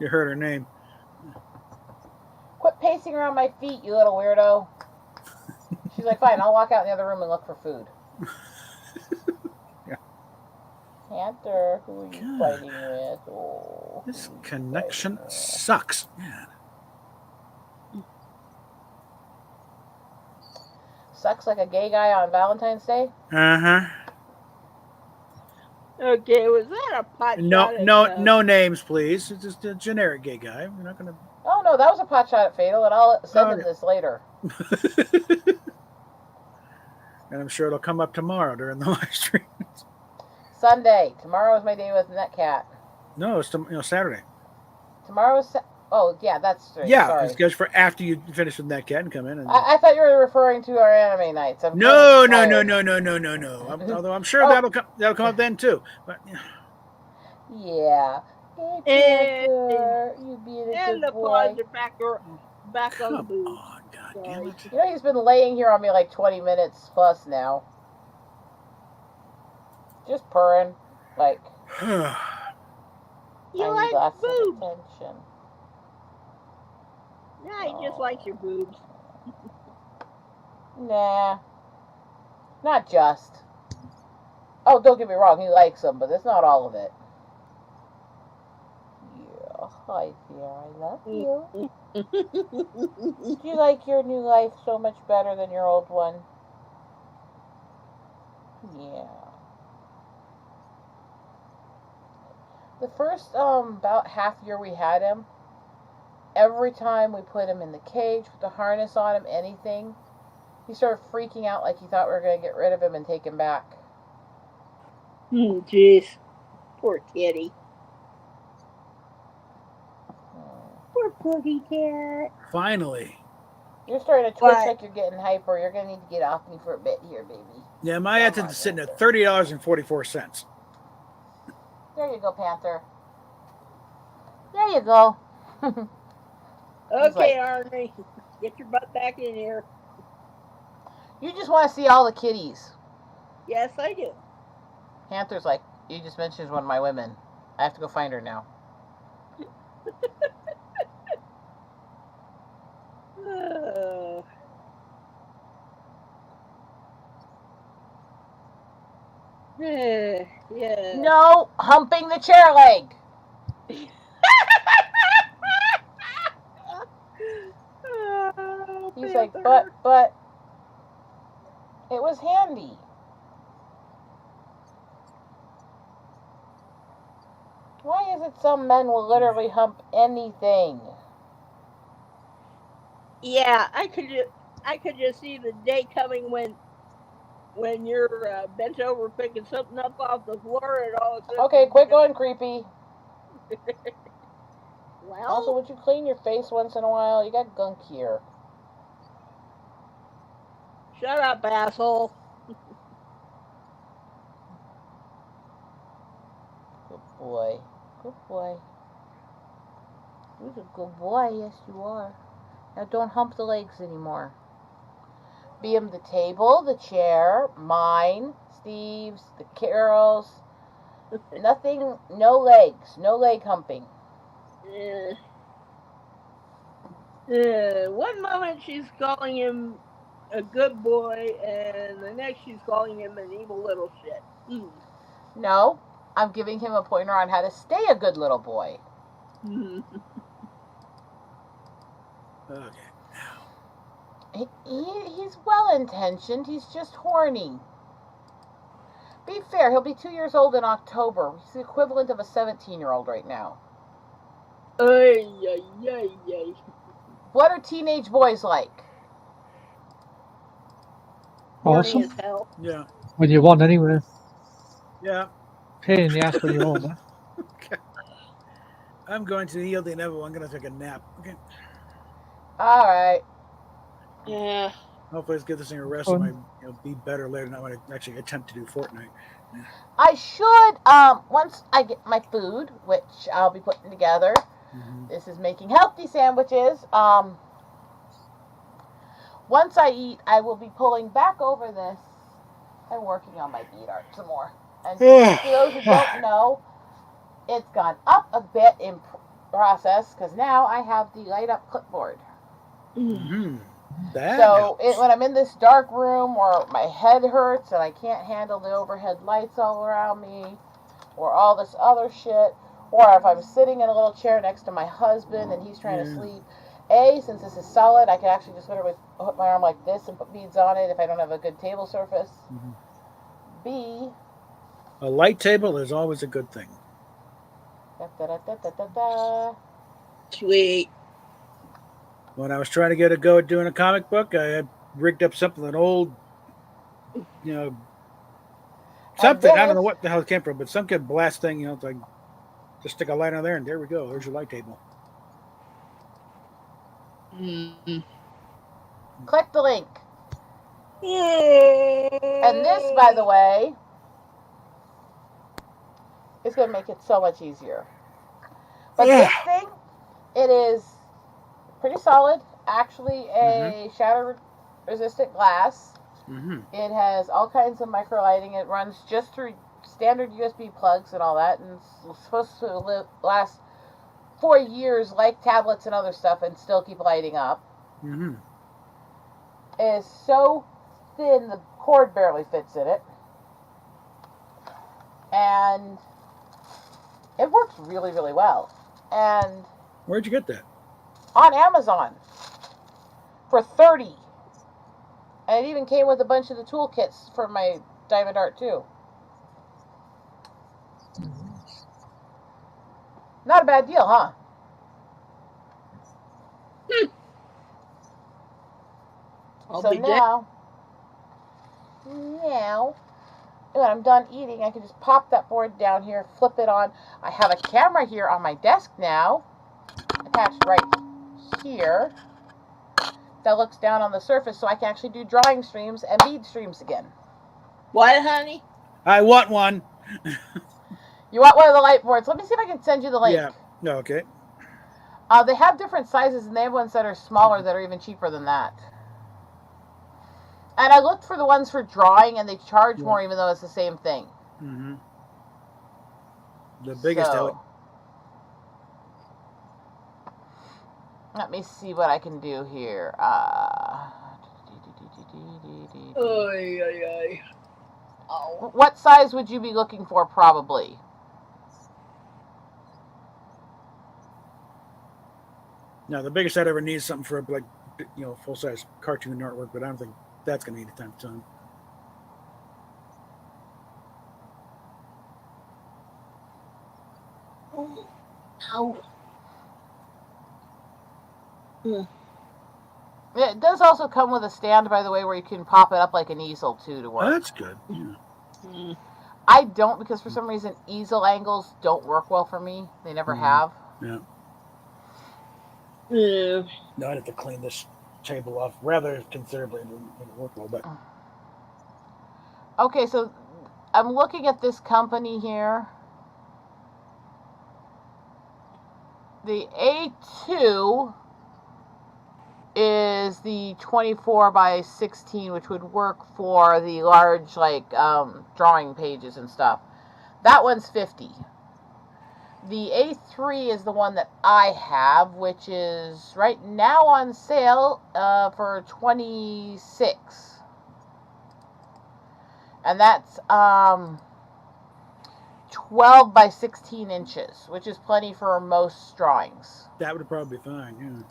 You heard her name.
Quit pacing around my feet, you little weirdo. She's like, fine, I'll walk out in the other room and look for food.
Yeah.
Panther, who are you fighting with? Oh,
this connection sucks. Man.
Sucks like a gay guy on Valentine's Day?
Uh-huh.
Okay, was that a pot shot?
No names, please. It's just a generic gay guy. We're not gonna.
Oh no, that was a pot shot at Fatal, and I'll send him this later.
And I'm sure it'll come up tomorrow during the live stream.
Sunday. Tomorrow is my day with Netcat.
No, it's Saturday.
Tomorrow is. Oh yeah, that's right.
Yeah,
sorry.
it's just for after you finish with Netcat and come in. And...
I thought you were referring to our anime nights.
No. Although I'm sure that'll come up then too. But
yeah. Hey, Panther, you being a
and
good
the
boy.
paws are back on the
Come
booze.
on, God damn
Sorry.
it.
You know, he's been laying here on me like 20 minutes plus now. Just purring. Like,
He
I need
likes
lots of
boobs.
attention.
Nah, he just likes your boobs.
Nah. Not just. Oh, don't get me wrong, he likes them, but that's not all of it. Yeah, hi dear, I love you. Do you like your new life so much better than your old one? Yeah. The first about half year we had him, every time we put him in the cage with the harness on him, anything, he started freaking out like he thought we were going to get rid of him and take him back.
Jeez. Poor kitty. Poor puggy cat.
Finally.
You're starting to twitch
What?
like you're getting hyper. You're going to need to get off me for a bit here, baby.
Yeah, my
Come
attendance
on,
is sitting at
Panther.
$30.44.
There you go, Panther. There you go.
Okay, Arnie. Get your butt back in here.
You just want to see all the kitties.
Yes, I do.
Panther's like, you just mentioned one of my women. I have to go find her now.
Yeah.
No, humping the chair leg.
Oh,
He's
Panther.
like, but, it was handy. Why is it some men will literally hump anything?
Yeah, I could just see the day coming when you're bent over picking something up off the floor and all of a sudden.
Okay, quit going creepy.
Well,
Also, would you clean your face once in a while? You got gunk here.
shut up, asshole.
Good boy. Good boy. You're a good boy. Yes, you are. Now don't hump the legs anymore. Be them the table, the chair, mine, Steve's, the Carol's. Nothing, no legs. No leg humping.
One moment she's calling him a good boy, and the next she's calling him an evil little shit.
No, I'm giving him a pointer on how to stay a good little boy.
Okay.
He's well-intentioned. He's just horny. Be fair, he'll be 2 years old in October. He's the equivalent of a 17-year-old right now.
Ay, ay, ay, ay.
What are teenage boys like?
Horny
Awesome.
as hell.
Yeah.
When you want, anyway.
Yeah.
Pain in the ass when you're older.
Okay. I'm going to yield the inevitable. I'm going to take a nap. Okay.
All right.
Yeah.
Hopefully, let's give this thing a rest. I might be better later. Not when I actually attempt to do Fortnite.
I should, once I get my food, which I'll be putting together.
Mm-hmm.
This is making healthy sandwiches. Once I eat, I will be pulling back over this and working on my bead art some more. And for those who don't know, it's gone up a bit in process because now I have the light up clipboard.
Mm-hmm. That
So when I'm in this dark room or my head hurts and I can't handle the overhead lights all around me or all this other shit, or if I'm sitting in a little chair next to my husband and he's trying to sleep, since this is solid, I can actually just literally put my arm like this and put beads on it if I don't have a good table surface.
Mm-hmm.
B,
a light table is always a good thing.
Sweet.
When I was trying to get a go at doing a comic book, I had rigged up something, an old, something. I don't know what the hell it came from, but some kind of blast thing, it's like just stick a light on there, and there we go. There's your light table.
Click the link. And this, by the way, is going to make it so much easier. But this thing, it is pretty solid. actually a shatter-resistant glass.
Mm-hmm.
It has all kinds of micro lighting. It runs just through standard USB plugs and all that, and it's supposed to last 4 years like tablets and other stuff and still keep lighting up.
Mm-hmm.
It is so thin the cord barely fits in it. And it works really, really well. And
Where'd you get that?
on Amazon for $30. And it even came with a bunch of the toolkits for my Diamond Art too. Not a bad deal, huh? So now, when I'm done eating, I can just pop that board down here, flip it on. I have a camera here on my desk now, attached right here, that looks down on the surface, so I can actually do drawing streams and bead streams again.
What, honey?
I want one.
You want one of the light boards? Let me see if I can send you the link.
Yeah. No, okay.
They have different sizes, and they have ones that are smaller that are even cheaper than that. And I looked for the ones for drawing, and they charge more, even though it's the same thing.
Mm-hmm. The biggest.
Let me see what I can do here. What size would you be looking for, probably?
No, the biggest I'd ever need is something for like, full size cartoon artwork, but I don't think that's going to need a time to time.
Ow.
Yeah, it does also come with a stand, by the way, where you can pop it up like an easel too to work.
Oh, that's good. Yeah.
I don't, because for some reason easel angles don't work well for me. They never have.
Yeah.
Yeah.
No, I'd have to clean this table off rather considerably to work well, but.
Okay, so I'm looking at this company here. The A2 is the 24 by 16, which would work for the large, like, drawing pages and stuff. That one's $50. The A3 is the one that I have, which is right now on sale for $26. And that's 12 by 16 inches, which is plenty for most drawings.
That would probably be fine,
yeah.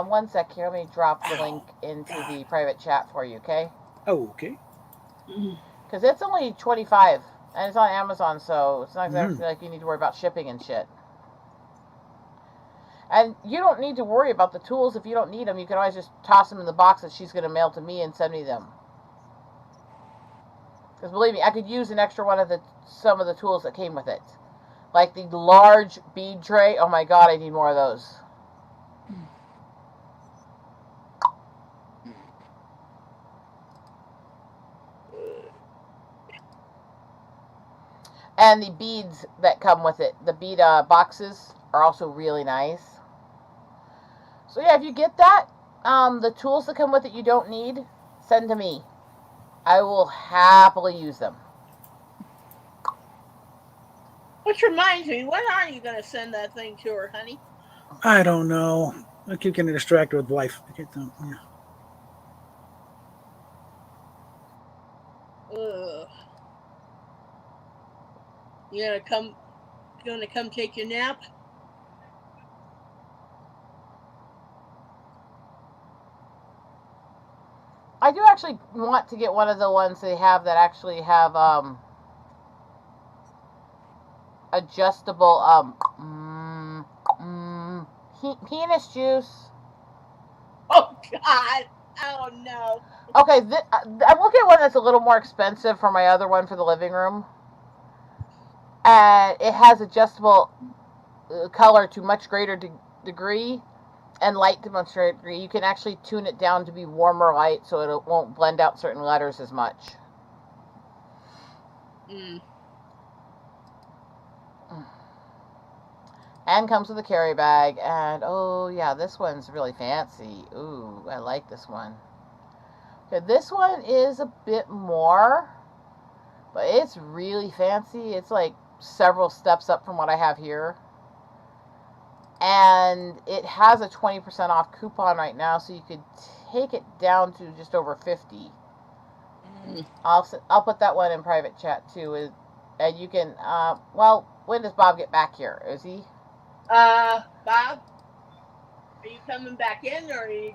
1 sec here. Let me drop the link into the private chat for you, okay?
Oh, okay.
Because it's only $25, and it's on Amazon, so it's not exactly like you need to worry about shipping and shit. And you don't need to worry about the tools if you don't need them. You can always just toss them in the box that she's going to mail to me and send me them. Because believe me, I could use an extra one of some of the tools that came with it. Like the large bead tray. Oh my god, I need more of those. And the beads that come with it, the bead boxes, are also really nice. So yeah, if you get that, the tools that come with it you don't need, send to me. I will happily use them.
Which reminds me, when are you going to send that thing to her, honey?
I don't know. I keep getting distracted with life. I can't tell.
Yeah. Ugh. You gonna come take your nap?
I do actually want to get one of the ones they have that actually have adjustable penis juice.
Oh god! Oh no!
Okay, I'm looking at one that's a little more expensive for my other one for the living room. And it has adjustable color to much greater degree and light to much greater degree. You can actually tune it down to be warmer light so it won't blend out certain letters as much. And comes with a carry bag. And, oh, yeah, this one's really fancy. Ooh, I like this one. Okay, this one is a bit more, but it's really fancy. It's like several steps up from what I have here. And it has a 20% off coupon right now, so you could take it down to just over 50. I'll put that one in private chat too, and you can. Well, when does Bob get back here? Is he?
Bob, are you coming back in, or are you?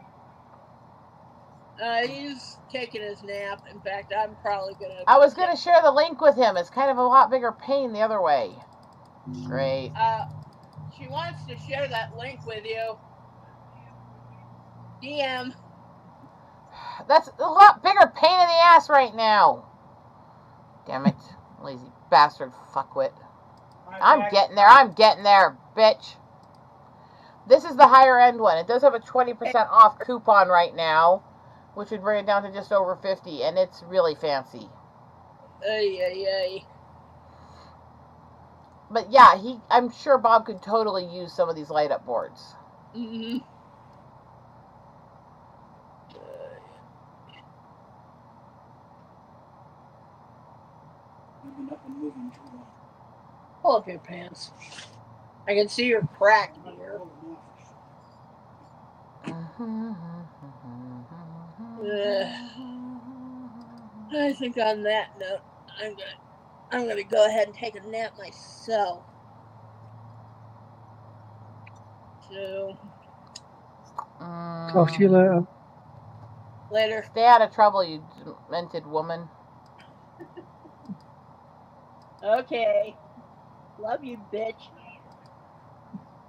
He's taking his nap. In fact, I'm probably gonna.
I was gonna share the link with him. It's kind of a lot bigger pain the other way. Great.
She wants to share that link with you. DM.
That's a lot bigger pain in the ass right now. Damn it. Lazy bastard fuckwit. I'm getting there, bitch. This is the higher end one. It does have a 20% off coupon right now, which would bring it down to just over 50, and it's really fancy.
Ay.
But yeah, I'm sure Bob could totally use some of these light up boards.
Mm-hmm. Pull up your pants. I can see your crack here. I think on that note, I'm gonna go ahead and take a nap myself. So
Talk to you later.
Later.
Stay out of trouble, you demented woman.
Okay. Love you, bitch.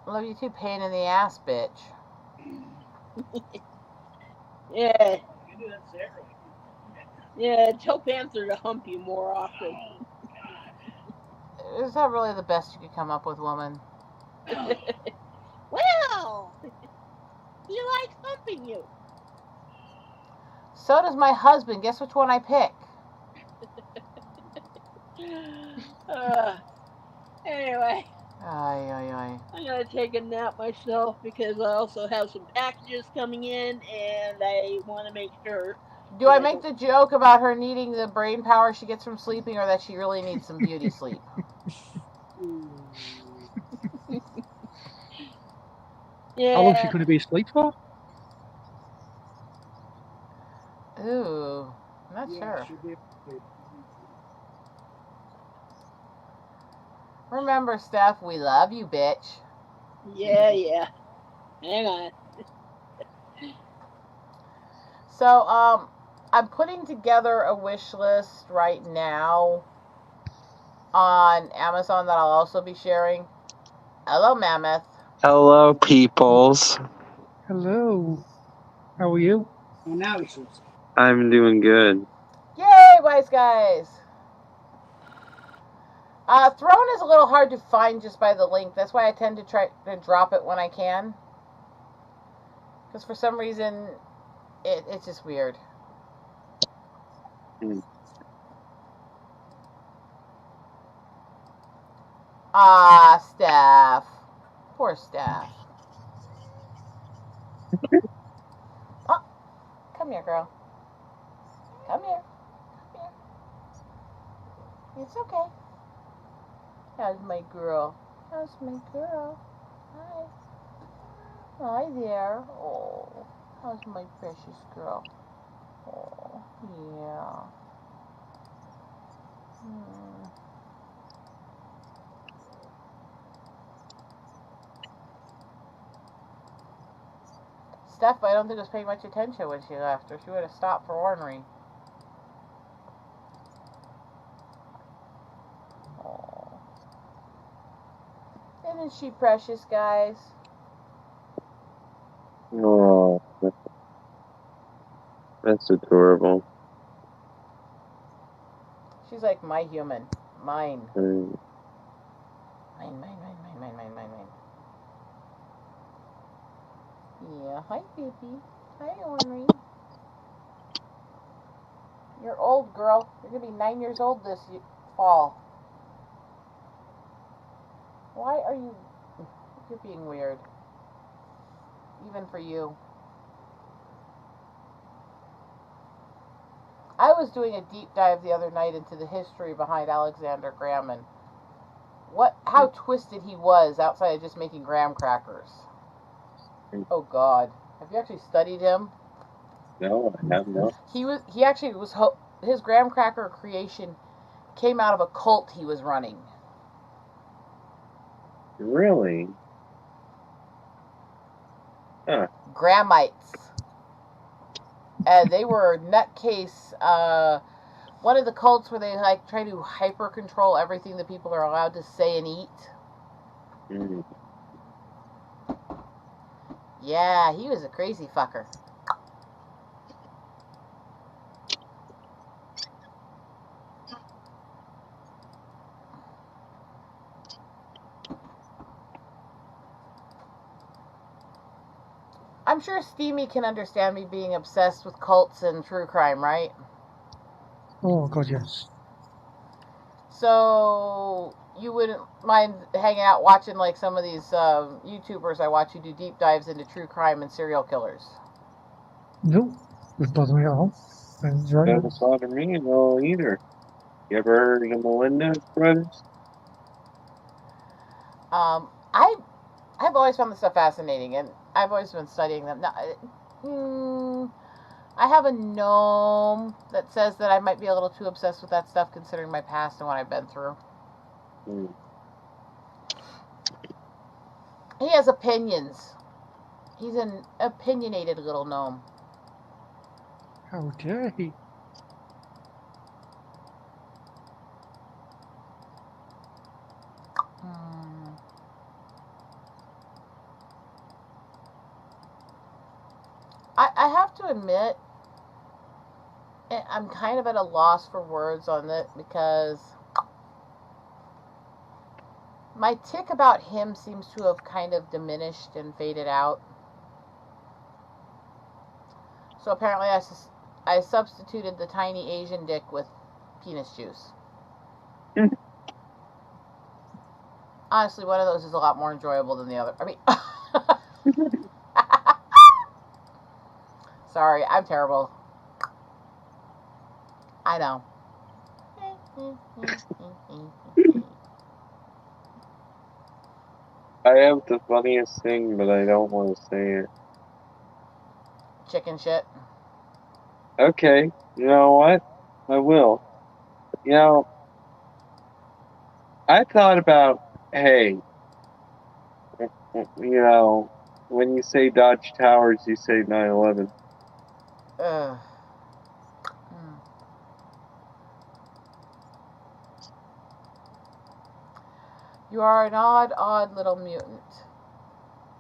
Love you too, pain in the ass, bitch.
Yeah. Yeah, tell Panther to hump you more often.
Is that really the best you could come up with, woman?
Well, he likes humping you.
So does my husband. Guess which one I pick?
Anyway.
Aye.
I'm gonna take a nap myself because I also have some packages coming in and I want to make sure.
Do I make the joke about her needing the brain power she gets from sleeping, or that she really needs some beauty sleep?
Yeah. How long is she going to be asleep for?
Ooh, I'm not sure. Remember, Steph, we love you, bitch.
Yeah. Hang on.
So, I'm putting together a wish list right now on Amazon that I'll also be sharing. Hello, Mammoth.
Hello, peoples.
Hello. How are you?
I'm doing good.
Yay, wise guys. Throne is a little hard to find just by the link. That's why I tend to try to drop it when I can. Because for some reason, it's just weird. Steph. Poor Steph. Oh, come here, girl. Come here. It's okay. How's my girl? Hi. Hi there. Oh, how's my precious girl? Oh, yeah. Steph, I don't think was paying much attention when she left, or she would have stopped for ornery. Oh. Isn't she precious, guys?
Oh, that's adorable.
She's like my human. Mine.
Mm.
Mine. Yeah, hi, baby. Hi, ornery. You're old, girl. You're gonna be 9 years old this fall. Why are you... You're being weird. Even for you. I was doing a deep dive the other night into the history behind Alexander Graham and how twisted he was outside of just making graham crackers. Oh God. Have you actually studied him?
No, I have not.
He actually was, his graham cracker creation came out of a cult he was running.
Really? Huh.
Grahamites. And they were nutcase, one of the cults where they like try to hyper control everything that people are allowed to say and eat.
Mm.
Yeah, he was a crazy fucker. I'm sure Steamy can understand me being obsessed with cults and true crime, right?
Oh God, yes.
So you wouldn't mind hanging out watching like some of these YouTubers I watch who do deep dives into true crime and serial killers?
No, it doesn't me at all. And
Doesn't bother me at all either. You ever heard of the Melendez brothers?
I've always found this stuff fascinating, and I've always been studying them. Now, I have a gnome that says that I might be a little too obsessed with that stuff considering my past and what I've been through.
Mm.
He has opinions. He's an opinionated little gnome.
how dare he?
I have to admit, I'm kind of at a loss for words on it because my tick about him seems to have kind of diminished and faded out. So apparently I substituted the tiny Asian dick with penis juice. Honestly, one of those is a lot more enjoyable than the other. I mean, sorry, I'm terrible. I know.
I have the funniest thing, but I don't want to say it.
Chicken shit.
Okay, you know what? I will. You know, I thought about, hey, you know, when you say Dodge Towers, you say 9/11.
Ugh. You are an odd little mutant,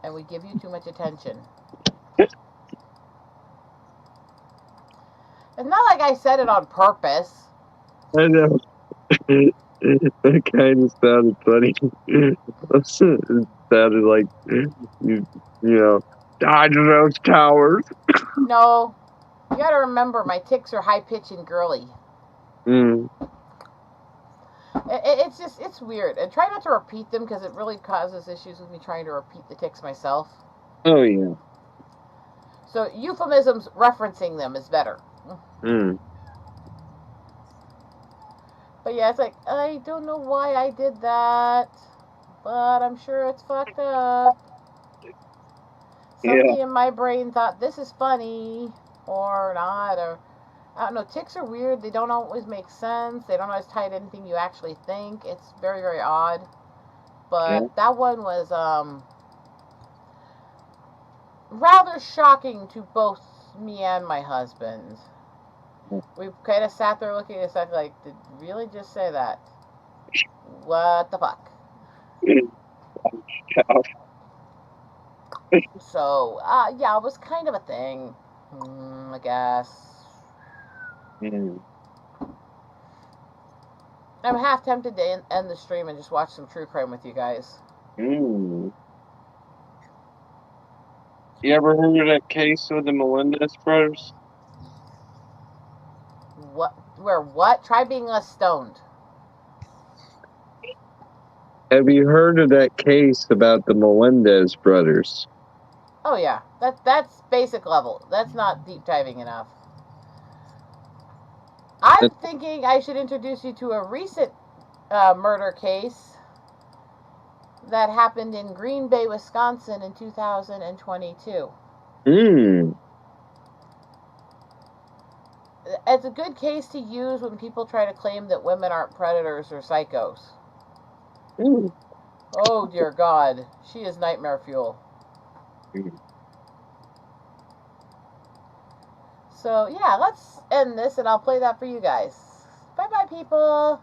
and we give you too much attention. It's not like I said it on purpose.
I know. That kind of sounded funny. It sounded like, you know, Dodge those towers.
No, you gotta remember my ticks are high pitched and girly.
Mm.
It's weird. And try not to repeat them because it really causes issues with me trying to repeat the ticks myself.
Oh, yeah.
So euphemisms referencing them is better.
Mm.
But yeah, it's like, I don't know why I did that, but I'm sure it's fucked up. Something in my brain thought this is funny or not, or I don't know. Ticks are weird. They don't always make sense. They don't always tie to anything you actually think. It's very, very odd. But that one was rather shocking to both me and my husband. We kind of sat there looking at each like, did you really just say that? What the fuck? So, yeah, it was kind of a thing, I guess.
Mm.
I'm half tempted to end the stream and just watch some true crime with you guys.
Mm. You ever heard of that case with the Melendez brothers?
What? Where what? Try being less stoned.
Have you heard of that case about the Melendez brothers?
Oh yeah, that's basic level. That's not deep diving enough. I'm thinking I should introduce you to a recent murder case that happened in Green Bay, Wisconsin in 2022.
Hmm.
It's a good case to use when people try to claim that women aren't predators or psychos.
Hmm.
Oh dear God, she is nightmare fuel. So yeah, let's end this and I'll play that for you guys. Bye bye, people.